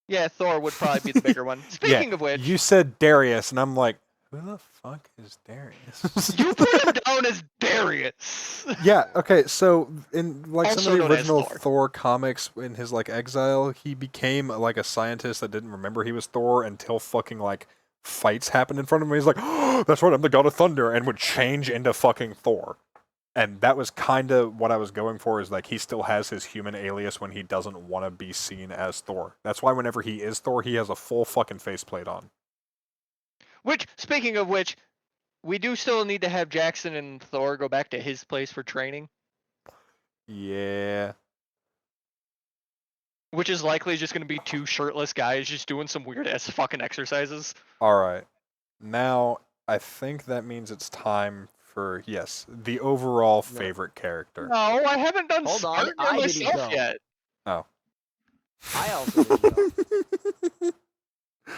B: Yeah, Thor would probably be the bigger one. Speaking of which,
C: You said Darius, and I'm like, who the fuck is Darius?
B: you put him down as Darius.
C: Yeah, okay, so in like
B: Also
C: some of the
B: known as
C: original
B: Thor.
C: Thor comics in his like exile, he became like a scientist that didn't remember he was Thor until fucking like fights happened in front of him. He's like, oh, that's right, I'm the god of thunder, and would change into fucking Thor. And that was kind of what I was going for, is like he still has his human alias when he doesn't want to be seen as Thor. That's why whenever he is Thor, he has a full fucking faceplate on.
B: Which, speaking of which, we do still need to have Jackson and Thor go back to his place for training,
C: Yeah.
B: which is likely just going to be two shirtless guys just doing some weird ass fucking exercises.
C: Alright. Now, I think that means it's time for, yes, the overall favorite character.
B: No, I haven't done
A: Hold on,
B: Spartan or
A: I didn't
B: myself
A: go.
B: yet.
A: I also didn't know.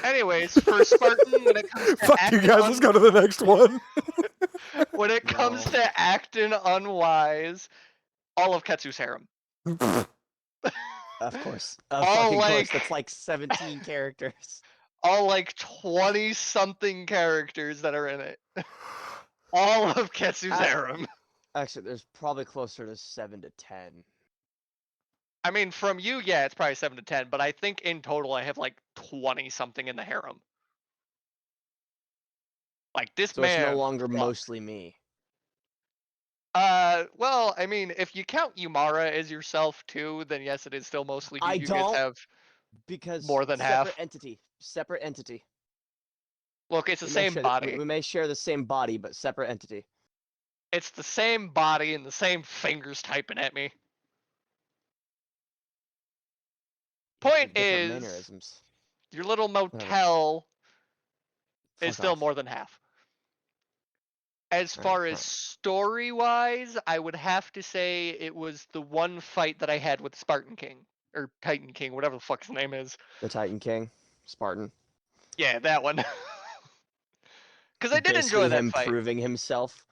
B: Anyways, for Spartan, when it comes to
C: Fuck you
B: acting
C: guys, let's go to the next one.
B: when it comes
A: No.
B: to acting unwise, all of Ketsu's harem.
A: Of course.
B: All
A: Of fucking course.
B: like-
A: That's like 17 characters.
B: All like 20 something characters that are in it. All of Ketsu's
A: I-
B: harem.
A: Actually, there's probably closer to 7 to 10.
B: I mean, from you, yeah, it's probably 7 to 10, but I think in total I have like 20 something in the harem. Like this
A: So
B: man.
A: it's no longer
B: fuck.
A: mostly me.
B: Well, I mean, if you count Yumara as yourself too, then yes, it is still mostly you.
A: I
B: You
A: don't.
B: guys have.
A: Because
B: More than
A: separate
B: half.
A: entity. Separate entity.
B: Look, it's the
A: We may
B: same
A: share
B: body.
A: we may share the same body, but separate entity.
B: It's the same body and the same fingers typing at me. Point
A: Different
B: is,
A: mannerisms.
B: your little motel is
A: Fuck
B: still
A: off.
B: more than half. As
A: Alright,
B: far as
A: fine.
B: story-wise, I would have to say it was the one fight that I had with Spartan King. Or Titan King, whatever the fuck his name is.
A: The Titan King, Spartan.
B: Yeah, that one. Because I did enjoy
A: Basically
B: that
A: him
B: fight.
A: proving himself.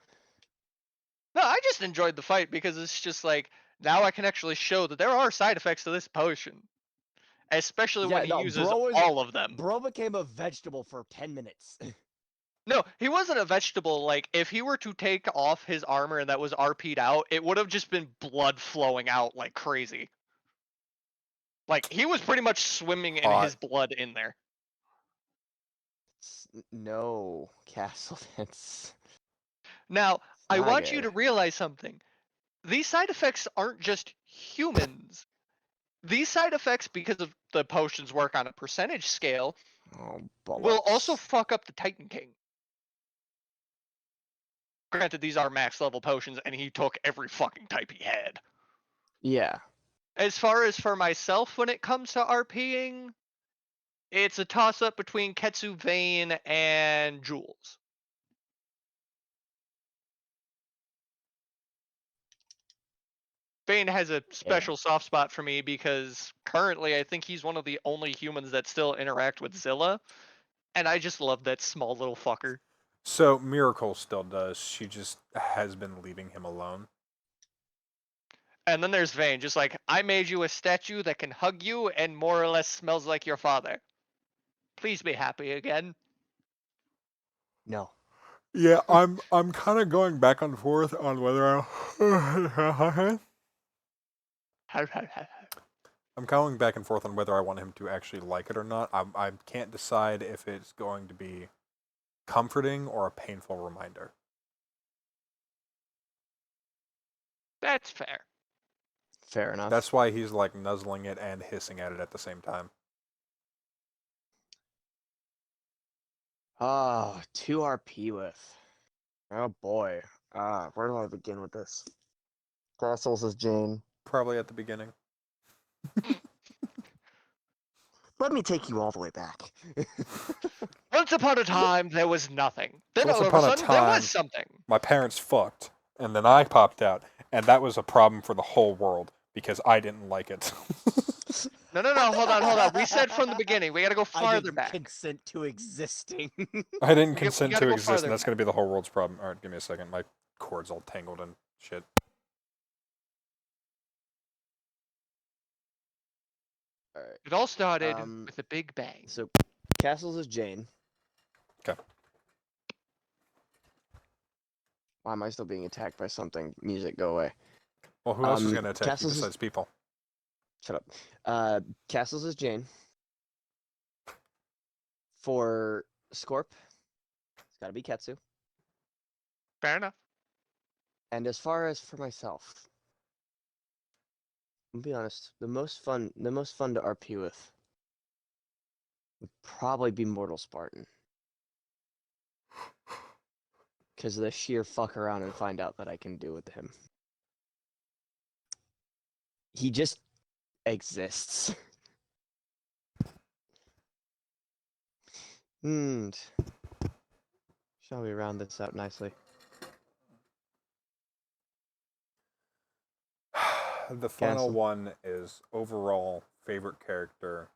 B: No, I just enjoyed the fight because it's just like, now I can actually show that there are side effects to this potion. Especially
A: Yeah,
B: when he
A: no,
B: uses
A: bro is-
B: all of them.
A: Bro became a vegetable for 10 minutes.
B: No, he wasn't a vegetable. Like, if he were to take off his armor and that was RP'd out, it would have just been blood flowing out like crazy. Like, he was pretty much swimming in
C: Hot.
B: his blood in there.
A: No, Castle. That's
B: Now, I
A: not
B: want you
A: good.
B: to realize something. These side effects aren't just humans. These side effects, because of the potions work on a percentage scale,
A: Oh,
B: will also
A: bollocks.
B: fuck up the Titan King. Granted, these are max level potions, and he took every fucking type he had.
A: Yeah.
B: As far as for myself, when it comes to RPing, it's a toss up between Ketsu Vayne and Jules. Vayne has a special soft spot for me because currently I think he's one of the only humans that still interact with Zilla, and I just love that small little fucker.
C: So, Miracle still does. She just has been leaving him alone.
B: And then there's Vayne, just like, I made you a statue that can hug you and more or less smells like your father. Please be happy again.
A: No.
C: Yeah, I'm kind of going back and forth on whether I'm going back and forth on whether I want him to actually like it or not. I can't decide if it's going to be comforting or a painful reminder.
B: That's fair.
A: Fair enough.
C: That's why he's like nuzzling it and hissing at it at the same time.
A: Ah, 2 RP with. Oh boy. Where do I begin with this? Castles is Jane.
C: Probably at the beginning.
A: Let me take you all the way back.
B: Once upon a time, there was nothing. Then
C: Once
B: all of a
C: upon a
B: sudden, there
C: time-
B: was something.
C: My parents fucked, and then I popped out, and that was a problem for the whole world because I didn't like it.
B: No, hold on. We said from the beginning. We gotta go
A: I
B: farther
A: didn't
B: back.
A: consent to existing.
C: I didn't
B: We
C: consent
B: gotta
C: to
B: go
C: exist,
B: farther
C: and that's
B: back.
C: going to be the whole world's problem. Alright, give me a second. My cord's all tangled and shit.
A: Alright.
B: It all started
A: Um,
B: with a big bang.
A: So, Castles is Jane.
C: 'Kay.
A: Why am I still being attacked by something? Music, go away.
C: Well, who else is
A: Um,
C: going to attack you
A: Castles is-
C: besides people?
A: Shut up. Castles is Jane. For Scorp, it's gotta be Ketsu.
B: Fair enough.
A: And as far as for myself, I'll be honest, the most fun to RP with would probably be Mortal Spartan. Because of the sheer fuck around and find out that I can do with him. He just exists. And shall we round this out nicely?
C: The final
A: Cancel.
C: one is overall favorite character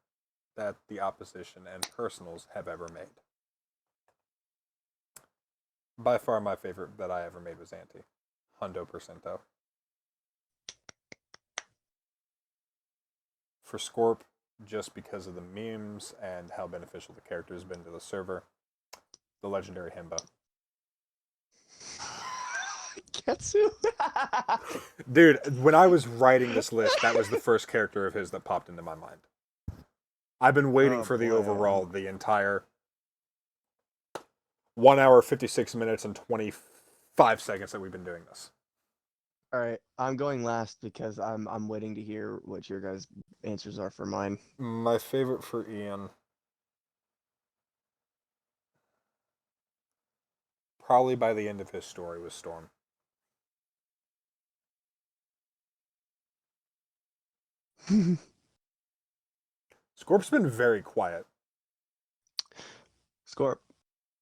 C: that the opposition and personals have ever made. By far, my favorite that I ever made was Anti. Hundo percento. For Scorp, just because of the memes and how beneficial the character has been to the server, the legendary Himba.
A: Ketsu?
C: Dude, when I was writing this list, that was the first character of his that popped into my mind. I've been waiting
A: Oh,
C: for the
A: boy,
C: overall the entire 1 hour, 56 minutes, and 25 seconds that we've been doing this.
A: All right, I'm going last because I'm waiting to hear what your guys' answers are for mine.
C: My favorite for Ian. Probably by the end of his story was Storm. Scorp's been very quiet.
A: Scorp.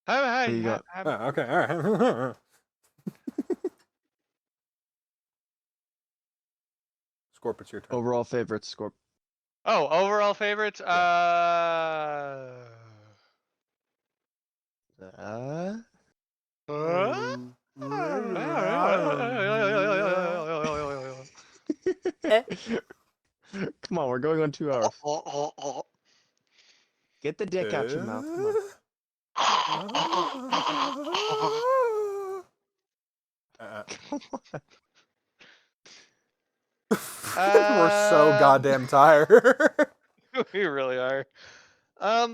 B: Hi,
A: Who you got?
C: Oh, okay, alright. Scorp, it's your turn.
A: Overall favorites, Scorp.
B: Oh, overall favorites?
A: Come on, we're going on 2 hours. Get the dick out your mouth. Come on. Come on.
C: We're so goddamn tired.
B: We really are.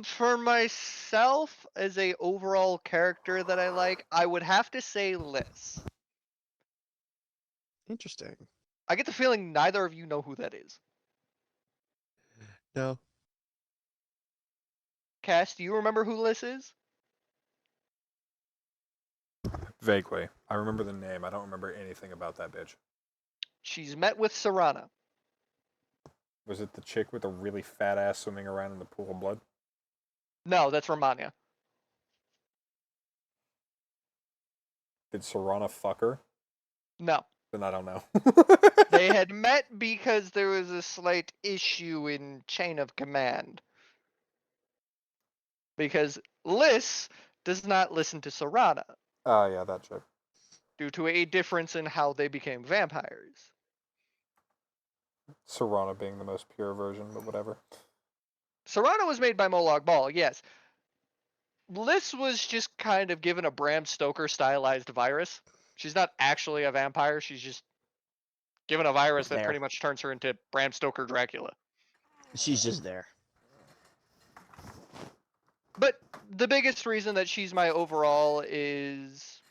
B: For myself, as a overall character that I like, I would have to say Liz.
A: Interesting.
B: I get the feeling neither of you know who that is.
A: No.
B: Cass, do you remember who Liz is?
C: Vaguely. I remember the name. I don't remember anything about that bitch.
B: She's met with Serana.
C: Was it the chick with a really fat ass swimming around in the pool of blood?
B: No, that's Romania.
C: Did Serana fuck her?
B: No.
C: Then I don't know.
B: They had met because there was a slight issue in chain of command. Because Liz does not listen to Serana
C: Oh, yeah, that chick.
B: due to a difference in how they became vampires.
C: Serana being the most pure version, but whatever.
B: Serana was made by Molag Bal, yes. Liz was just kind of given a Bram Stoker stylized virus. She's not actually a vampire, she's just given a virus that
A: There.
B: pretty much turns her into Bram Stoker Dracula.
A: She's just there.
B: But the biggest reason that she's my overall is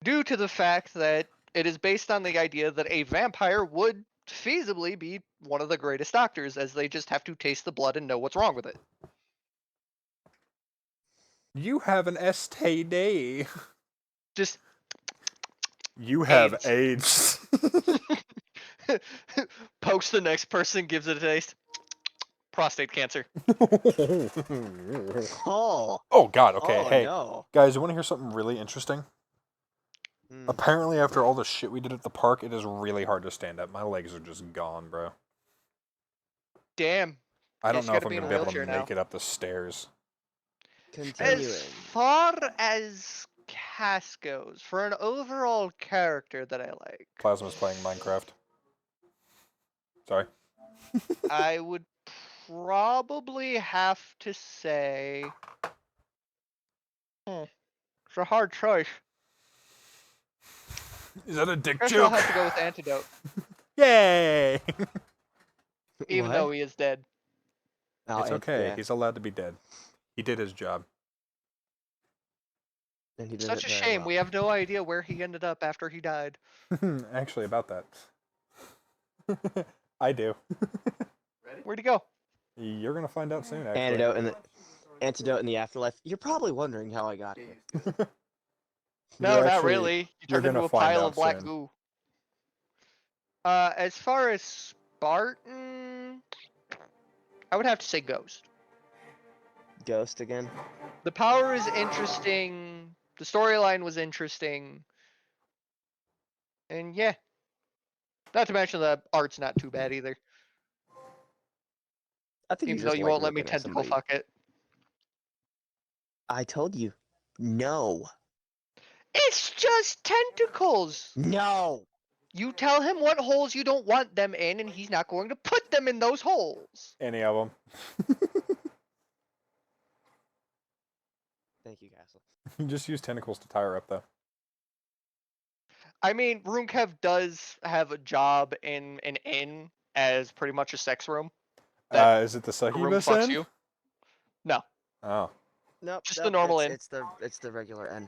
B: due to the fact that it is based on the idea that a vampire would feasibly be one of the greatest doctors, as they just have to taste the blood and know what's wrong with it.
C: You have an STD.
B: Just
C: You have
B: AIDS.
C: AIDS.
B: pokes the next person, gives it a taste. Prostate cancer.
A: Oh.
C: Oh, God, okay.
A: Oh,
C: Hey,
A: no.
C: guys, you want to hear something really interesting?
A: Hmm.
C: Apparently, after all the shit we did at the park, it is really hard to stand up. My legs are just gone, bro.
B: Damn.
C: I don't
B: Guess
C: know
B: you
C: if
B: gotta
C: I'm
B: be in
C: gonna
B: a
C: be able to
B: wheelchair now.
C: make it up the stairs.
A: Continuing.
B: As far as Cass goes, for an overall character that I like,
C: Plasma's playing Minecraft. Sorry.
B: I would probably have to say. It's a hard choice.
C: Is that a dick
B: Guess I'll
C: joke?
B: have to go with Antidote,
C: Yay!
B: even though he is dead.
A: Oh,
C: It's
A: and-
C: okay.
A: yeah,
C: He's allowed to be dead. He did his job.
A: and he did
B: Such
A: it
B: a
A: very
B: shame.
A: well.
B: We have no idea where he ended up after he died.
C: Actually, about that. I do.
B: Where'd he go?
C: You're gonna find out soon. Actually.
A: Antidote in the afterlife. You're probably wondering how I got here.
B: No,
C: You're
B: not
C: actually-
B: really. You
C: you're
B: turned into
C: gonna
B: a
C: find
B: pile
C: out
B: of black
C: soon.
B: goo. As far as Spartan, I would have to say Ghost.
A: Ghost again.
B: The power is interesting. The storyline was interesting. And yeah. Not to mention the art's not too bad either.
A: I think
B: Even
A: you
B: though
A: just
B: you
A: like
B: won't let me
A: looking at
B: tentacle
A: somebody.
B: fuck it.
A: I told you. No.
B: It's just tentacles!
A: No.
B: You tell him what holes you don't want them in, and he's not going to put them in those holes.
C: Any of them.
A: Thank you, Castle.
C: You just use tentacles to tie her up, though.
B: I mean, Runekev does have a job in an inn as pretty much a sex room. That
C: Is it the
B: The room
C: succubus
B: fucks
C: end?
B: you. No,
C: Oh.
A: Nope.
B: Just the
A: nope,
B: normal
A: it's,
B: end.
A: It's the regular end.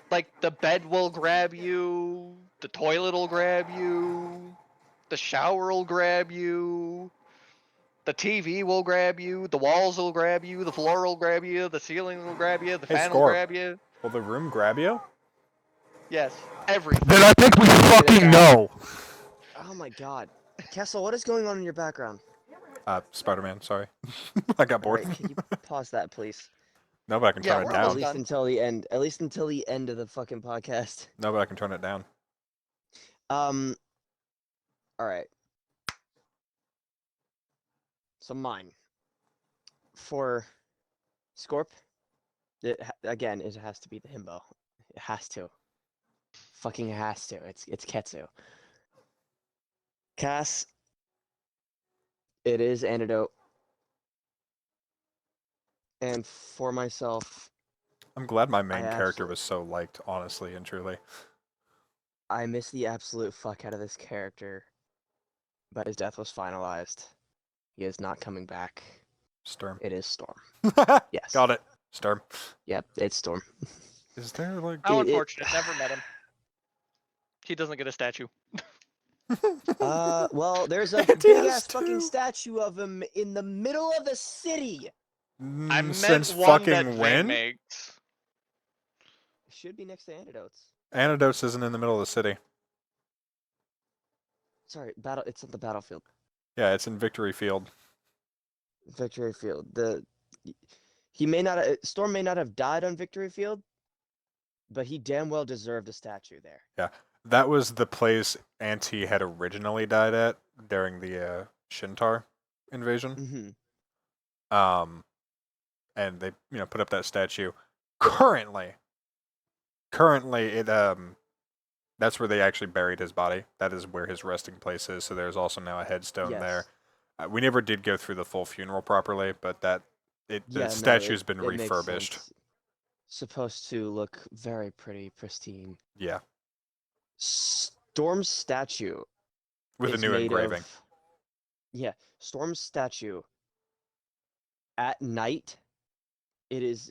B: like the bed will grab you, the toilet will grab you, the shower will grab you, the TV will grab you, the walls will grab you, the floor will grab you, the ceiling will grab you, the
C: Hey,
B: fan will
C: Scorp.
B: grab you.
C: Will the room grab you?
B: Yes, everything.
C: Then I think we
A: fucking
C: know.
A: Oh my god. Kessel, what is going on in your background?
C: Spider-Man. Sorry, I got bored.
A: Alright, can you pause that, please?
C: No, but I can
B: Yeah,
C: turn it
B: we're
C: down.
B: almost
A: At least
B: done.
A: until the end. At least until the end of the fucking podcast.
C: No, but I can turn it down.
A: Alright. So mine. For Scorp, again, it has to be the himbo. It has to. Fucking has to. It's Ketsu. Cass, it is Antidote. And for myself,
C: I'm glad my main
A: I
C: character
A: absolute-
C: was so liked, honestly and truly.
A: I miss the absolute fuck out of this character, but his death was finalized. He is not coming back.
C: Sturm.
A: It is Storm. Yes.
C: Got it. Sturm.
A: Yep, it's Storm.
C: Is there like?
B: How
A: It-
B: unfortunate. Never met him. He doesn't get a statue.
A: Well, there's a
C: It
A: big
C: is
A: ass fucking
C: too.
A: statue of him in the middle of the city.
B: I meant
C: Since
B: one that
C: fucking
B: Vin
C: when?
B: makes.
A: Should be next to Antidotes.
C: Antidotes isn't in the middle of the city.
A: Sorry, battle. It's on the battlefield,
C: Yeah, it's in Victory Field.
A: Victory Field. He may not. Storm may not have died on Victory Field, but he damn well deserved a statue there.
C: That was the place Auntie had originally died at during the Shintar invasion.
A: Mm-hmm.
C: And they put up that statue. Currently, it that's where they actually buried his body. That is where his resting place is. So there's also now a headstone there. We never did go through the full funeral properly, but the statue's been refurbished.
A: Supposed to look very pretty, pristine.
C: Yeah,
A: Storm's statue
C: with a
A: is
C: new
A: made
C: engraving.
A: Yeah, Storm's statue. At night, it is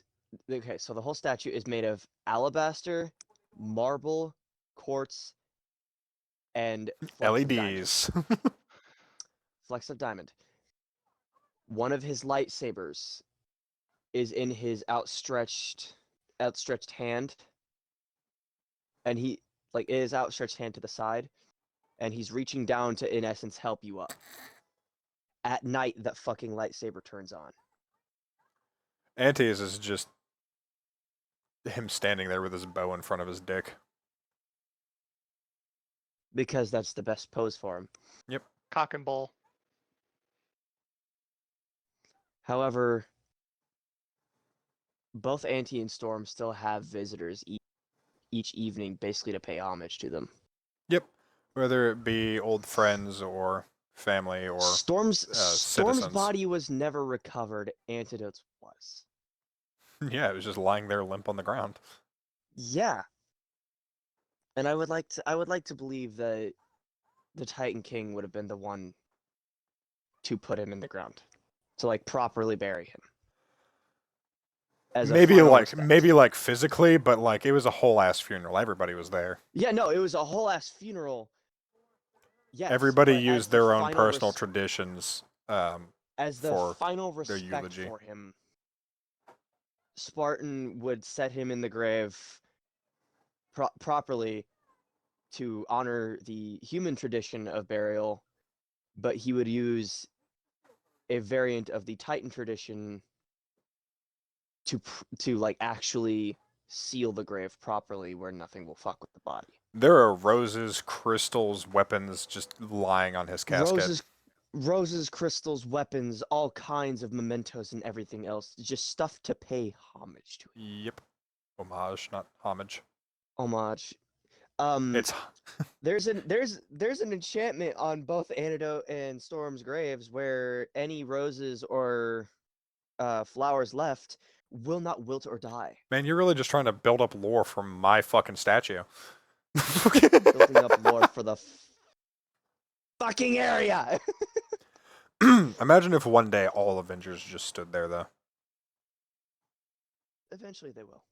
A: okay. So the whole statue is made of alabaster, marble, quartz, and flecks of diamond.
C: LEDs.
A: Flecks of diamond. One of his lightsabers is in his outstretched hand, and he his outstretched hand to the side, and he's reaching down to, in essence, help you up. At night, that fucking lightsaber turns on.
C: Auntie's is just him standing there with his bow in front of his dick.
A: because that's the best pose for him.
B: Cock and bull.
A: However, both Auntie and Storm still have visitors each evening, basically to pay homage to them.
C: Yep. Whether it be old friends or family or
A: Storm's
C: citizens.
A: body was never recovered. Antidote's was.
C: Yeah, it was just lying there limp on the ground.
A: Yeah. And I would like to believe that the Titan King would have been the one to put him in the ground, to like properly bury him. As a
C: Maybe
A: final
C: like
A: respect.
C: physically, but like it was a whole ass funeral. Everybody was there.
A: Yeah, no, it was a whole ass funeral. Yes,
C: Everybody
A: but as
C: used
A: the
C: their own
A: final
C: personal traditions.
A: as the
C: for
A: final
C: their
A: respect
C: eulogy.
A: for him, Spartan would set him in the grave properly to honor the human tradition of burial, but he would use a variant of the Titan tradition to like actually seal the grave properly, where nothing will fuck with the body.
C: There are roses, crystals, weapons just lying on his casket.
A: Roses, crystals, weapons, all kinds of mementos and everything else. Just stuff to pay homage to it.
C: Yep. Homage, not homage.
A: Homage.
C: It's
A: There's an enchantment on both Antidote and Storm's graves where any roses or flowers left will not wilt or die.
C: man, you're really just trying to build up lore for my fucking statue.
A: Building up lore for the fucking area.
C: Imagine if one day all Avengers just stood there, though.
A: Eventually they will.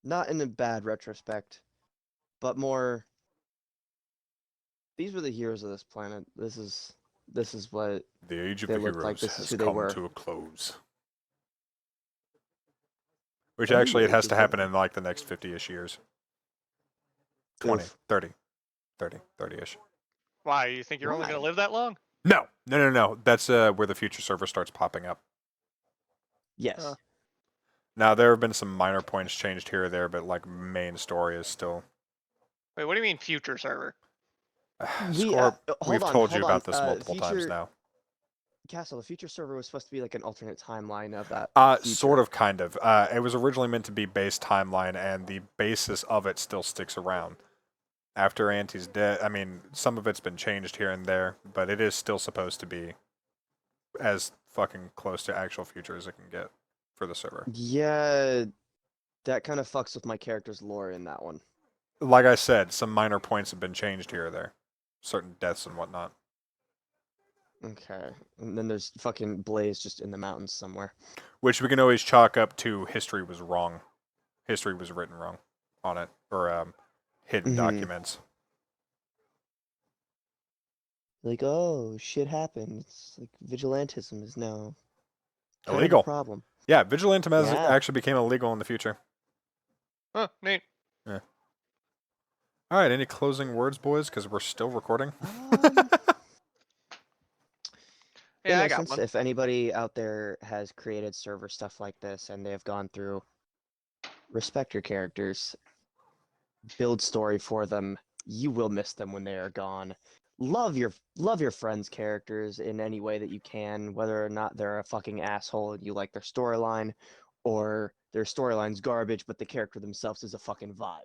A: Not in a bad retrospect, but more. These were the heroes of this planet. This is what
C: The age of
A: they
C: the
A: looked
C: heroes
A: like, this is
C: has
A: who they
C: come
A: were.
C: to a close. Which
A: Anyway,
C: actually it has to
A: because
C: happen in like the next 50-ish years. 20,
A: Oof.
C: 30. 30-ish.
B: Why? You think you're only
A: Why?
B: gonna live that long?
C: No. That's where the future server starts popping up.
A: Yes.
C: Now, there have been some minor points changed here or there, but like main story is still.
B: Wait, what do you mean future server?
C: Scorp, we've told you
A: hold
C: about
A: on.
C: this multiple times
A: Future-
C: now.
A: Castle, the future server was supposed to be like an alternate timeline of that.
C: Sort of, kind of. It was originally meant to be base timeline, and the basis of it still sticks around. After Auntie's dead, I mean, some of it's been changed here and there, but it is still supposed to be as fucking close to actual future as it can get for the server.
A: Yeah, that kind of fucks with my character's lore in that one.
C: Like I said, some minor points have been changed here or there. Certain deaths and whatnot.
A: Okay, and then there's fucking Blaze just in the mountains somewhere.
C: Which we can always chalk up to history was wrong. History was written wrong on it. Or hidden
A: Mhm.
C: documents.
A: Like, oh, shit happened. It's like vigilantism is now kind of a
C: Illegal.
A: problem.
C: Yeah, vigilantism
A: Yeah.
C: actually became illegal in the future.
B: Huh, neat.
C: Alright, any closing words, boys? Because we're still recording.
B: Yeah,
A: In
B: I got
A: essence,
B: one.
A: if anybody out there has created server stuff like this and they have gone through, respect your characters, build story for them. You will miss them when they are gone. Love your friends' characters in any way that you can, whether or not they're a fucking asshole and you like their storyline, or their storyline's garbage, but the character themselves is a fucking vibe.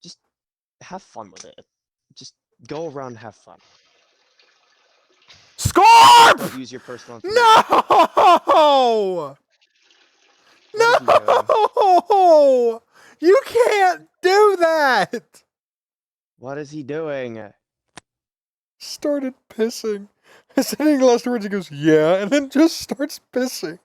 A: Just have fun with it. Just go around and have fun.
C: Scorp!
A: Don't use your personal information.
C: No!
A: What is he doing?
C: No! You can't do that!
A: What is he doing?
C: Started pissing. I said any last words, he goes, yeah, and then just starts pissing.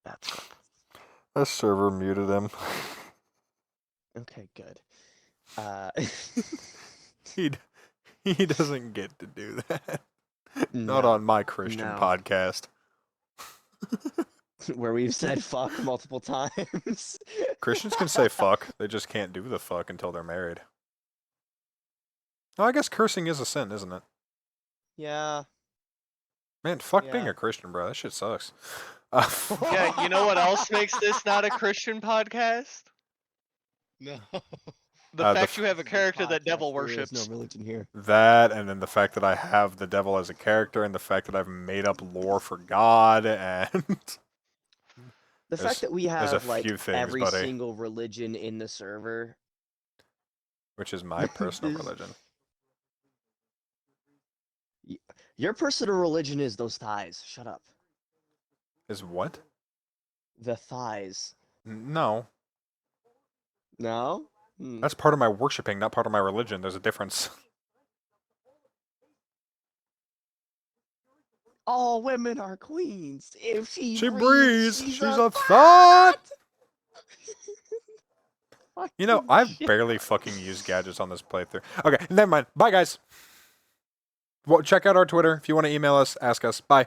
A: That's good.
C: The server muted him.
A: Okay, good.
C: He doesn't get to do that. Not
A: No,
C: on my Christian
A: no.
C: podcast.
A: Where we've said fuck multiple times.
C: Christians can say fuck, they just can't do the fuck until they're married. Oh, I guess cursing is a sin, isn't it?
A: Yeah.
C: Man, fuck being
A: Yeah.
C: a Christian, bro. That shit sucks.
B: Yeah, you know what else makes this not a Christian podcast?
A: No.
B: The
C: The
B: fact
C: f-
B: you have a character that devil worships.
A: There is no religion here.
C: That, and then the fact that I have the devil as a character, and the fact that I've made up lore for God, and
A: The
C: There's-
A: fact that we
C: there's a
A: have like
C: few things,
A: every
C: buddy.
A: single religion in the server.
C: which is my personal
A: This-
C: religion.
A: Your personal religion is those thighs. Shut up.
C: Is what?
A: The thighs.
C: No,
A: No? Hmm.
C: that's part of my worshiping, not part of my religion. There's a difference.
A: All women are queens. If she,
C: She
A: breathes,
C: breathes.
A: she's
C: a thought.
A: Fucking
C: You know, I've
A: shit.
C: barely fucking used gadgets on this playthrough. Okay, never mind. Bye, guys. Well, check out our Twitter if you want to email us. Ask us. Bye.